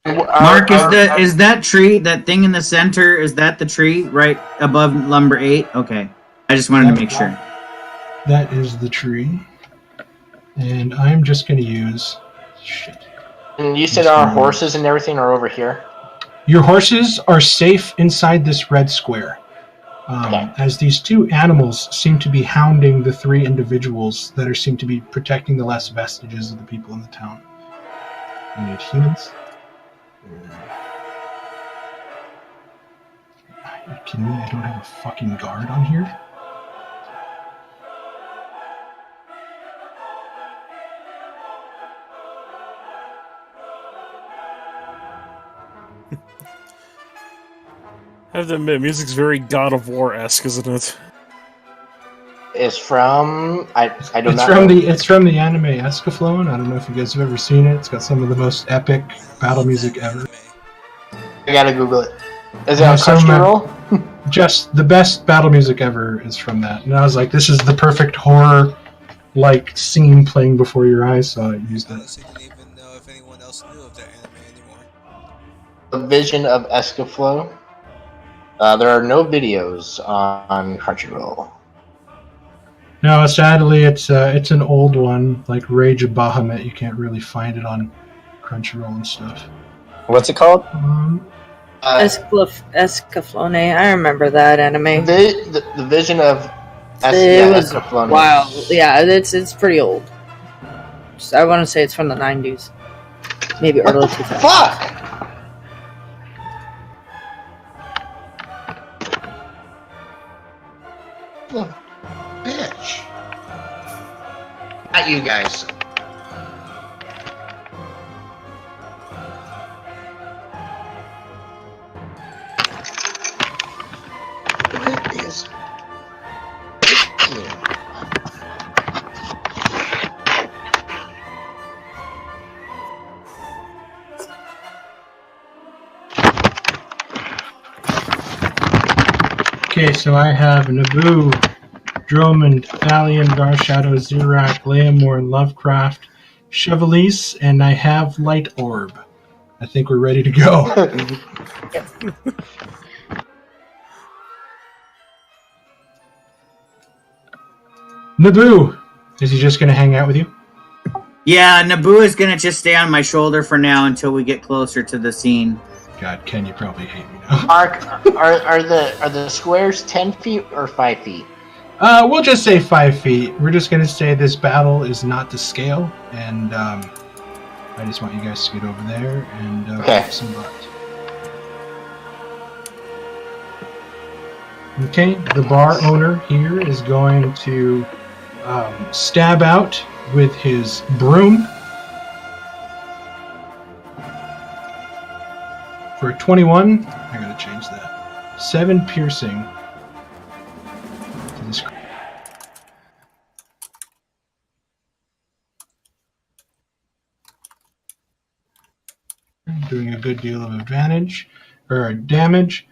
Mark, is that tree, that thing in the center, is that the tree right above number 8? Okay. I just wanted to make sure. That is the tree. And I'm just going to use... Shit. And you said our horses and everything are over here? Your horses are safe inside this red square. As these two animals seem to be hounding the three individuals that seem to be protecting the last vestiges of the people in the town. We need humans. Are you kidding me? I don't have a fucking guard on here? I have to admit, music's very God of War-esque, isn't it? It's from It's from the anime Escaflowne. I don't know if you guys have ever seen it. It's got some of the most epic battle music ever. I gotta Google it. Is it on Crunchyroll? Just the best battle music ever is from that. And I was like, this is the perfect horror-like scene playing before your eyes, so I used it. I didn't even know if anyone else knew of that anime anymore. The Vision of Escaflowne. There are no videos on Crunchyroll. No, sadly, it's an old one, like Rage of Bahamut. You can't really find it on Crunchyroll and stuff. What's it called? Escaflowne. I remember that anime. The vision of It was Escaflowne. wow. Yeah, it's pretty old. I want to say it's from the 90s, maybe early 2000s. Fuck! Oh, bitch. Not you guys. It is. Okay, so I have Naboo, Dromund, Thalion, Garshadow, Zirak, Leomore, Lovecraft, Chevalise, and I have Light Orb. I think we're ready to go. Naboo, is he just going to hang out with you? Yeah, Naboo is gonna just stay on my shoulder for now until we get closer to the scene. God, Ken, you probably hate me now. Mark, are the squares 10 feet or 5 feet? We'll just say 5 feet. We're just going to say this battle is not to scale, and I just want you guys to get over there and Okay. kick some butt. Okay, the bar owner here is going to stab out with his broom for a 21. I gotta change that. 7 piercing to this. Doing a good deal of advantage or damage.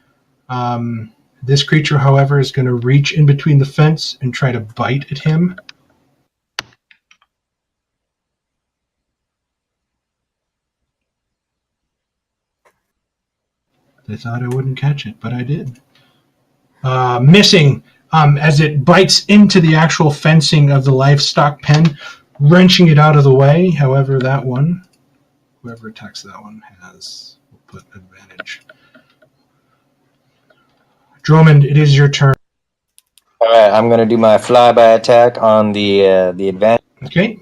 This creature, however, is going to reach in between the fence and try to bite at him. I thought I wouldn't catch it, but I did. Missing as it bites into the actual fencing of the livestock pen, wrenching it out of the way. However, that one, whoever attacks that one will put advantage. Dromund, it is your turn. All right, I'm gonna do my flyby attack on the advantage. Okay.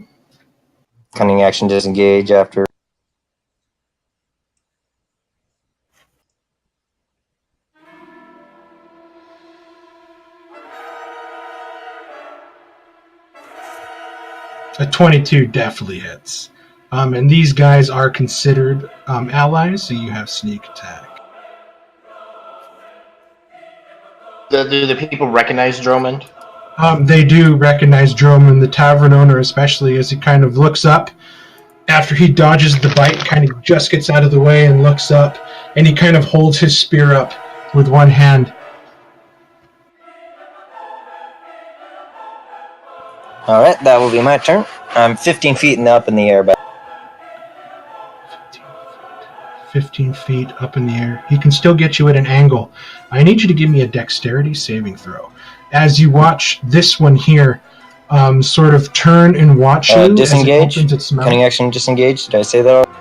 Cunning action disengage after. A 22 definitely hits. And these guys are considered allies, so you have sneak attack. Do the people recognize Dromund? They do recognize Dromund, the tavern owner, especially as he kind of looks up. After he dodges the bite, kind of just gets out of the way and looks up, and he kind of holds his spear up with one hand. All right, that will be my turn. I'm 15 feet up in the air. 15 feet up in the air. He can still get you at an angle. I need you to give me a dexterity saving throw. As you watch this one here sort of turn and watch you disengage. as it opens its mouth. Cunning action disengage. Did I say that already?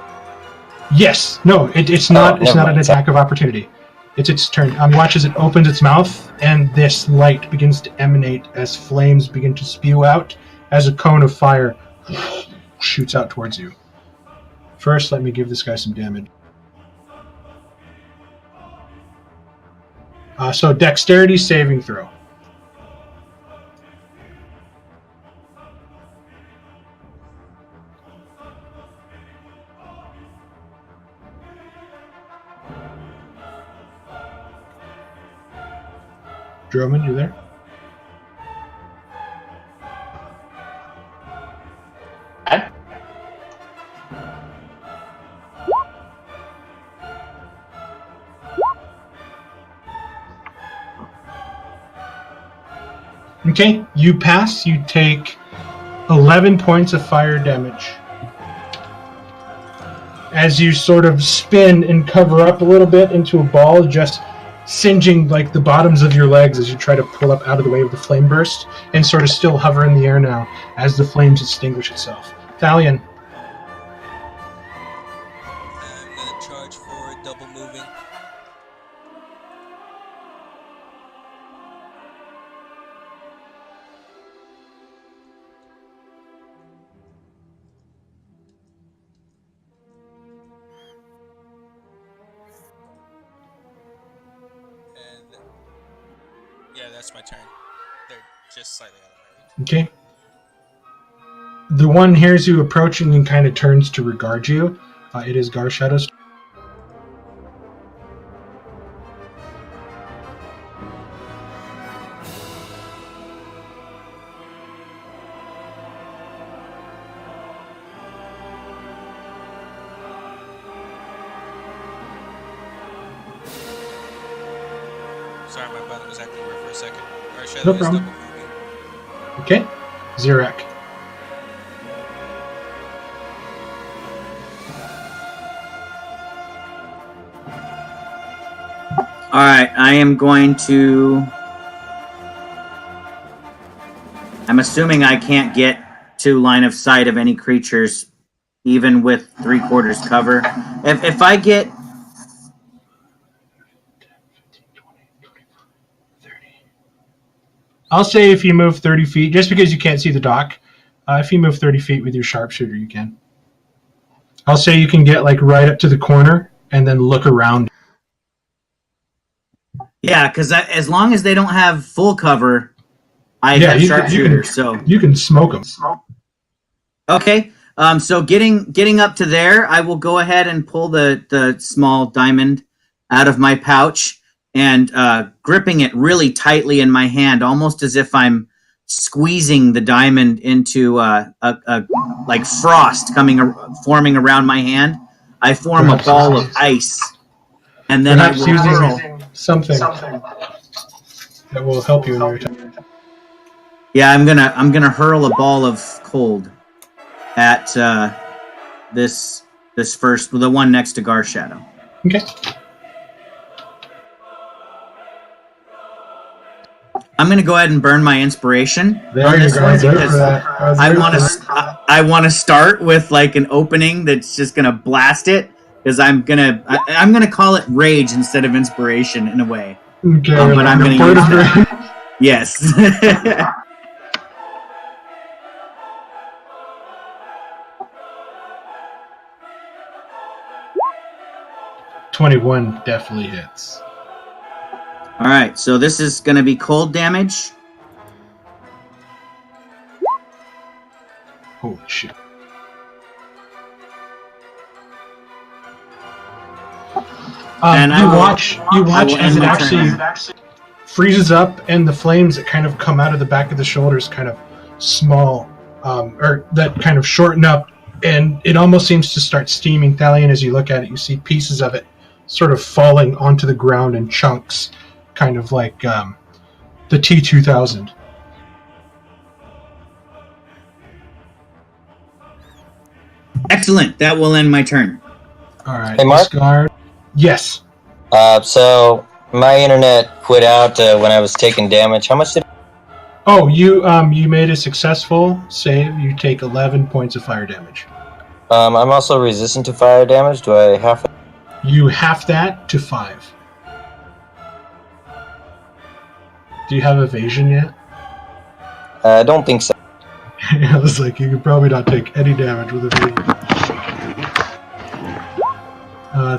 Yes. No, it's not. It's never not an mind. attack of opportunity. It's its turn. Watch as it opens its mouth, and this light begins to emanate as flames begin to spew out as a cone of fire shoots out towards you. First, let me give this guy some damage. So dexterity saving throw. Dromund, you there? Okay. Okay, you pass. You take 11 points of fire damage. As you sort of spin and cover up a little bit into a ball, just singeing like the bottoms of your legs as you try to pull up out of the way of the flame burst, and sort of still hover in the air now as the flames extinguish itself. Thalion. that's my turn. They're just slightly out of my Okay. reach. The one hears you approaching and kind of turns to regard you. It is Garshadow's. Sorry, my button was acting weird for a second. Our shadow No is problem. double moving. Okay. Zirek. All right, I am going to. I'm assuming I can't get to line of sight of any creatures, even with 3/4 cover. If I get. I'll say if you move 30 feet, just because you can't see the dock, if you move 30 feet with your sharpshooter, you can. I'll say you can get like right up to the corner and then look around. Yeah, because as long as they don't have full cover, I Yeah, have you sharpshooter. can- So You can smoke them. okay, so getting up to there, I will go ahead and pull the small diamond out of my pouch and gripping it really tightly in my hand, almost as if I'm squeezing the diamond into a like frost forming around my hand. I form a ball of ice, and then I Perhaps will hurl. using something that will help you in your attack. Yeah, I'm gonna hurl a ball of cold at this first, the one next to Garshadow. Okay. I'm gonna go ahead and burn my inspiration There on you this go. one Good because for that. I want to start with like an opening that's just gonna blast it because I'm gonna call it rage instead of inspiration in a way. Okay, but I'm like gonna a use bird of that. Yes. 21 definitely hits. All right, so this is gonna be cold damage. Holy shit. And you I will- watch I will as end it my actually turn. freezes up, and the flames that kind of come out of the back of the shoulders kind of small, or that kind of shorten up, and it almost seems to start steaming. Thalion, as you look at it, you see pieces of it sort of falling onto the ground in chunks, kind of like the T-2000. Excellent. That will end my turn. All right, Hey, Mark? this guard. Yes. So my internet quit out when I was taking damage. How much did? Oh, you made a successful save. You take 11 points of fire damage. I'm also resistant to fire damage. Do I have? You half that to 5. Do you have evasion yet? I don't think so. I was like, you could probably not take any damage with evasion.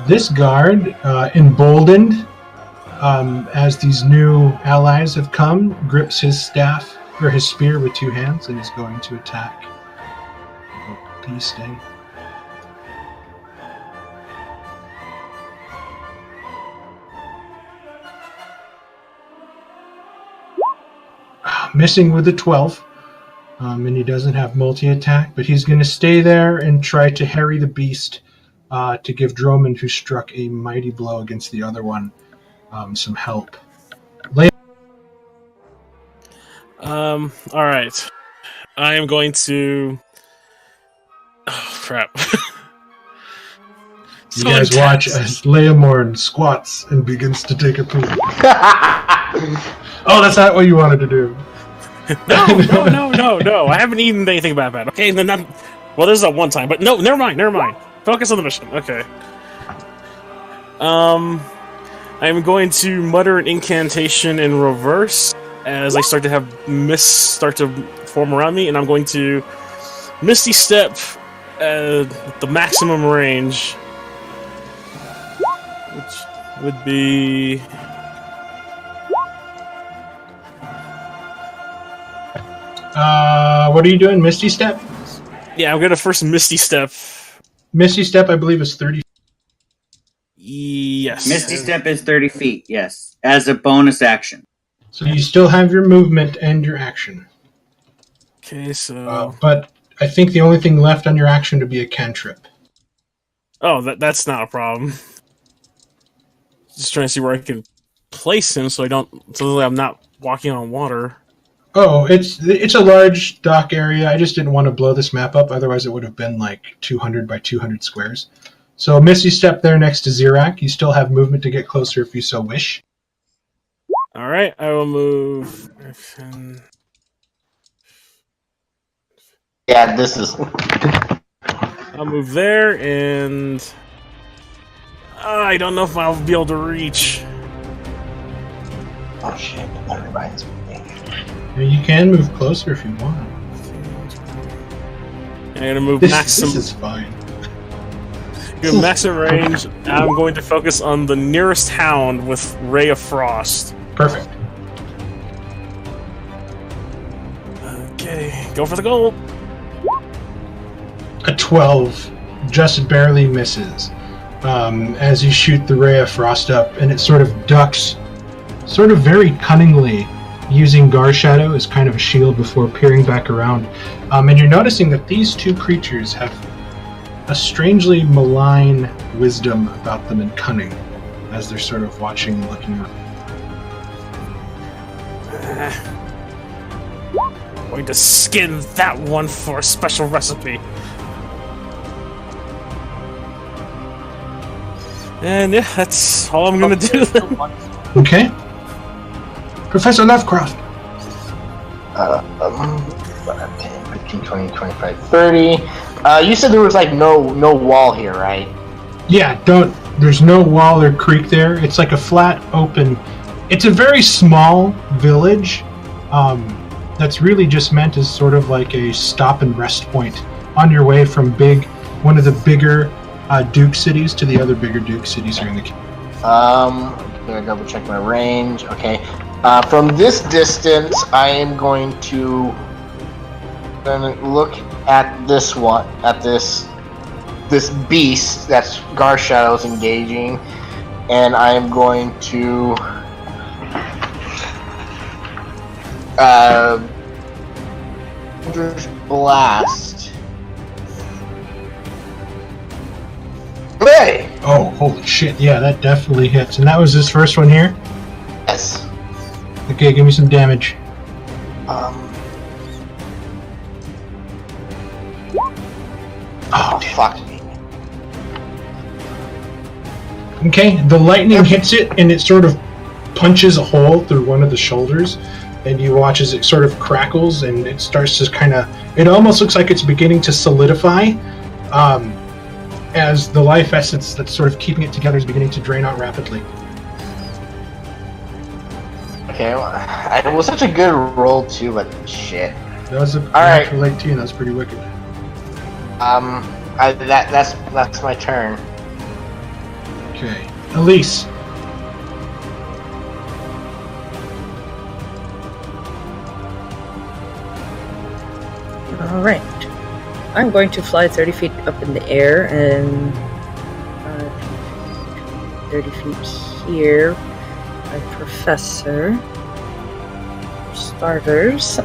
This guard, emboldened, as these new allies have come, grips his staff or his spear with 2 hands and is going to attack. Bee sting. Missing with a 12. And he doesn't have multi-attack, but he's going to stay there and try to harry the beast to give Droman, who struck a mighty blow against the other one, some help. All right. I am going to. Oh crap! You guys watch as Leomorn squats and begins to take a poop. Oh, that's not what you wanted to do. No! I haven't eaten anything bad. Okay, then not. Well, this is at one time, but no, never mind. Focus on the mission. Okay. I'm going to mutter an incantation in reverse as I start to have mists start to form around me, and I'm going to Misty Step at the maximum range, which would be What are you doing? Misty Step? Yeah, I'm gonna first Misty Step. Misty Step, I believe, is 30. Yes. Misty Step is 30 feet, yes, as a bonus action. So you still have your movement and your action. Okay, so... But I think the only thing left on your action to be a cantrip. Oh, that's not a problem. Just trying to see where I can place him so I'm not walking on water. Oh, it's a large dock area. I just didn't want to blow this map up. Otherwise, it would have been like 200 by 200 squares. So Misty Step there next to Zirak. You still have movement to get closer if you so wish. All right, I will move. Yeah, this is. I'll move there, and I don't know if I'll be able to reach. Oh shit! That reminds me. You can move closer if you want. I'm gonna move This maximum. is fine. Go maximum range. I'm going to focus on the nearest hound with Ray of Frost. Perfect. Okay, go for the goal. A 12 just barely misses as you shoot the Ray of Frost up, and it sort of ducks, sort of very cunningly, using Gar Shadow as kind of a shield before peering back around. And you're noticing that these two creatures have a strangely malign wisdom about them and cunning as they're sort of watching and looking up. Going to skin that one for a special recipe. And yeah, that's all I'm gonna do then. Okay. Professor Lovecraft. 15, 20, 25, 30. You said there was like no wall here, right? Yeah, there's no wall or creek there. It's like a flat, open... It's a very small village that's really just meant as sort of like a stop and rest point on your way from one of the bigger Duke cities to the other bigger Duke cities here in the kingdom. Gonna double check my range. Okay. From this distance, I am going to look at this one, at this beast that's Gar Shadow's engaging, and I am going to blast. Hey! Oh, holy shit! Yeah, that definitely hits, and that was his first one here. Yes. Okay, give me some damage. Oh, fuck me. Okay, the lightning hits it, and it sort of punches a hole through one of the shoulders, and you watch as it sort of crackles, and it starts to kind of... It almost looks like it's beginning to solidify, as the life essence that's sort of keeping it together is beginning to drain out rapidly. Okay, well, it was such a good roll too, but shit. That was a right. natural 18, that was pretty wicked. That's my turn. Okay, Elise. Alright. I'm going to fly 30 feet up in the air and 30 feet here. My professor. Starters.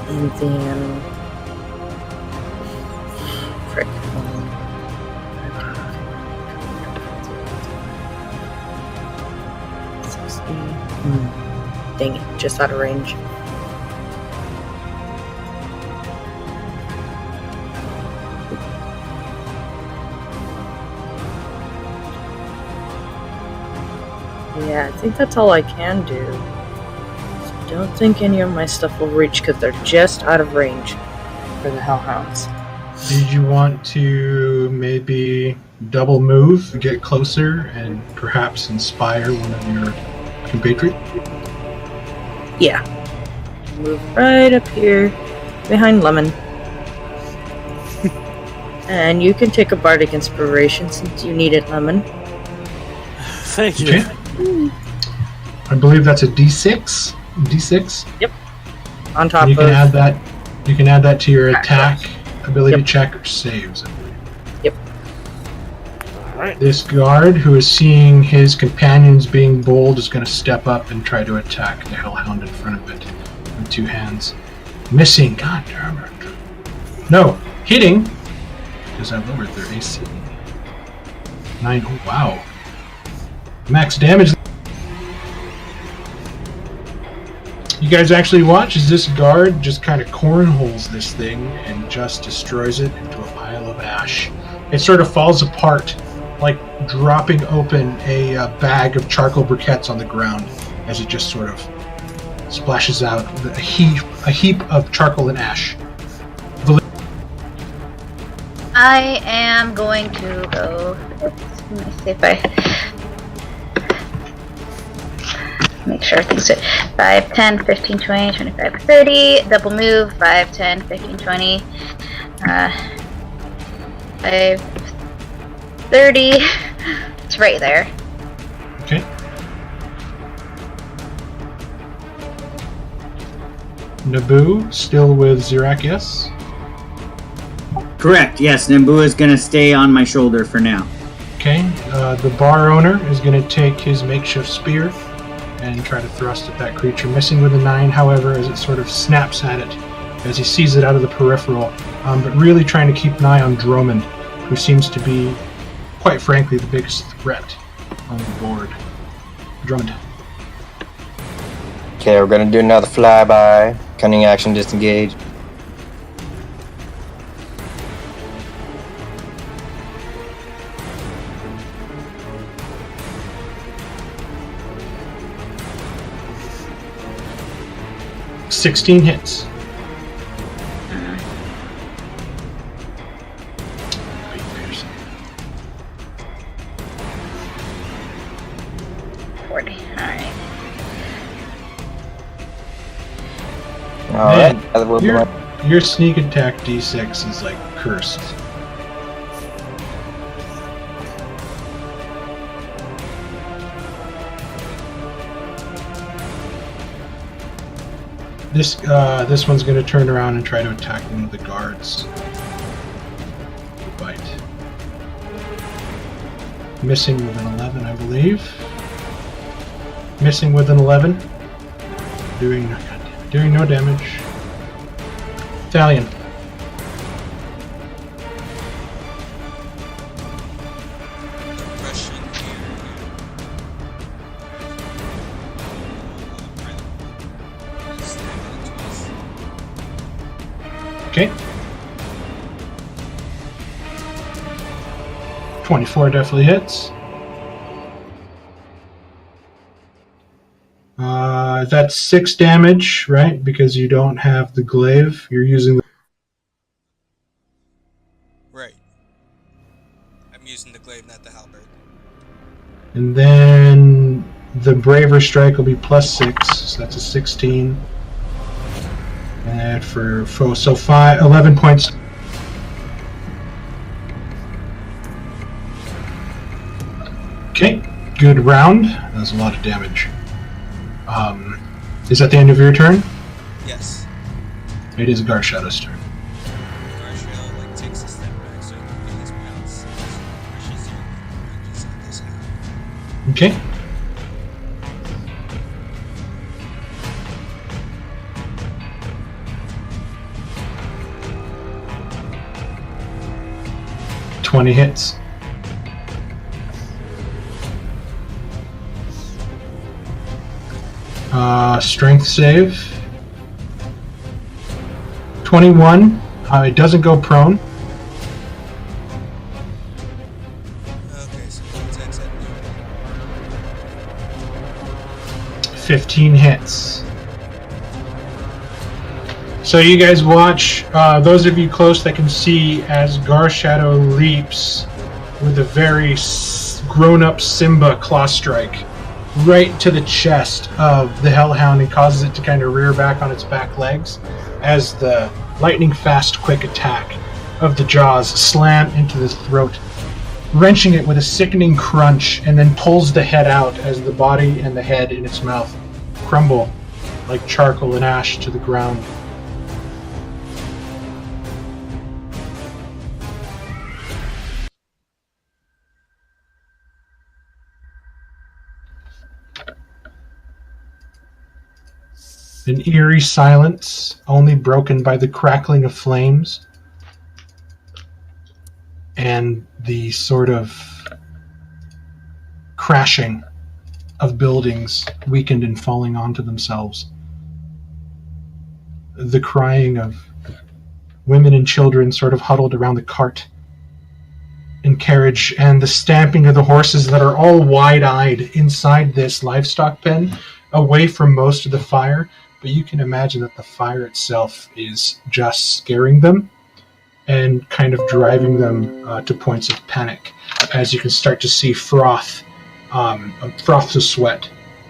And then... Frick. Dang it, just out of range. Yeah, I think that's all I can do. So don't think any of my stuff will reach because they're just out of range for the Hellhounds. Did you want to maybe double move, get closer, and perhaps inspire one of your compatriots? Yeah. Move right up here behind Lemon. And you can take a Bardic Inspiration since you need it, Lemon. Thank you. Okay. I believe that's a D6. D6? Yep. on top And you can of. add that. You can add that to your attack, ability check, or saves. I believe. Yep. Alright. This guard, who is seeing his companions being bold, is going to step up and try to attack the Hellhound in front of it with 2 hands. Missing. God damn it. No, hitting. Because I lowered their AC. 9. Oh, wow. Max damage. You guys actually watch as this guard just kind of cornholes this thing and just destroys it into a pile of ash. It sort of falls apart, like dropping open a bag of charcoal briquettes on the ground as it just sort of splashes out a heap of charcoal and ash. I am going to go. Let me see if I make sure things fit. 5, 10, 15, 20, 25, 30. Double move. 5, 10, 15, 20. 5, 30. It's right there. Okay. Naboo, still with Zirak, yes? Correct. Yes, Nimbu is going to stay on my shoulder for now. Okay. The bar owner is going to take his makeshift spear and try to thrust at that creature, missing with a 9, however, as it sort of snaps at it as he sees it out of the peripheral, but really trying to keep an eye on Drummond, who seems to be, quite frankly, the biggest threat on the board. Drummond. Okay, we're gonna do another flyby. Cunning action, disengage. Uh, 16 hits. 40. Alright. Alright, that will be Your, my... your sneak attack d6 is like cursed. This one's going to turn around and try to attack one of the guards. Bite. Missing with an 11, I believe. Missing with an 11. Doing no damage. Thalion. Russian Okay. 24 definitely hits. That's 6 damage, right? Because you don't have the glaive. You're using the... Right. I'm using the glaive, not the halberd. And then the braver strike will be +6, so that's a 16. And for foe, so 11 points. Okay, good round. That was a lot of damage. Is that the end of your turn? Yes. It is Garshada's turn. Garshel like takes a step back so he can get his bounce. Pushes in and just at this hand. Okay. $20 hits. Strength save. 21. It doesn't go prone. Okay, so that's at 15 hits. So you guys watch, those of you close that can see as Garshadow leaps with a very grown-up Simba claw strike right to the chest of the Hellhound and causes it to kind of rear back on its back legs as the lightning fast quick attack of the jaws slam into the throat, wrenching it with a sickening crunch, and then pulls the head out as the body and the head in its mouth crumble like charcoal and ash to the ground. An eerie silence, only broken by the crackling of flames and the sort of crashing of buildings weakened and falling onto themselves. The crying of women and children sort of huddled around the cart and carriage, and the stamping of the horses that are all wide-eyed inside this livestock pen, away from most of the fire. But you can imagine that the fire itself is just scaring them and kind of driving them to points of panic, as you can start to see froth of sweat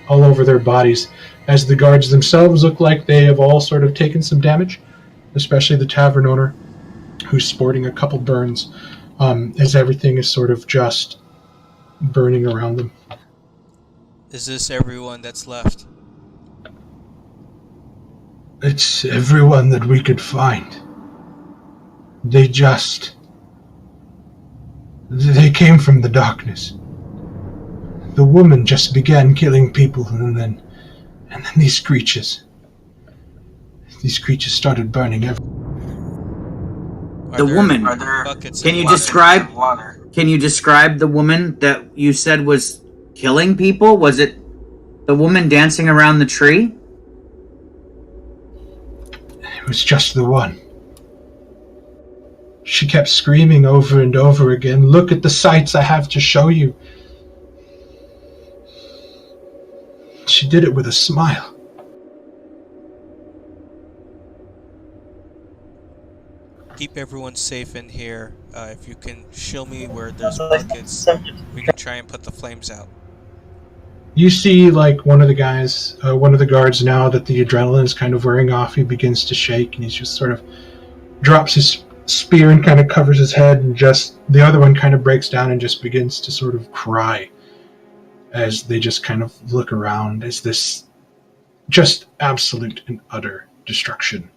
all over their bodies, as the guards themselves look like they have all sort of taken some damage, especially the tavern owner, who's sporting a couple burns, as everything is sort of just burning around them. Is this everyone that's left? It's everyone that we could find. They came from the darkness. The woman just began killing people, and then these creatures started burning everything. The woman. Can you describe the woman that you said was killing people? Was it the woman dancing around the tree? It was just the one. She kept screaming over and over again, "Look at the sights I have to show you." She did it with a smile. Keep everyone safe in here. If you can show me where there's buckets, we can try and put the flames out. You see, like, one of the guards, now that the adrenaline is kind of wearing off, he begins to shake, and he just sort of drops his spear and kind of covers his head, and just the other one kind of breaks down and just begins to sort of cry as they just kind of look around as this just absolute and utter destruction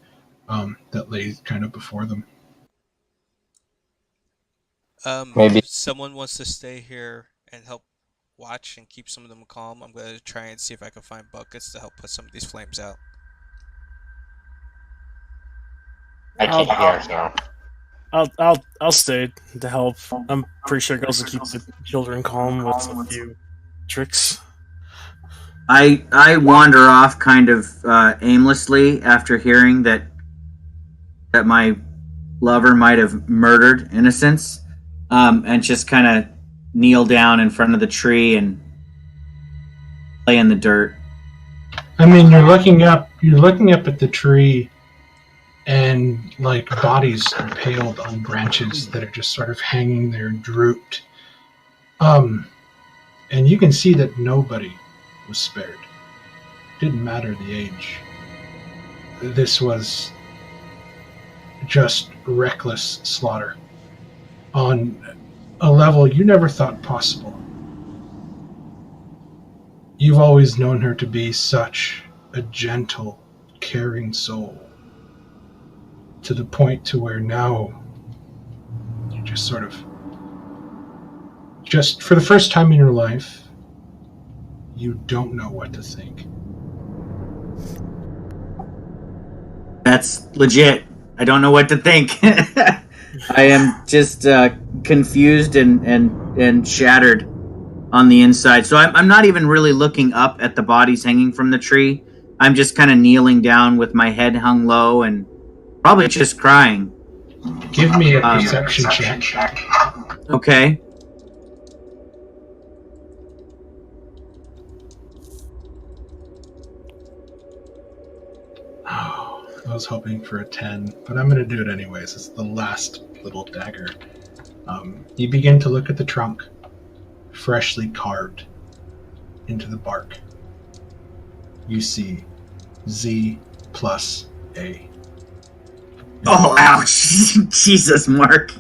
that lay kind of before them. Maybe. If someone wants to stay here and help watch and keep some of them calm, I'm going to try and see if I can find buckets to help put some of these flames out. I can't hear, so. I'll stay to help. I'm pretty sure I can also keep the children calm with a few tricks. I wander off kind of aimlessly after hearing that my lover might have murdered innocents, and just kind of kneel down in front of the tree and play in the dirt. I mean, you're looking up at the tree, and like bodies impaled on branches that are just sort of hanging there, drooped. And you can see that nobody was spared. Didn't matter the age. This was just reckless slaughter on a level you never thought possible. You've always known her to be such a gentle, caring soul, to the point to where now you just sort of, just for the first time in your life, you don't know what to think. That's legit. I don't know what to think. I am just confused and shattered on the inside. So I'm not even really looking up at the bodies hanging from the tree. I'm just kind of kneeling down with my head hung low and probably just crying. Give me a perception check. Okay. Oh, I was hoping for a 10, but I'm going to do it anyways. It's the last little dagger. You begin to look at the trunk, freshly carved into the bark. You see Z plus A. Oh, ouch. Jesus, Mark.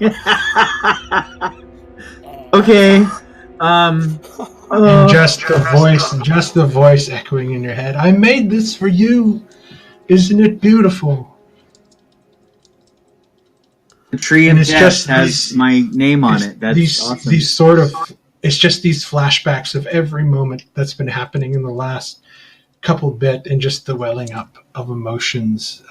Okay. And just the voice echoing in your head. I made this for you. Isn't it beautiful? The tree And of it's death just has these- my name on It's it. That's these awesome. these sort of it's just these flashbacks of every moment that's been happening in the last couple bit, and just the welling up of emotions.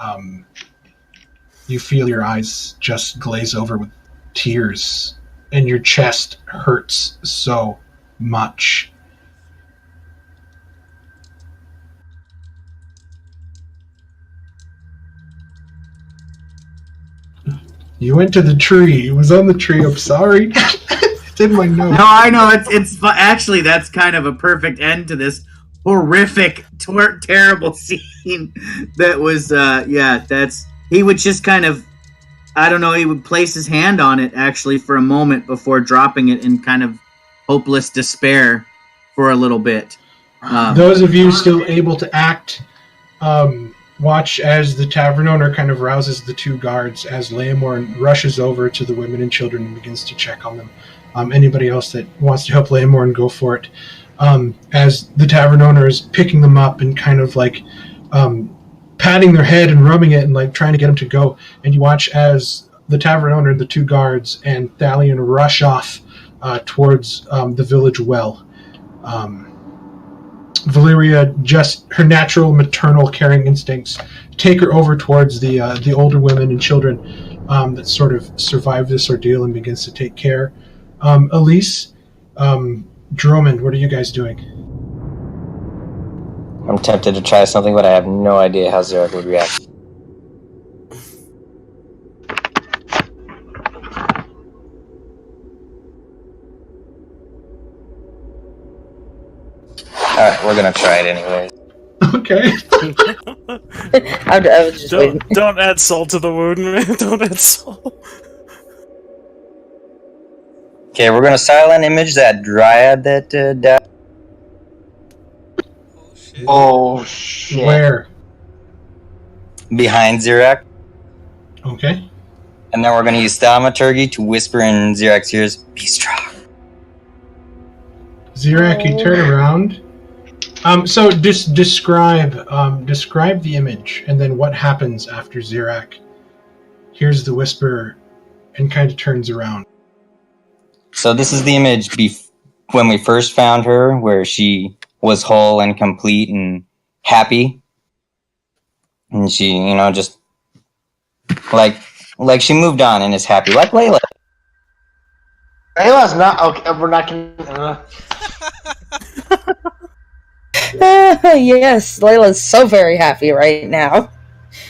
You feel your eyes just glaze over with tears, and your chest hurts so much. You went to the tree. It was on the tree. I'm sorry. It's in my notes. No, I know actually that's kind of a perfect end to this horrific, terrible scene. That was he would just kind of, I don't know, he would place his hand on it actually for a moment before dropping it in kind of hopeless despair for a little bit. Those of you still able to act, watch as the tavern owner kind of rouses the two guards as Leomorn rushes over to the women and children and begins to check on them. Anybody else that wants to help Leomorn, go for it. As the tavern owner is picking them up and kind of like patting their head and rubbing it and like trying to get them to go. And you watch as the tavern owner, the two guards, and Thalion rush off towards the village well. Valeria, just her natural maternal caring instincts take her over towards the older women and children that sort of survived this ordeal and begins to take care. Elise, Drummond, what are you guys doing? I'm tempted to try something, but I have no idea how Xerac would react. Alright, we're gonna try it anyway. Okay. I was just waiting. Don't add salt to the wound, man. Don't add salt. Okay, we're gonna silent image that dryad that died. Oh shit. Oh shit! Where? Behind Xerac. Okay. And then we're gonna use thaumaturgy to whisper in Xerac's ears, be strong. Xerac, you turn around. So just describe the image, and then what happens after Xerac hears the whisper and kind of turns around. So this is the image when we first found her, where she was whole and complete and happy. And she, just like she moved on and is happy, like Layla. Layla's not okay. We're not gonna. Yes, Layla's so very happy right now.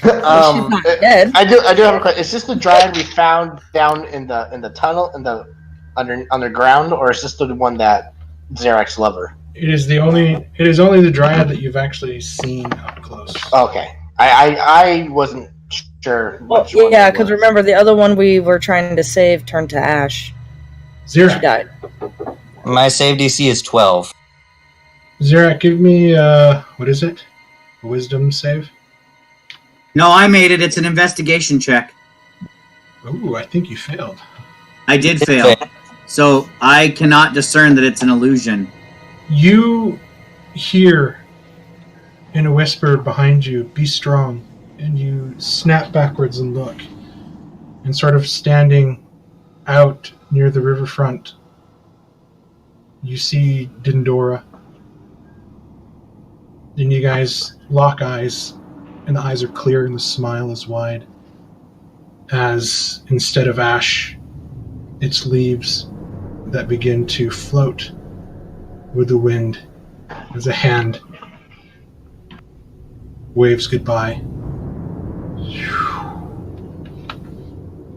She's not dead. I do have a question. Is this the dryad we found down in the tunnel in the underground, or is this the one that Xerac's lover? It is only the dryad that you've actually seen up close. Okay, I wasn't sure. Well, yeah, because remember the other one we were trying to save turned to ash. She Xerac, died. My save DC is 12. Xerac, give me what is it? A wisdom save? No, I made it. It's an investigation check. Ooh, I think you failed. I did fail. So I cannot discern that it's an illusion. You hear in a whisper behind you, be strong, and you snap backwards and look. And sort of standing out near the riverfront, you see Dindora. Then you guys lock eyes, and the eyes are clear and the smile is wide. As instead of ash, it's leaves that begin to float with the wind as a hand waves goodbye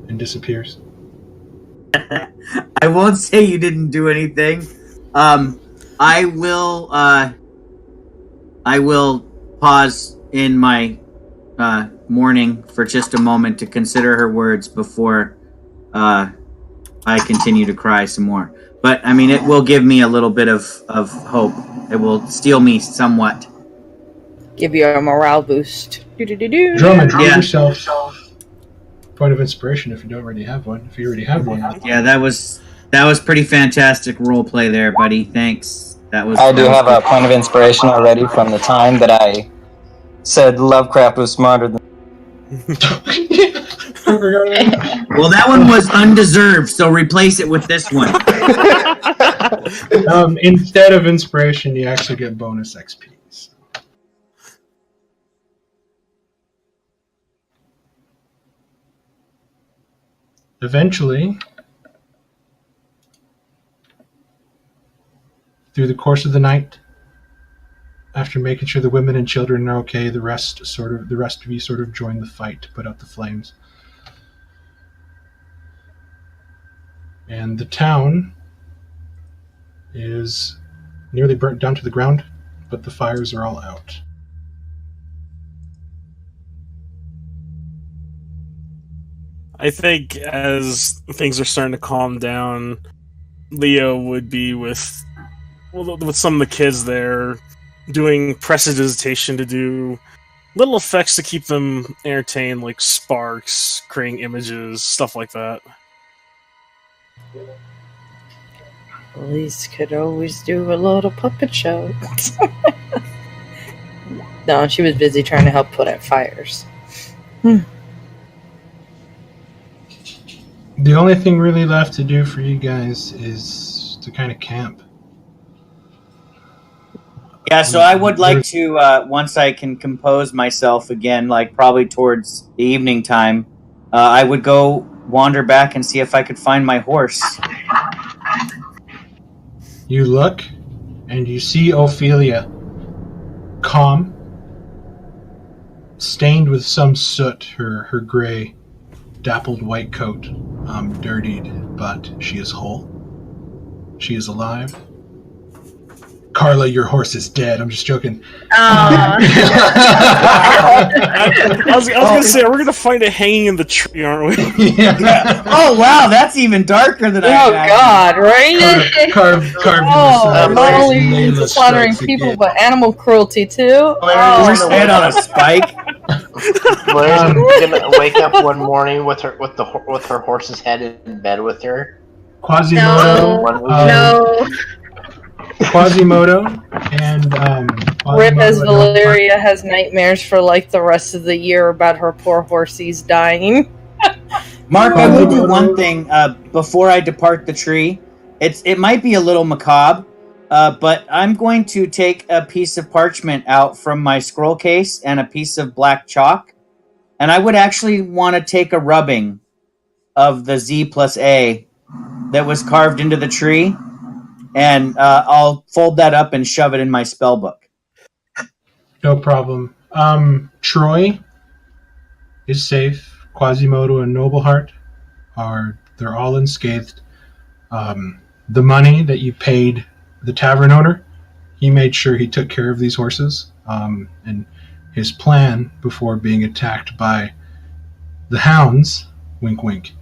and disappears. I won't say you didn't do anything. I will pause in my mourning for just a moment to consider her words before I continue to cry some more. But I mean, it will give me a little bit of hope. It will steel me somewhat. Give you a morale boost. Do-do-do-do. Drummond, give Yeah. yourself point of inspiration if you don't already have one. If you already have one. Yeah, that was pretty fantastic role play there, buddy. Thanks. That was. I do have a point of inspiration already from the time that I said Lovecraft was smarter than. Well, that one was undeserved, so replace it with this one. Instead of inspiration, you actually get bonus XPs. Eventually, through the course of the night, after making sure the women and children are okay, the rest of you sort of join the fight to put out the flames. And the town is nearly burnt down to the ground, but the fires are all out. I think as things are starting to calm down, Leo would be with some of the kids there, doing prestidigitation to do little effects to keep them entertained, like sparks, creating images, stuff like that. Police could always do a little puppet show. No, she was busy trying to help put out fires. The only thing really left to do for you guys is to kind of camp. Yeah, so I would like to, once I can compose myself again, like probably towards the evening time, I would go wander back and see if I could find my horse. You look, and you see Ophelia, calm, stained with some soot, her gray, dappled white coat, dirtied, but she is whole. She is alive. Carla, your horse is dead. I'm just joking. I was gonna say, we're gonna find it hanging in the tree, aren't we? Yeah. Oh wow, that's even darker than I Oh imagined. God, right? Carved Oh, not only slaughtering people, but animal cruelty too. Horse head on a spike. Blair's gonna wake up one morning with her horse's head in bed with her. Quasimodo. No. Quasimodo and Rip as Valeria has nightmares for like the rest of the year about her poor horsies dying. Mark, I will do one thing before I depart the tree. It might be a little macabre, but I'm going to take a piece of parchment out from my scroll case and a piece of black chalk, and I would actually want to take a rubbing of the Z plus A that was carved into the tree, and I'll fold that up and shove it in my spell book. No problem. Troy is safe. Quasimodo and Nobleheart they're all unscathed. The money that you paid the tavern owner, he made sure he took care of these horses. And his plan before being attacked by the hounds, wink wink,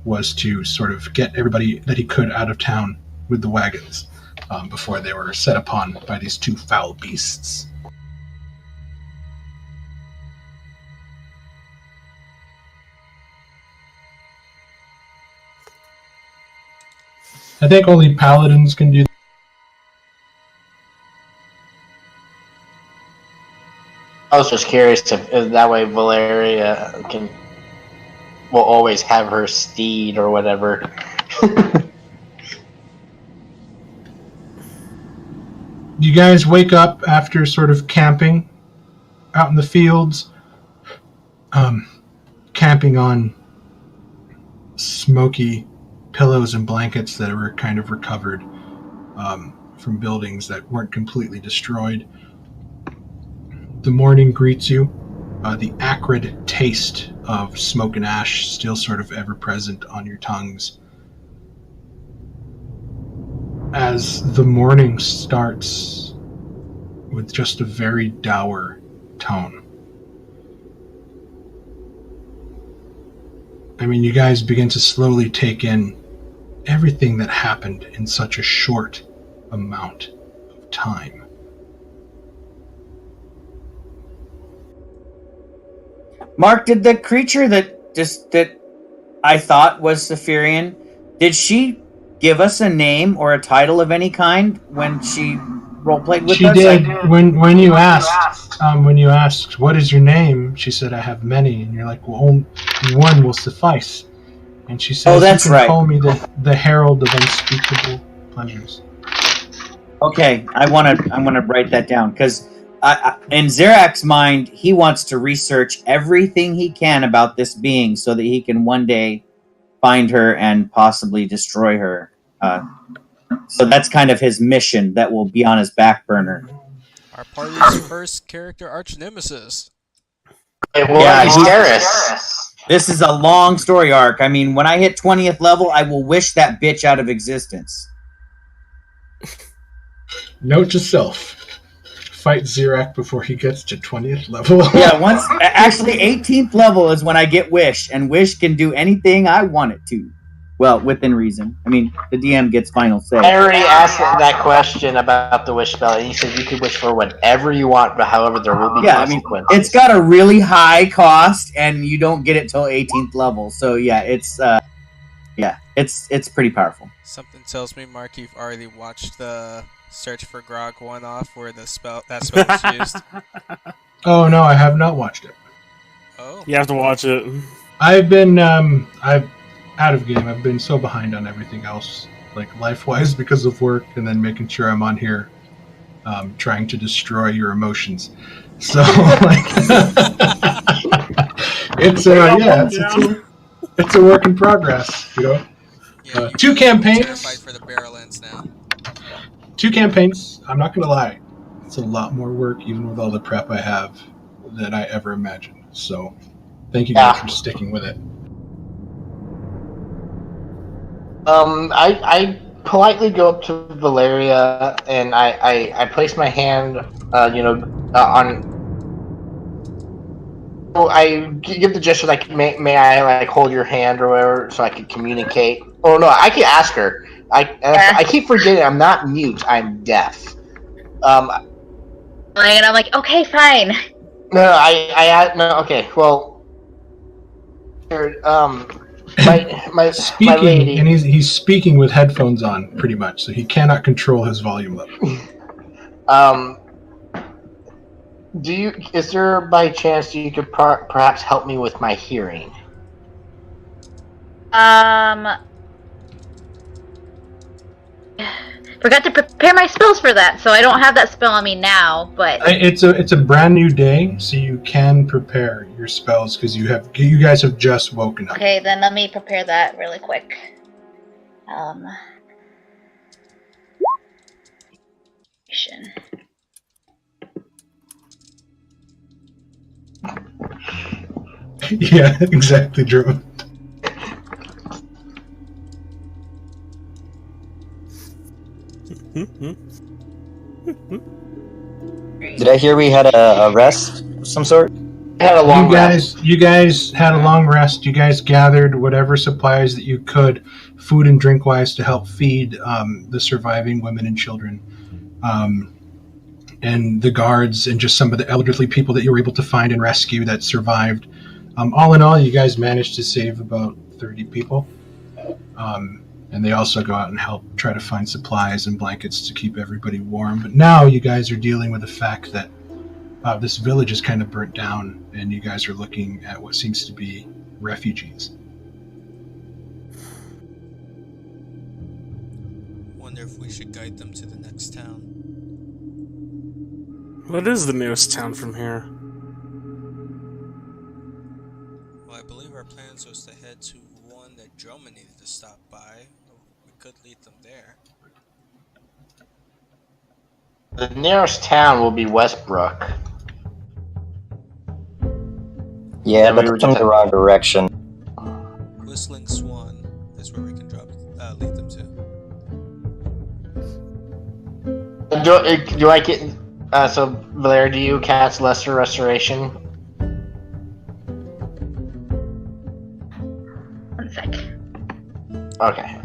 was to sort of get everybody that he could out of town with the wagons before they were set upon by these two foul beasts. I think only paladins can do that. I was just curious if that way Valeria will always have her steed or whatever. You guys wake up after sort of camping out in the fields, camping on smoky pillows and blankets that were kind of recovered from buildings that weren't completely destroyed. The morning greets you, the acrid taste of smoke and ash still sort of ever present on your tongues. As the morning starts with just a very dour tone. I mean, you guys begin to slowly take in everything that happened in such a short amount of time. Mark, did the creature that I thought was Saphirian, did she give us a name or a title of any kind when she roleplayed with She us? did. When you asked what is your name, she said I have many, and you're like, well, only one will suffice. And she says, Oh, that's you can right. call me the Herald of Unspeakable Pleasures. Okay, I want to write that down because in Zarak's mind, he wants to research everything he can about this being so that he can one day find her and possibly destroy her. So that's kind of his mission that will be on his back burner. Our party's first character arch nemesis. Hey, well, Yeah, he's Terrace. This is a long story arc. I mean, when I hit 20th level, I will wish that bitch out of existence. Note to self: fight Zirak before he gets to 20th level. Yeah, actually 18th level is when I get Wish, and Wish can do anything I want it to. Well, within reason. I mean, the DM gets final say. I already asked that question about the wish spell, and he said you can wish for whatever you want, but however, there will be consequences. It's got a really high cost, and you don't get it till 18th level. So yeah, it's pretty powerful. Something tells me, Mark, you've already watched the Search for Grog one-off where that spell was used. Oh no, I have not watched it. Oh. You have to watch it. I've been out of game. I've been so behind on everything else, like life-wise, because of work, and then making sure I'm on here, trying to destroy your emotions. So, like, it's a work in progress, you know. Yeah, 2 campaigns. Terrified for the barrel ends now. 2 campaigns. I'm not gonna lie, it's a lot more work, even with all the prep I have, than I ever imagined. So, thank you guys for sticking with it. I politely go up to Valeria and I place my hand, on. Oh, I give the gesture like, may I like hold your hand or whatever, so I can communicate. Oh no, I can ask her. I keep forgetting I'm not mute. I'm deaf. And I'm like, okay, fine. No, okay, well, my Speaking, lady, and he's speaking with headphones on, pretty much, so he cannot control his volume level. Is there by chance you could perhaps help me with my hearing? Forgot to prepare my spells for that, so I don't have that spell on me now, but It's a brand new day, so you can prepare your spells because you guys have just woken up. okay, then let me prepare that really quick. Yeah, exactly, Drew. Did I hear we had a rest of some sort? Had a long rest. You guys had a long rest. You guys gathered whatever supplies that you could, food and drink wise, to help feed the surviving women and children, and the guards, and just some of the elderly people that you were able to find and rescue that survived. All in all, you guys managed to save about 30 people. And they also go out and help try to find supplies and blankets to keep everybody warm. But now you guys are dealing with the fact that this village is kind of burnt down, and you guys are looking at what seems to be refugees. Wonder if we should guide them to the next town. What is the nearest town from here? Well, I believe our plans was to head to one that Drummond needed to stop by. We could lead them there. The nearest town will be Westbrook. Yeah, So we that's were from just- the wrong direction. Whistling Swan is where we can lead them to. Do I get? So Valeria, do you cast Lesser Restoration? One sec. Okay.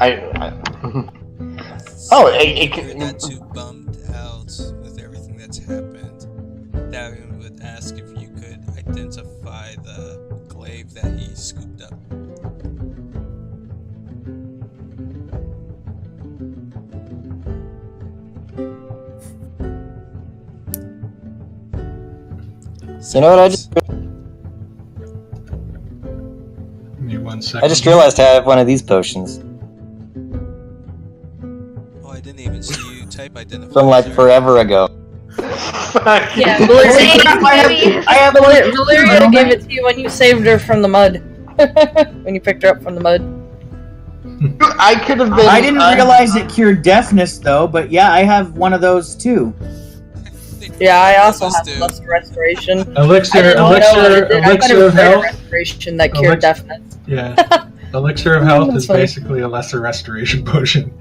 Oh, it You're can. not too bummed out with everything that's happened. Davian would ask if you could identify the glaive that he scooped up. You know what? I just Give me 1 second. I just realized I have one of these potions Oh, I didn't even see you type identifier. from like forever ago. Yeah, I have Valeria gave it to you when you saved her from the mud. When you picked her up from the mud. I could have been. I didn't realize it cured deafness, though, but yeah, I have one of those too. Yeah, I also have Dude. lesser restoration. Elixir of health. Restoration that cured deafness. Yeah. Elixir of health That's is funny. basically a lesser restoration potion.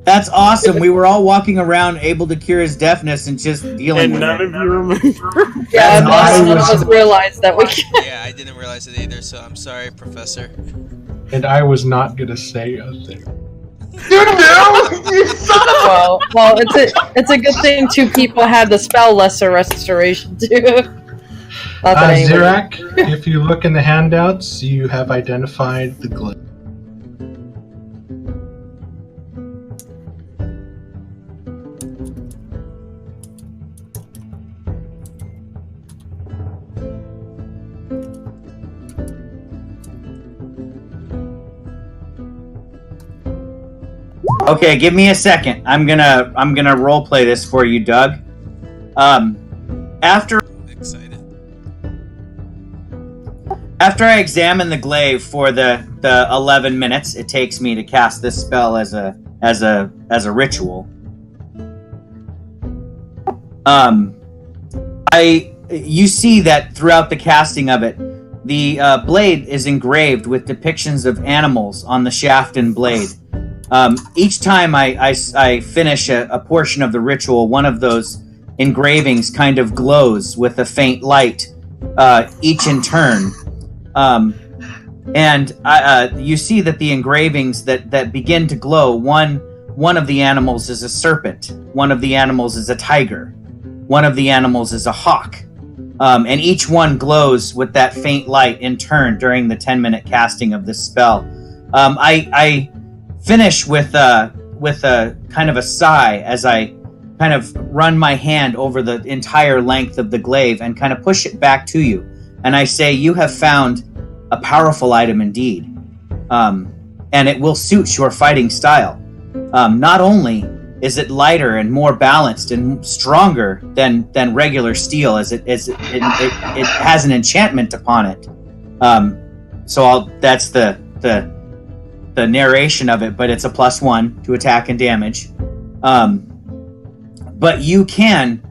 That's awesome. We were all walking around able to cure his deafness and just dealing And with none it. of you remember. Yeah, That's none of awesome. us realized that we. Yeah, I didn't realize it either, so I'm sorry, Professor. And I was not gonna say a thing. You knew? You son of Well, it's a good thing two people had the spell lesser restoration too. Not that anybody- Zirak, if you look in the handouts, you have identified the glaive. Okay, give me a second. I'm gonna role play this for you, Doug. After I'm excited. I examine the glaive for the 11 minutes it takes me to cast this spell as a ritual, you see that throughout the casting of it, the blade is engraved with depictions of animals on the shaft and blade. Each time I finish a portion of the ritual, one of those engravings kind of glows with a faint light, each in turn. And you see that the engravings that begin to glow, one of the animals is a serpent, one of the animals is a tiger, one of the animals is a hawk. And each one glows with that faint light in turn during the 10-minute casting of this spell. I finish with a kind of a sigh as I kind of run my hand over the entire length of the glaive and kind of push it back to you. And I say, you have found a powerful item indeed. And it will suit your fighting style. Not only is it lighter and more balanced and stronger than regular steel, as it has an enchantment upon it. That's the narration of it, but it's a +1 to attack and damage. But you can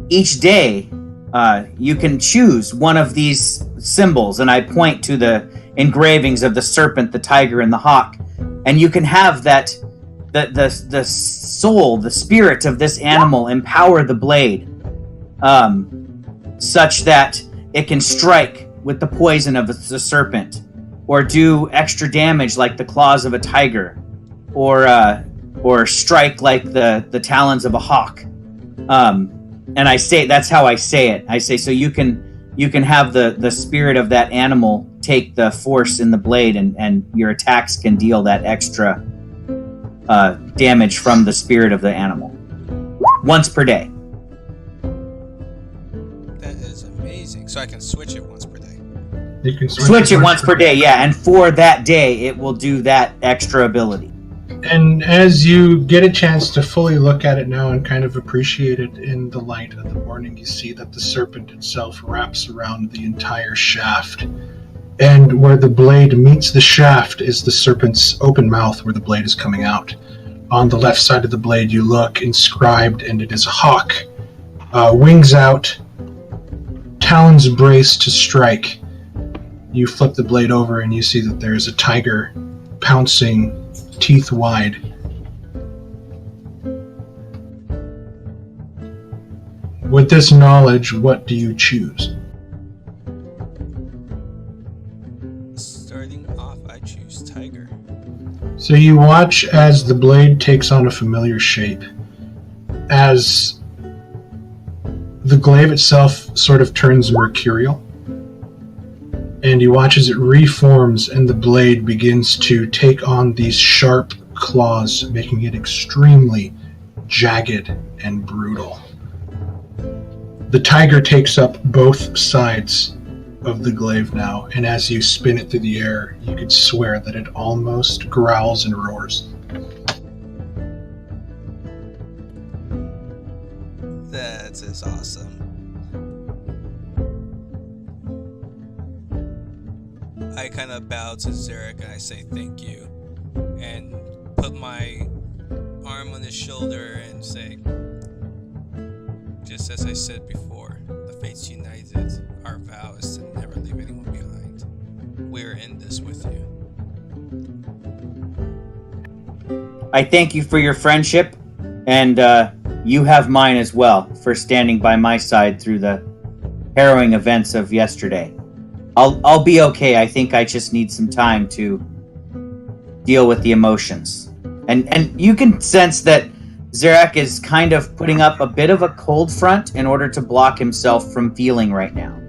each day you can choose one of these symbols, and I point to the engravings of the serpent, the tiger, and the hawk, and you can have that the soul, the spirit of this animal empower the blade, such that it can strike with the poison of the serpent, or do extra damage like the claws of a tiger, or strike like the talons of a hawk. And I say, that's how I say it. I say, so you can have the spirit of that animal take the force in the blade, and your attacks can deal that extra damage from the spirit of the animal. Once per day. That is amazing. So I can switch it once per day. You can Switch it once per day, yeah, and for that day it will do that extra ability. And as you get a chance to fully look at it now and kind of appreciate it in the light of the morning, you see that the serpent itself wraps around the entire shaft. And where the blade meets the shaft is the serpent's open mouth where the blade is coming out. On the left side of the blade you look, inscribed, and it is a hawk. Wings out, talons brace to strike. You flip the blade over and you see that there's a tiger pouncing, teeth wide. With this knowledge, what do you choose? Starting off, I choose tiger. So you watch as the blade takes on a familiar shape, as the glaive itself sort of turns mercurial, and you watch as it reforms and the blade begins to take on these sharp claws, making it extremely jagged and brutal. The tiger takes up both sides of the glaive now, and as you spin it through the air, you could swear that it almost growls and roars. That is awesome. I kind of bow to Zarek and I say thank you, and put my arm on his shoulder and say, just as I said before, the fates united. Our vow is to never leave anyone behind. We're in this with you. I thank you for your friendship, and you have mine as well for standing by my side through the harrowing events of yesterday. I'll be okay. I think I just need some time to deal with the emotions. And you can sense that Zarek is kind of putting up a bit of a cold front in order to block himself from feeling right now.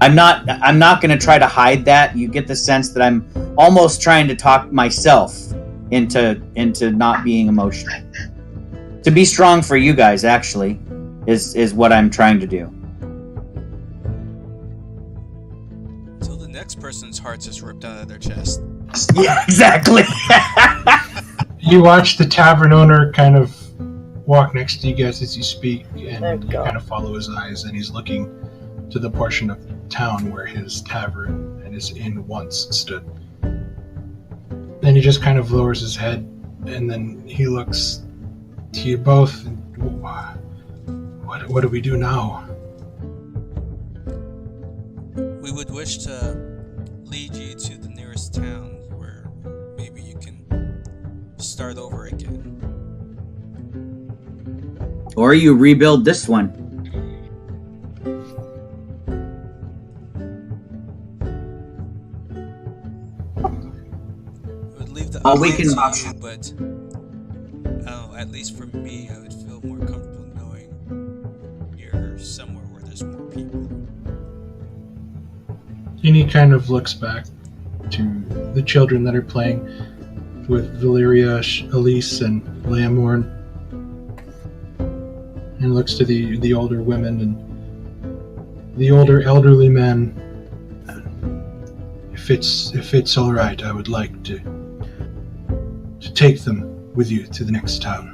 I'm not going to try to hide that. You get the sense that I'm almost trying to talk myself into not being emotional. To be strong for you guys, actually, is what I'm trying to do. Till the next person's heart is ripped out of their chest. Yeah, exactly. You watch the tavern owner kind of walk next to you guys as you speak, and you kind of follow his eyes, and he's looking to the portion of town where his tavern and his inn once stood. Then he just kind of lowers his head, and then he looks to you both. And, what do we do now? We would wish to lead you to the nearest town where maybe you can start over again. Or you rebuild this one. It would leave the we option can- to you, but at least for me, I would feel more comfortable knowing you're somewhere where there's more people. And he kind of looks back to the children that are playing with Valeria, Elise, and Lamorn, and looks to the older women and the older elderly men. If it's all right, I would like to take them with you to the next town.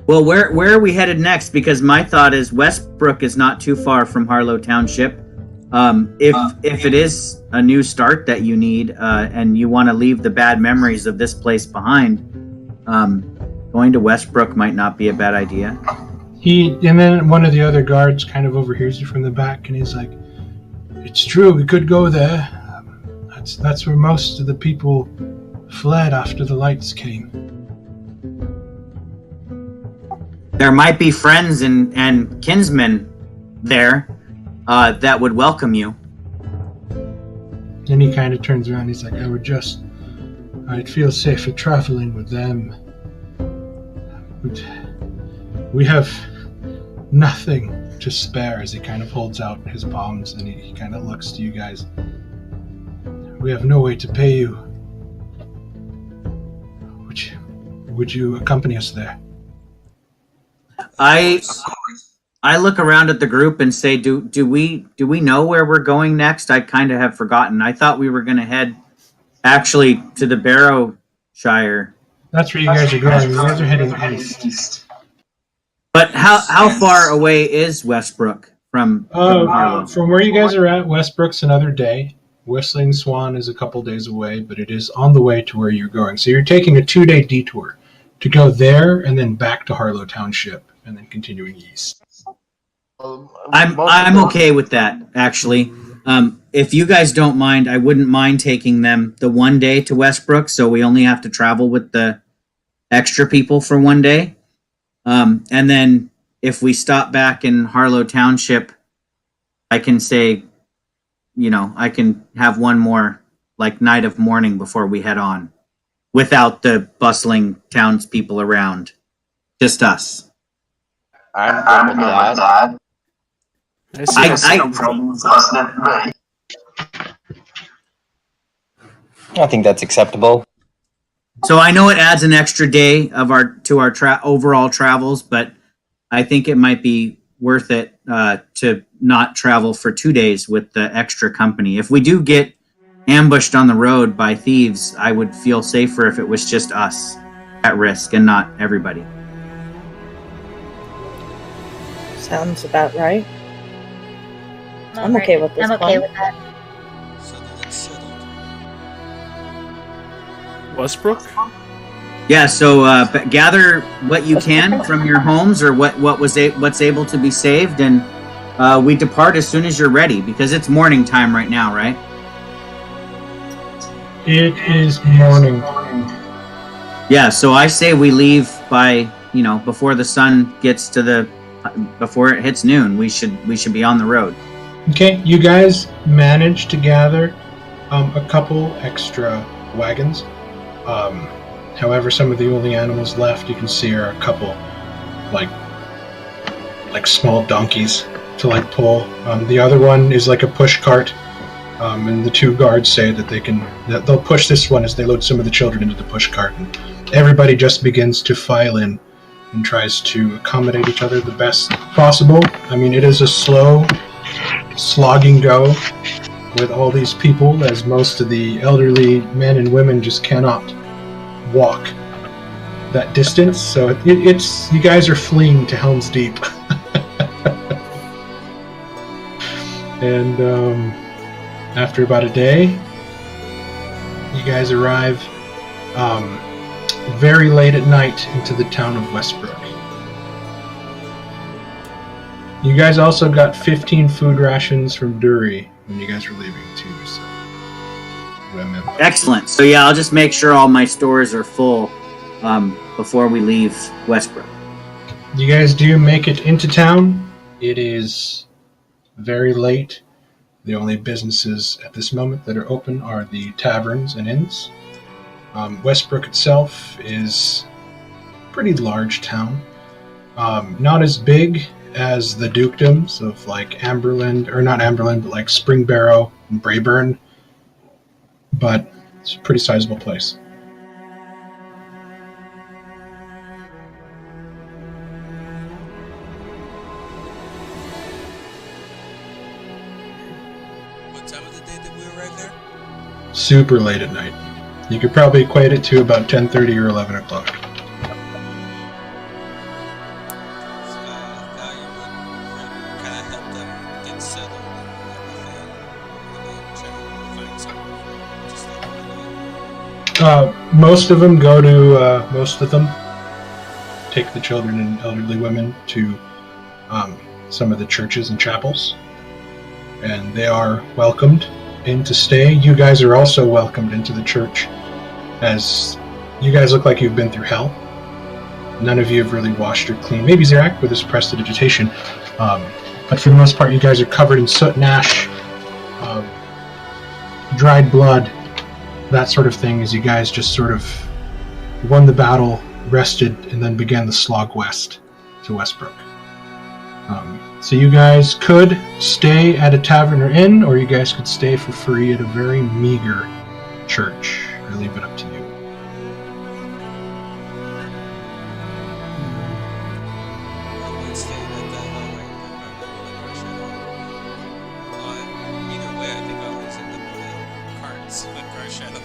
Well, where are we headed next? Because my thought is Westbrook is not too far from Harlow Township. If it is a new start that you need, and you want to leave the bad memories of this place behind, going to Westbrook might not be a bad idea. And then one of the other guards kind of overhears you from the back, and he's like, "It's true, we could go there. That's where most of the people fled after the lights came." There might be friends and kinsmen there that would welcome you. Then he kind of turns around. He's like, I'd feel safer traveling with them. But we have nothing to spare. As he kind of holds out his palms, and he kind of looks to you guys. We have no way to pay you. Would you accompany us there? I look around at the group and say, do we know where we're going next? I kind of have forgotten. I thought we were going to head actually to the Barrowshire. That's where you guys are going. You guys are heading east. But how far away is Westbrook from Harlow? From where you guys are at, Westbrook's another day. Whistling Swan is a couple days away, but it is on the way to where you're going. So you're taking a 2-day detour to go there and then back to Harlow Township and then continuing east. I'm okay with that, actually. If you guys don't mind, I wouldn't mind taking them the 1 day to Westbrook, so we only have to travel with the extra people for 1 day. And then if we stop back in Harlow Township, I can say, I can have one more night of mourning before we head on, without the bustling townspeople around. Just us. I'm good with that. I see. no problem with us. I think that's acceptable. So I know it adds an extra day of our overall travels, but I think it might be worth it to not travel for 2 days with the extra company. If we do get ambushed on the road by thieves, I would feel safer if it was just us at risk and not everybody. Sounds about right. I'm Alright, okay with this I'm okay plan. with that. So then it's settled. Westbrook? Yeah, so gather what you can from your homes or what's able to be saved, and we depart as soon as you're ready, because it's morning time right now, right? It is morning. Yeah, so I say we leave by, before the sun gets to before it hits noon. We should be on the road. Okay, you guys managed to gather a couple extra wagons. However, some of the only animals left you can see are a couple like small donkeys to pull. The other one is like a push cart, and the two guards say that they'll push this one as they load some of the children into the push cart, and everybody just begins to file in and tries to accommodate each other the best possible. I mean, it is a slow, slogging go with all these people, as most of the elderly men and women just cannot walk that distance. So it's you guys are fleeing to Helm's Deep. And after about a day, you guys arrive very late at night into the town of Westbrook. You guys also got 15 food rations from Dury when you guys were leaving too, so remember. Excellent. So yeah, I'll just make sure all my stores are full before we leave Westbrook. You guys do make it into town. It is very late. The only businesses at this moment that are open are the taverns and inns. Westbrook itself is a pretty large town. Not as big as the dukedoms of Amberland, or not Amberland, but Springbarrow and Brayburn. But it's a pretty sizable place. What time of the day did we arrive there? Super late at night. You could probably equate it to about 10:30 or 11 o'clock. Thalia would kind of help them get settled and everything, and then try to find somewhere just Most of them take the children and elderly women to some of the churches and chapels, and they are welcomed in to stay. You guys are also welcomed into the church, as you guys look like you've been through hell. None of you have really washed or cleaned. Maybe Zarak with his prestidigitation, but for the most part, you guys are covered in soot and ash, dried blood, that sort of thing, as you guys just sort of won the battle, rested, and then began the slog west to Westbrook. So you guys could stay at a tavern or inn, or you guys could stay for free at a very meager church. I leave it up to you. I would stay at that either way, I think I always end up with cards with Car Shadow.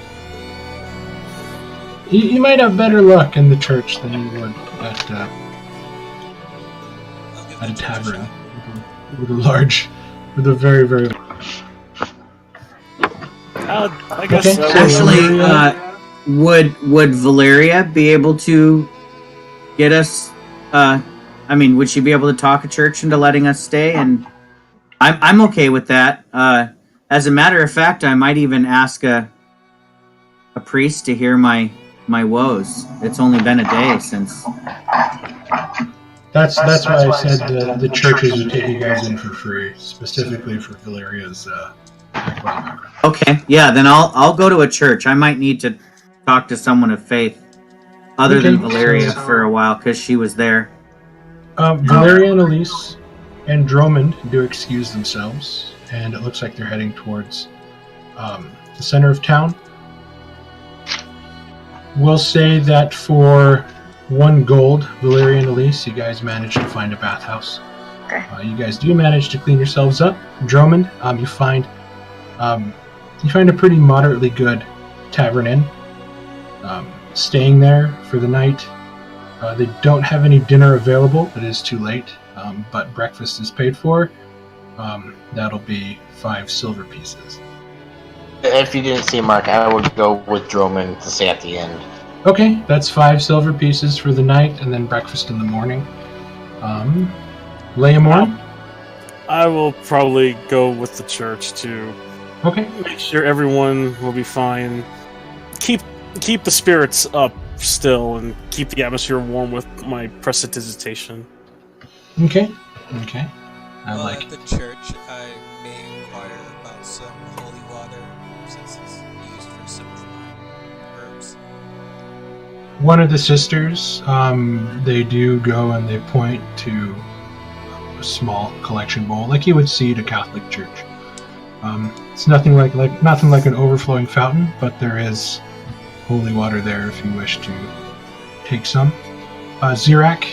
You might have better luck in the church than you would at a tavern with a very, very. I guess Okay. Actually, would Valeria be able to get us? Would she be able to talk a church into letting us stay? And I'm okay with that. As a matter of fact, I might even ask a priest to hear my woes. It's only been a day since. That's why I said the churches would take you guys in for free, specifically for Valeria's background. Okay, yeah, then I'll go to a church. I might need to talk to someone of faith other than Valeria for a while, because she was there. Valeria and Elise and Drummond do excuse themselves, and it looks like they're heading towards the center of town. We'll say that for 1 gold. Valeria and Elise, you guys managed to find a bathhouse. Okay. You guys do manage to clean yourselves up. Drummond, you find a pretty moderately good tavern inn. Staying there for the night. They don't have any dinner available. It is too late, but breakfast is paid for. That'll be 5 silver pieces. If you didn't see Mark, I would go with Drummond to stay at the end. Okay, that's 5 silver pieces for the night, and then breakfast in the morning. Leamore? I will probably go with the church to Okay. make sure everyone will be fine. Keep the spirits up still, and keep the atmosphere warm with my prestidigitation. Okay. I Well, like at the church, I may inquire about some holy water, since it's used for some of my herbs. one of the sisters. They do go and they point to a small collection bowl, like you would see at a Catholic church. It's nothing like an overflowing fountain, but there is holy water there if you wish to take some. Zirak,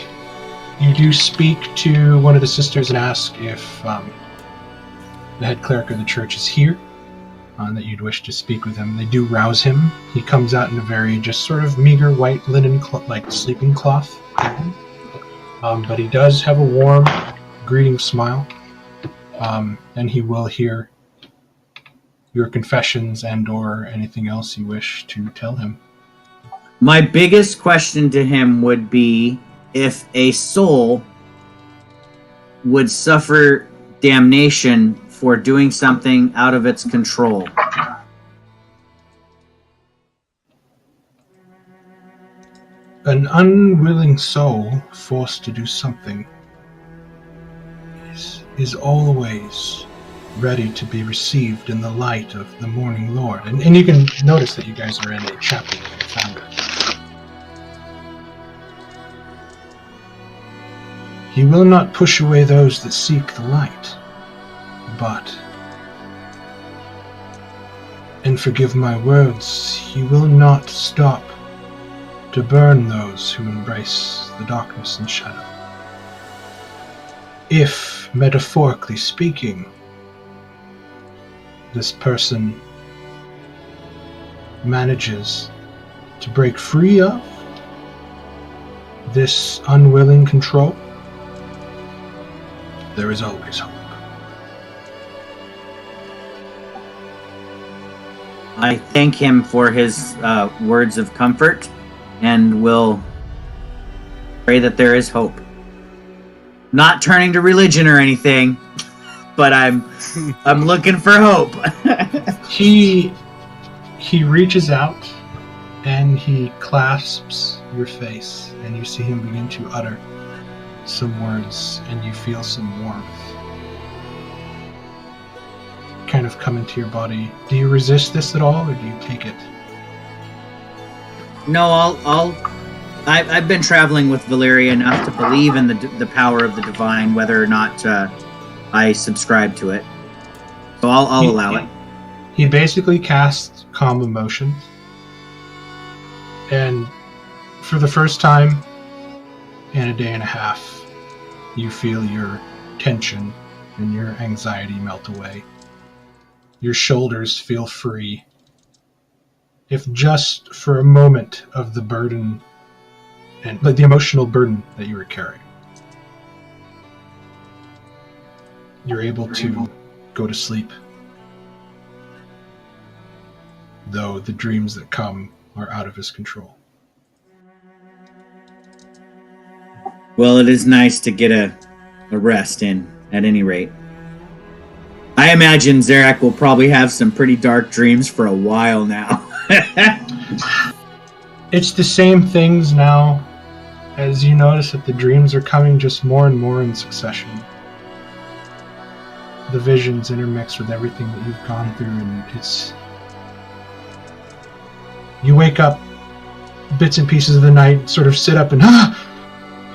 you do speak to one of the sisters and ask if the head cleric of the church is here, that you'd wish to speak with him. They do rouse him. He comes out in a very just sort of meager white linen, like sleeping cloth. But he does have a warm, greeting smile, and he will hear your confessions and/or anything else you wish to tell him. My biggest question to him would be if a soul would suffer damnation for doing something out of its control. An unwilling soul forced to do something is always ready to be received in the light of the morning Lord. And you can notice that you guys are in a chapel of the founder. He will not push away those that seek the light, but, and forgive my words, he will not stop to burn those who embrace the darkness and shadow. If, metaphorically speaking, this person manages to break free of this unwilling control, there is always hope. I thank him for his words of comfort and will pray that there is hope. Not turning to religion or anything, but I'm looking for hope. He reaches out and he clasps your face, and you see him begin to utter some words, and you feel some warmth kind of come into your body. Do you resist this at all, or do you take it? No, I've been traveling with Valeria enough to believe in the power of the divine, whether or not I subscribe to it. So I'll allow it. He basically casts calm emotions, and for the first time in a day and a half, you feel your tension and your anxiety melt away. Your shoulders feel free. If just for a moment of the burden and like the emotional burden that you were carrying, you're able to go to sleep. Though the dreams that come are out of his control. Well, it is nice to get a rest in, at any rate. I imagine Zarak will probably have some pretty dark dreams for a while now. It's the same things now, as you notice that the dreams are coming just more and more in succession. The visions intermix with everything that you've gone through, and it's... You wake up, bits and pieces of the night, sort of sit up and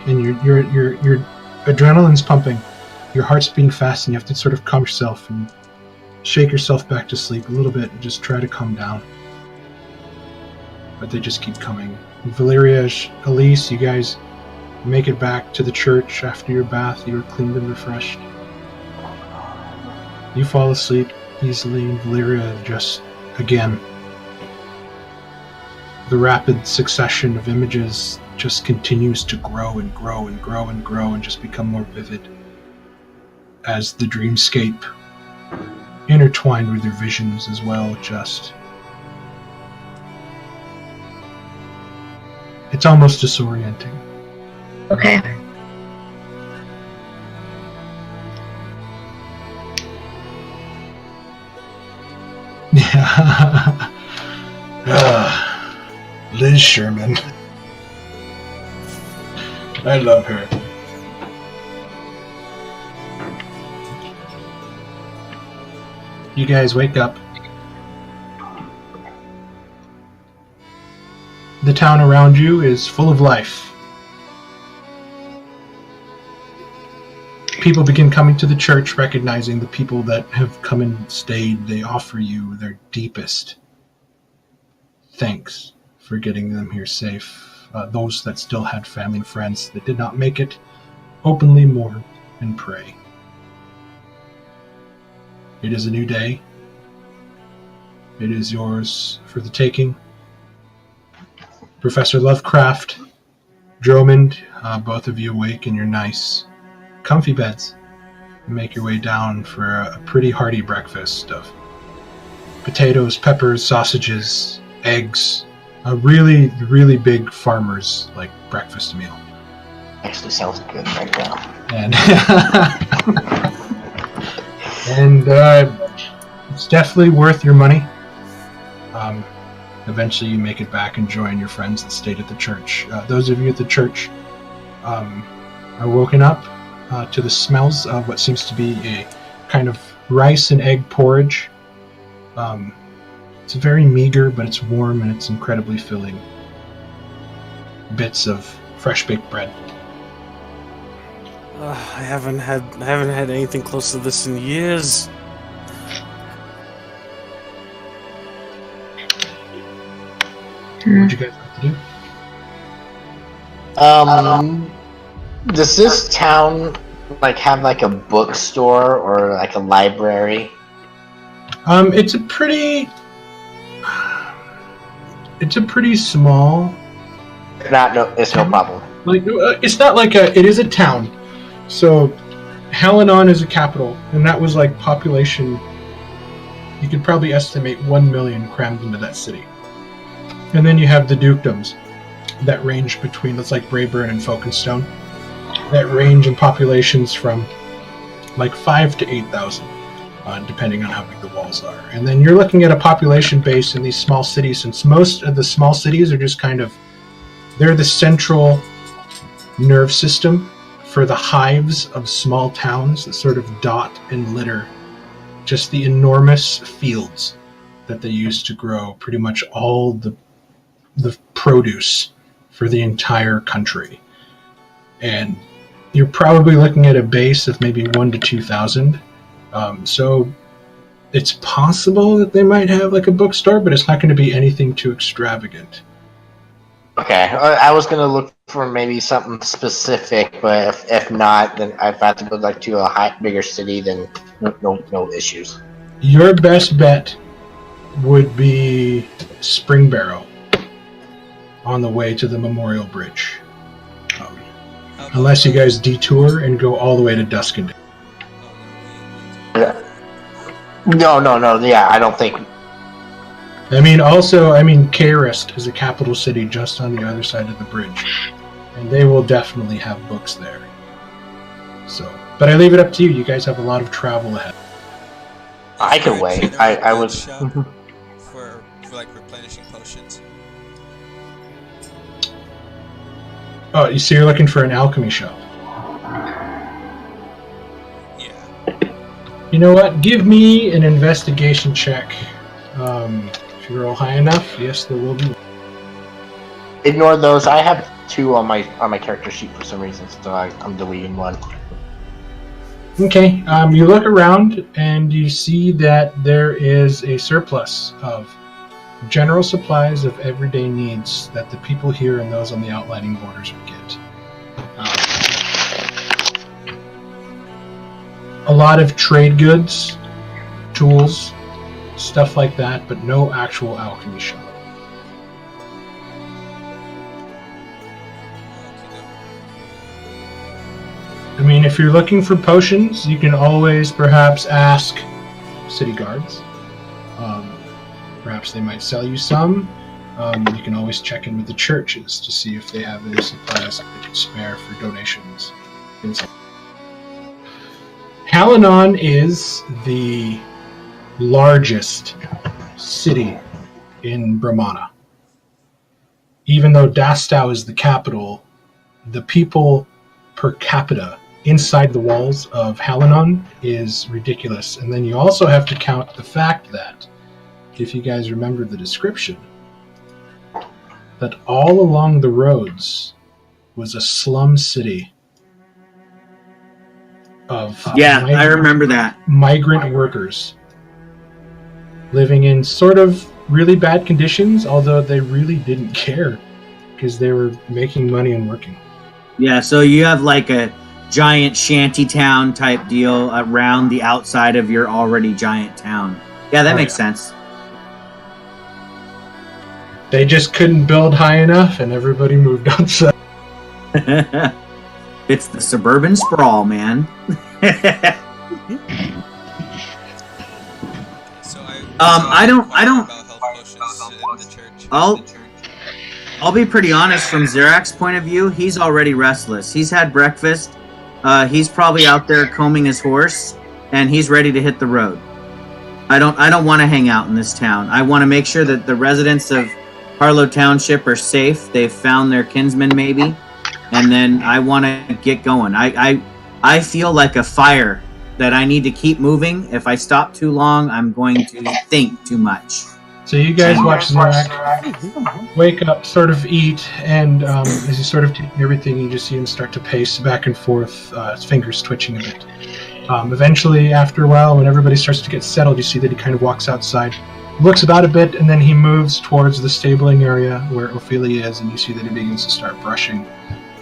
and your adrenaline's pumping, your heart's beating fast, and you have to sort of calm yourself and shake yourself back to sleep a little bit and just try to calm down. but they just keep coming. Valeria, Elise, you guys make it back to the church after your bath. You are cleaned and refreshed. You fall asleep easily, and Valeria just, again, the rapid succession of images just continues to grow and grow and grow and grow and just become more vivid as the dreamscape intertwined with your visions as well. Just, it's almost disorienting. Okay. Yeah. Liz Sherman. I love her. You guys wake up. The town around you is full of life. People begin coming to the church, recognizing the people that have come and stayed. They offer you their deepest thanks for getting them here safe. Those that still had family and friends that did not make it openly mourn and pray. It is a new day. It is yours for the taking. Professor Lovecraft, Dromond, both of you awake in your nice, comfy beds and make your way down for a pretty hearty breakfast of potatoes, peppers, sausages, eggs, a really, really big farmer's like breakfast meal. Actually sounds good right now. And it's definitely worth your money. Eventually you make it back and join your friends that stayed at the church. Those of you at the church are woken up to the smells of what seems to be a kind of rice and egg porridge. It's very meager, but it's warm and it's incredibly filling. Bits of fresh baked bread. I haven't had anything close to this in years. What would you guys like to do? Does this town like have like a bookstore or like a library? It's a pretty small. It's no problem. Like it's not like it is a town. So Halenon is a capital, and that was like population. You could probably estimate 1 million crammed into that city. And then you have the dukedoms that range between, that's like Brayburn and Folkenstone, that range in populations from like 5 to 8,000, depending on how big the walls are. And then you're looking at a population base in these small cities, since most of the small cities are just kind of, they're the central nerve system for the hives of small towns that sort of dot and litter just the enormous fields that they use to grow pretty much all the produce for the entire country. And you're probably looking at a base of maybe 1 to 2,000. So it's possible that they might have like a bookstore, but it's not going to be anything too extravagant. Okay, I was gonna look for maybe something specific, but if not, then if I have to go like to a bigger city, then no issues. Your best bet would be Spring Barrow on the way to the Memorial Bridge. Unless you guys detour and go all the way to Duskendale. No, yeah, I don't think. Cairest is a capital city just on the other side of the bridge, and they will definitely have books there. So, but I leave it up to you. You guys have a lot of travel ahead. I can wait. I would. For like replenishing potions. Oh, you see, you're looking for an alchemy shop. Yeah. You know what? Give me an investigation check. If you roll high enough, yes, there will be. Ignore those. I have 2 on my character sheet for some reason, so I'm deleting 1. Okay. You look around and you see that there is a surplus of general supplies of everyday needs that the people here and those on the outlying borders would get. A lot of trade goods, tools, stuff like that, but no actual alchemy shop. I mean, if you're looking for potions, you can always perhaps ask city guards. Perhaps they might sell you some. You can always check in with the churches to see if they have any supplies that they can spare for donations. Halanon is the largest city in Brahmana. Even though Dastau is the capital, the people per capita inside the walls of Halanon is ridiculous. And then you also have to count the fact that, if you guys remember the description, that all along the roads was a slum city of I remember that. Migrant workers living in sort of really bad conditions, although they really didn't care because they were making money and working. Yeah, so you have like a giant shanty town type deal around the outside of your already giant town. Yeah, that makes sense. They just couldn't build high enough and everybody moved outside. It's the suburban sprawl, man. So I don't about health potions in the church. I'll be pretty honest. From Zerak's point of view, he's already restless. He's had breakfast. He's probably out there combing his horse, and he's ready to hit the road. I don't want to hang out in this town. I want to make sure that the residents of Harlow Township are safe. They've found their kinsman, maybe, and then I want to get going. I feel like a fire that I need to keep moving. If I stop too long, I'm going to think too much. So you guys watch Zerak wake up, sort of eat, and as he's sort of taking everything, you just see him start to pace back and forth, his fingers twitching a bit. Eventually, after a while, when everybody starts to get settled, you see that he kind of walks outside, looks about a bit, and then he moves towards the stabling area where Ophelia is, and you see that he begins to start brushing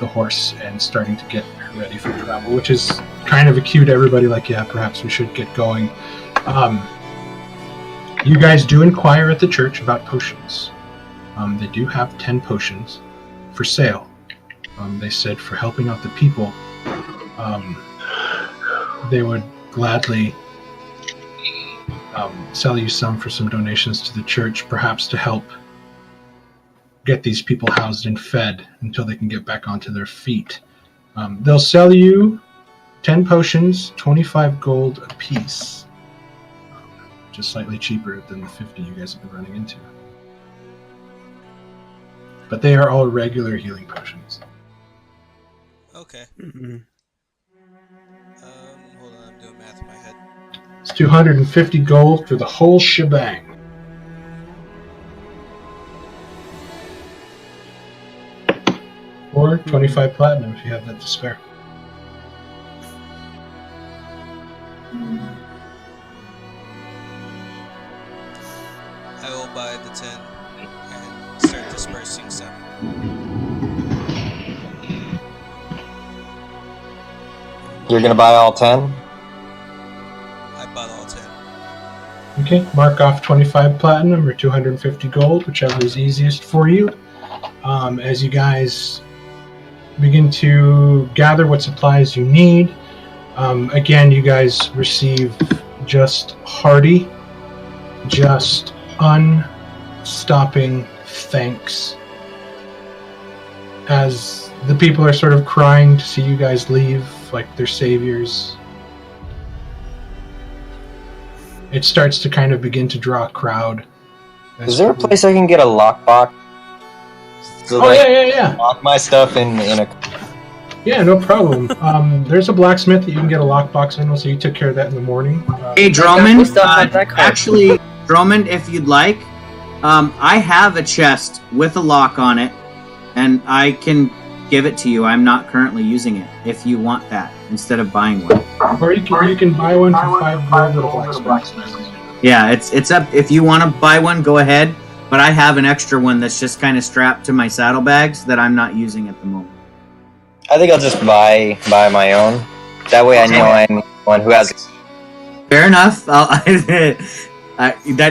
the horse and starting to get ready for travel, which is kind of a cue to everybody, like, yeah, perhaps we should get going. You guys do inquire at the church about potions. They do have 10 potions for sale. They said for helping out the people, they would gladly sell you some for some donations to the church, perhaps to help get these people housed and fed until they can get back onto their feet. They'll sell you 10 potions, 25 gold apiece. Just slightly cheaper than the 50 you guys have been running into. But they are all regular healing potions. Okay. Hold on, I'm doing math in my head. It's 250 gold for the whole shebang. Or 25 platinum if you have that to spare. I will buy the 10 and start dispersing some. You're gonna buy all 10? I bought all 10. Okay, mark off 25 platinum or 250 gold, whichever is easiest for you. As you guys begin to gather what supplies you need, again, you guys receive just hearty, just unstopping thanks as the people are sort of crying to see you guys leave like their saviors. It starts to kind of begin to draw a crowd. Is there a place I can get a lockbox? So yeah. Lock my stuff in a... Yeah, no problem. There's a blacksmith that you can get a lockbox in, so you took care of that in the morning. Hey, Drummond. We still have that card. Actually, Drummond, if you'd like, I have a chest with a lock on it, and I can give it to you. I'm not currently using it, if you want that, instead of buying one. Or you can buy one for 5 gold at a blacksmith. Yeah, it's up. If you want to buy one, go ahead. But I have an extra one that's just kind of strapped to my saddlebags that I'm not using at the moment. I think I'll just buy my own. That way I know I'm one who has. Fair enough. That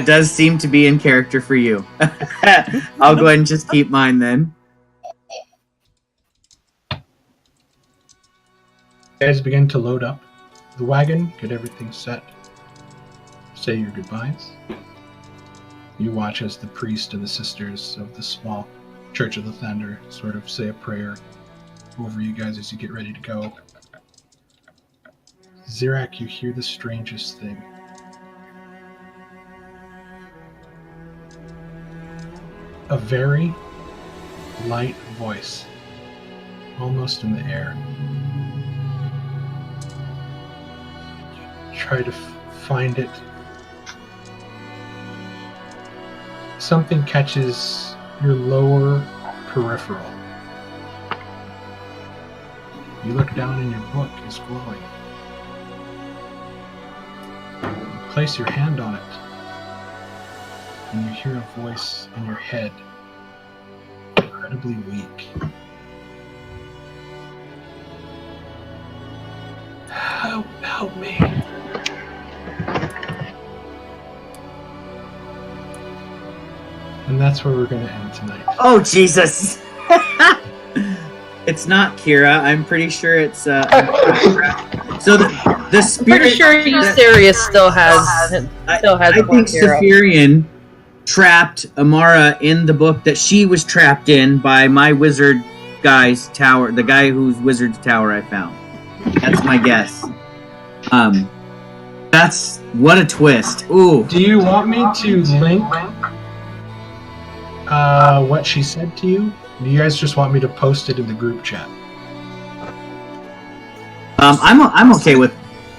does seem to be in character for you. I'll go ahead and just keep mine then. You guys begin to load up the wagon, get everything set, say your goodbyes. You watch as the priest and the sisters of the small Church of the Thunder sort of say a prayer over you guys as you get ready to go. Zirak, you hear the strangest thing. A very light voice, almost in the air. You try to find it. Something catches your lower peripheral. You look down and your book is glowing. You place your hand on it, and you hear a voice in your head, incredibly weak. Help me. And that's where we're going to end tonight. Oh, Jesus! It's not Kira. I'm pretty sure it's... So the spirit... Pretty sure Eutherius still has I think Saphirian trapped Amara in the book that she was trapped in by my wizard guy's tower, the guy whose wizard's tower I found. That's my guess. That's... What a twist. Ooh. Do you want me to link what she said to you? Do you guys just want me to post it in the group chat? I'm okay with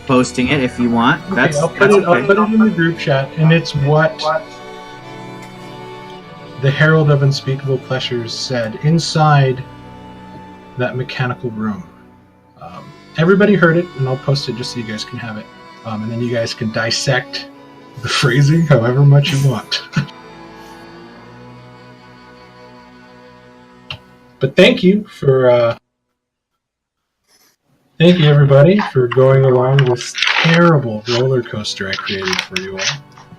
posting it if you want. Okay, That's I'll put it in the group chat, and it's what the Herald of Unspeakable Pleasures said inside that mechanical room. Everybody heard it, and I'll post it just so you guys can have it, and then you guys can dissect the phrasing however much you want. But thank you everybody for going along this terrible roller coaster I created for you all.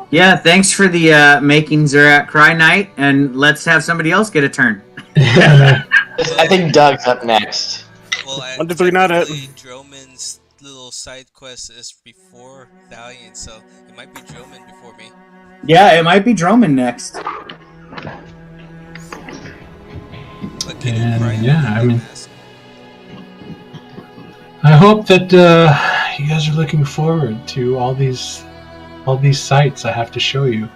Yeah, thanks for the making Zirak cry night, and let's have somebody else get a turn. I think Doug's up next. Well, 1, 2, 3, not it. Droman's little side quest is before Valiant, so it might be Droman before me. Yeah, it might be Droman next. And yeah, I mean, I hope that you guys are looking forward to all these sights I have to show you.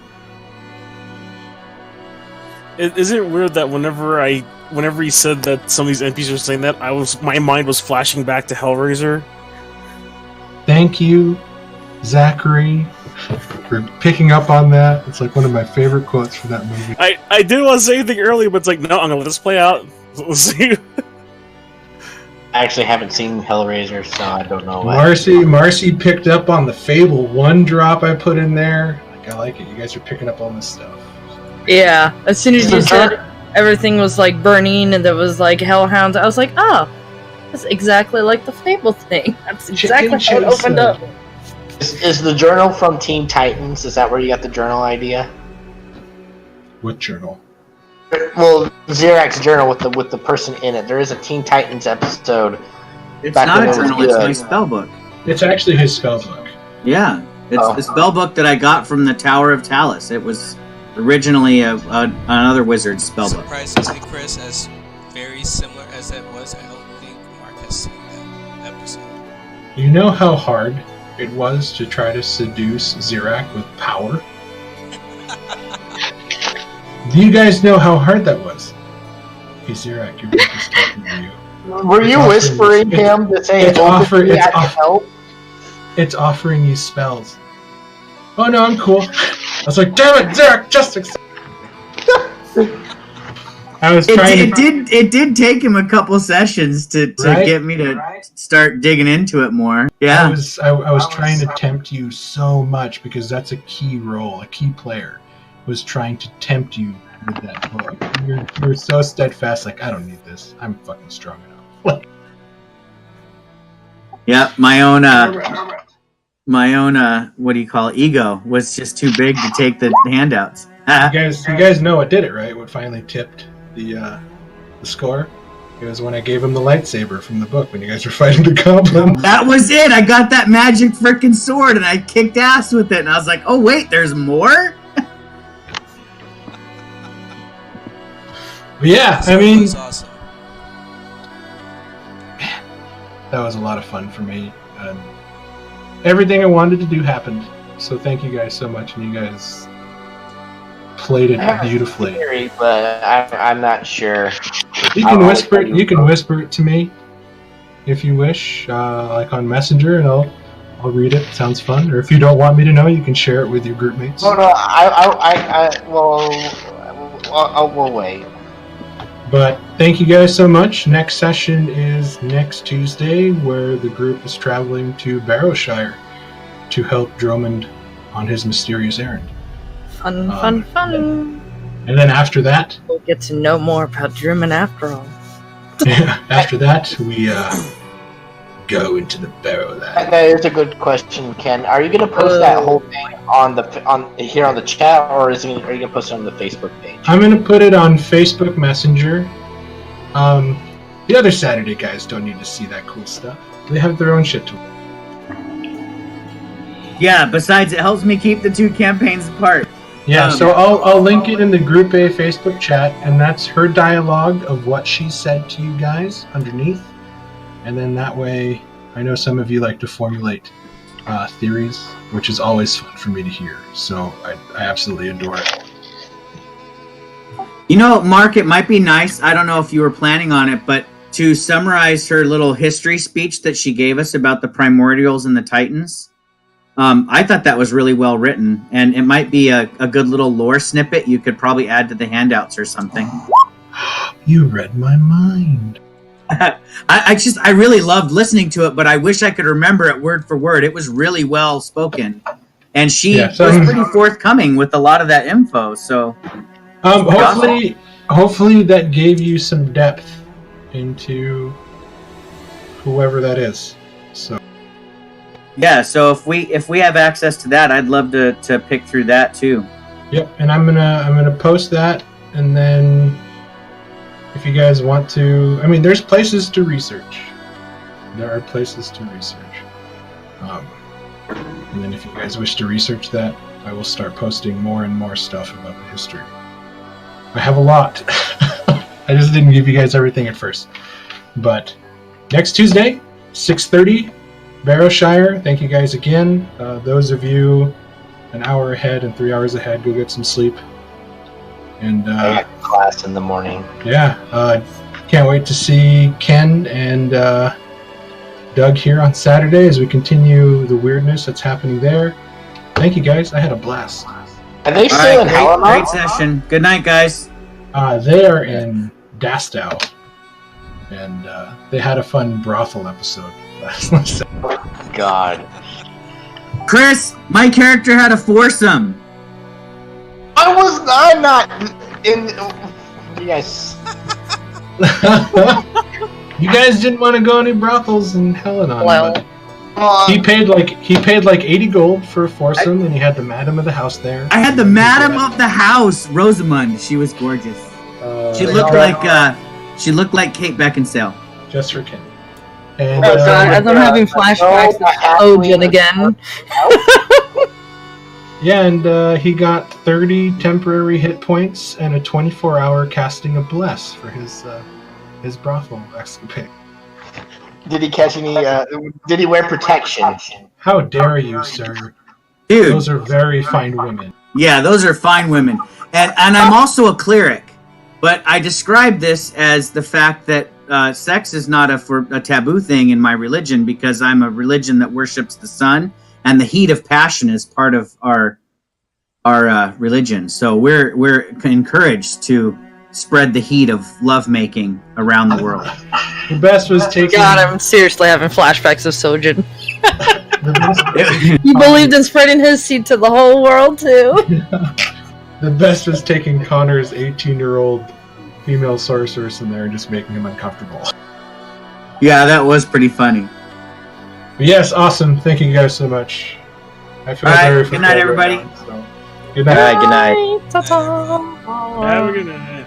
Is it weird that whenever you said that some of these NPCs were saying that, my mind was flashing back to Hellraiser? Thank you, Zachary, for picking up on that. It's like one of my favorite quotes from that movie. I didn't want to say anything earlier, but it's like, no, I'm gonna let this play out. We'll see. I actually haven't seen Hellraiser, so I don't know what. Marcy picked up on the Fable 1 drop I put in there. I like it. You guys are picking up on this stuff. Yeah, as soon as you said everything was like burning and there was like hellhounds, I was like, oh, that's exactly like the Fable thing. That's exactly how it opened up. Is the journal from Teen Titans? Is that where you got the journal idea? What journal? Well, Zirak's journal with the person in it. There is a Teen Titans episode. It's not a journal, it's my spell book. It's actually his spell book. Yeah, it's the spell book that I got from the Tower of Talus. It was originally another wizard's spell book. Surprisingly, Chris, as very similar as that was, I don't think Mark has seen that episode. You know how hard it was to try to seduce Zirak with power? Do you guys know how hard that was? Hey, Zirak, your book is talking to you. Were you whispering him to say it's offering you spells. Oh no, I'm cool. I was like, damn it, Zirak, just accept. I was trying. It did take him a couple sessions to get me to start digging into it more. Yeah, I was trying to tempt you so much because that's a key role, a key player. was trying to tempt you with that book. You're so steadfast, like, I don't need this. I'm fucking strong enough. Yeah, my own what do you call it, ego was just too big to take the handouts. You guys know what did it, right? What finally tipped the score? It was when I gave him the lightsaber from the book when you guys were fighting the goblin. That was it. I got that magic freaking sword and I kicked ass with it. And I was like, oh wait, there's more? Yeah, So I mean, that was awesome. that was a lot of fun for me. And everything I wanted to do happened. So thank you guys so much, and you guys played it beautifully. Theory, but I'm not sure. You can whisper it. You can whisper it to me if you wish, like on Messenger, and I'll read it. Sounds fun. Or if you don't want me to know, you can share it with your group mates. No, we'll wait. But thank you guys so much. Next session is next Tuesday, where the group is traveling to Barrowshire to help Drummond on his mysterious errand. Fun. And then after that, We'll get to know more about Drummond after all. after that, we go into the Barrowland. That is a good question, Ken. Are you going to post that whole thing on here on the chat, or are you going to post it on the Facebook page? I'm going to put it on Facebook Messenger. The other Saturday guys don't need to see that cool stuff. They have their own shit to. Yeah, besides it helps me keep the two campaigns apart. Yeah, so I'll link it in the Group A Facebook chat, and that's her dialogue of what she said to you guys underneath. And then that way, I know some of you like to formulate theories, which is always fun for me to hear. So I absolutely adore it. You know, Mark, it might be nice, I don't know if you were planning on it, but to summarize her little history speech that she gave us about the Primordials and the Titans. I thought that was really well written, and it might be a good little lore snippet you could probably add to the handouts or something. You read my mind. I really loved listening to it, but I wish I could remember it word for word. It was really well spoken, and she was pretty forthcoming with a lot of that info. So, hopefully that gave you some depth into whoever that is. So. Yeah, so if we have access to that, I'd love to pick through that too. Yep, and I'm gonna post that, and then if you guys want to, I mean, there's places to research. There are places to research. And then if you guys wish to research that, I will start posting more and more stuff about the history. I have a lot. I just didn't give you guys everything at first. But next Tuesday, 6:30. Barrowshire, thank you guys again. Those of you an hour ahead and 3 hours ahead, go get some sleep. And I got class in the morning. Yeah, can't wait to see Ken and Doug here on Saturday as we continue the weirdness that's happening there. Thank you guys, I had a blast. Are they still in Helena? Great session. Good night, guys. They are in Dastow, and they had a fun brothel episode. God. Chris, my character had a foursome. I'm not in. Yes. You guys didn't want to go any brothels in Helena. Well, he paid like 80 gold for a foursome, and he had the madam of the house there. I had the madam of the house, Rosamund. She was gorgeous. She looked like Kate Beckinsale. Just for Ken. And, as I'm having flashbacks to Ogen again. Yeah, and he got 30 temporary hit points and a 24-hour casting of bless for his brothel escapade. Did he catch any? Did he wear protection? How dare you, sir? Dude, those are very fine women. Yeah, those are fine women. And I'm also a cleric, but I describe this as the fact that sex is not a taboo thing in my religion, because I'm a religion that worships the sun, and the heat of passion is part of our religion. So we're encouraged to spread the heat of lovemaking around the world. The best was taking. God, I'm seriously having flashbacks of Sojin. He believed in spreading his seed to the whole world too. The best was taking Connor's 18-year-old female sorceress in there and just making him uncomfortable. Yeah, that was pretty funny. But yes, awesome. Thank you guys so much. I feel All right, very good night, fulfilled right everybody. now, so. Good night. All right, good night. Have a good night.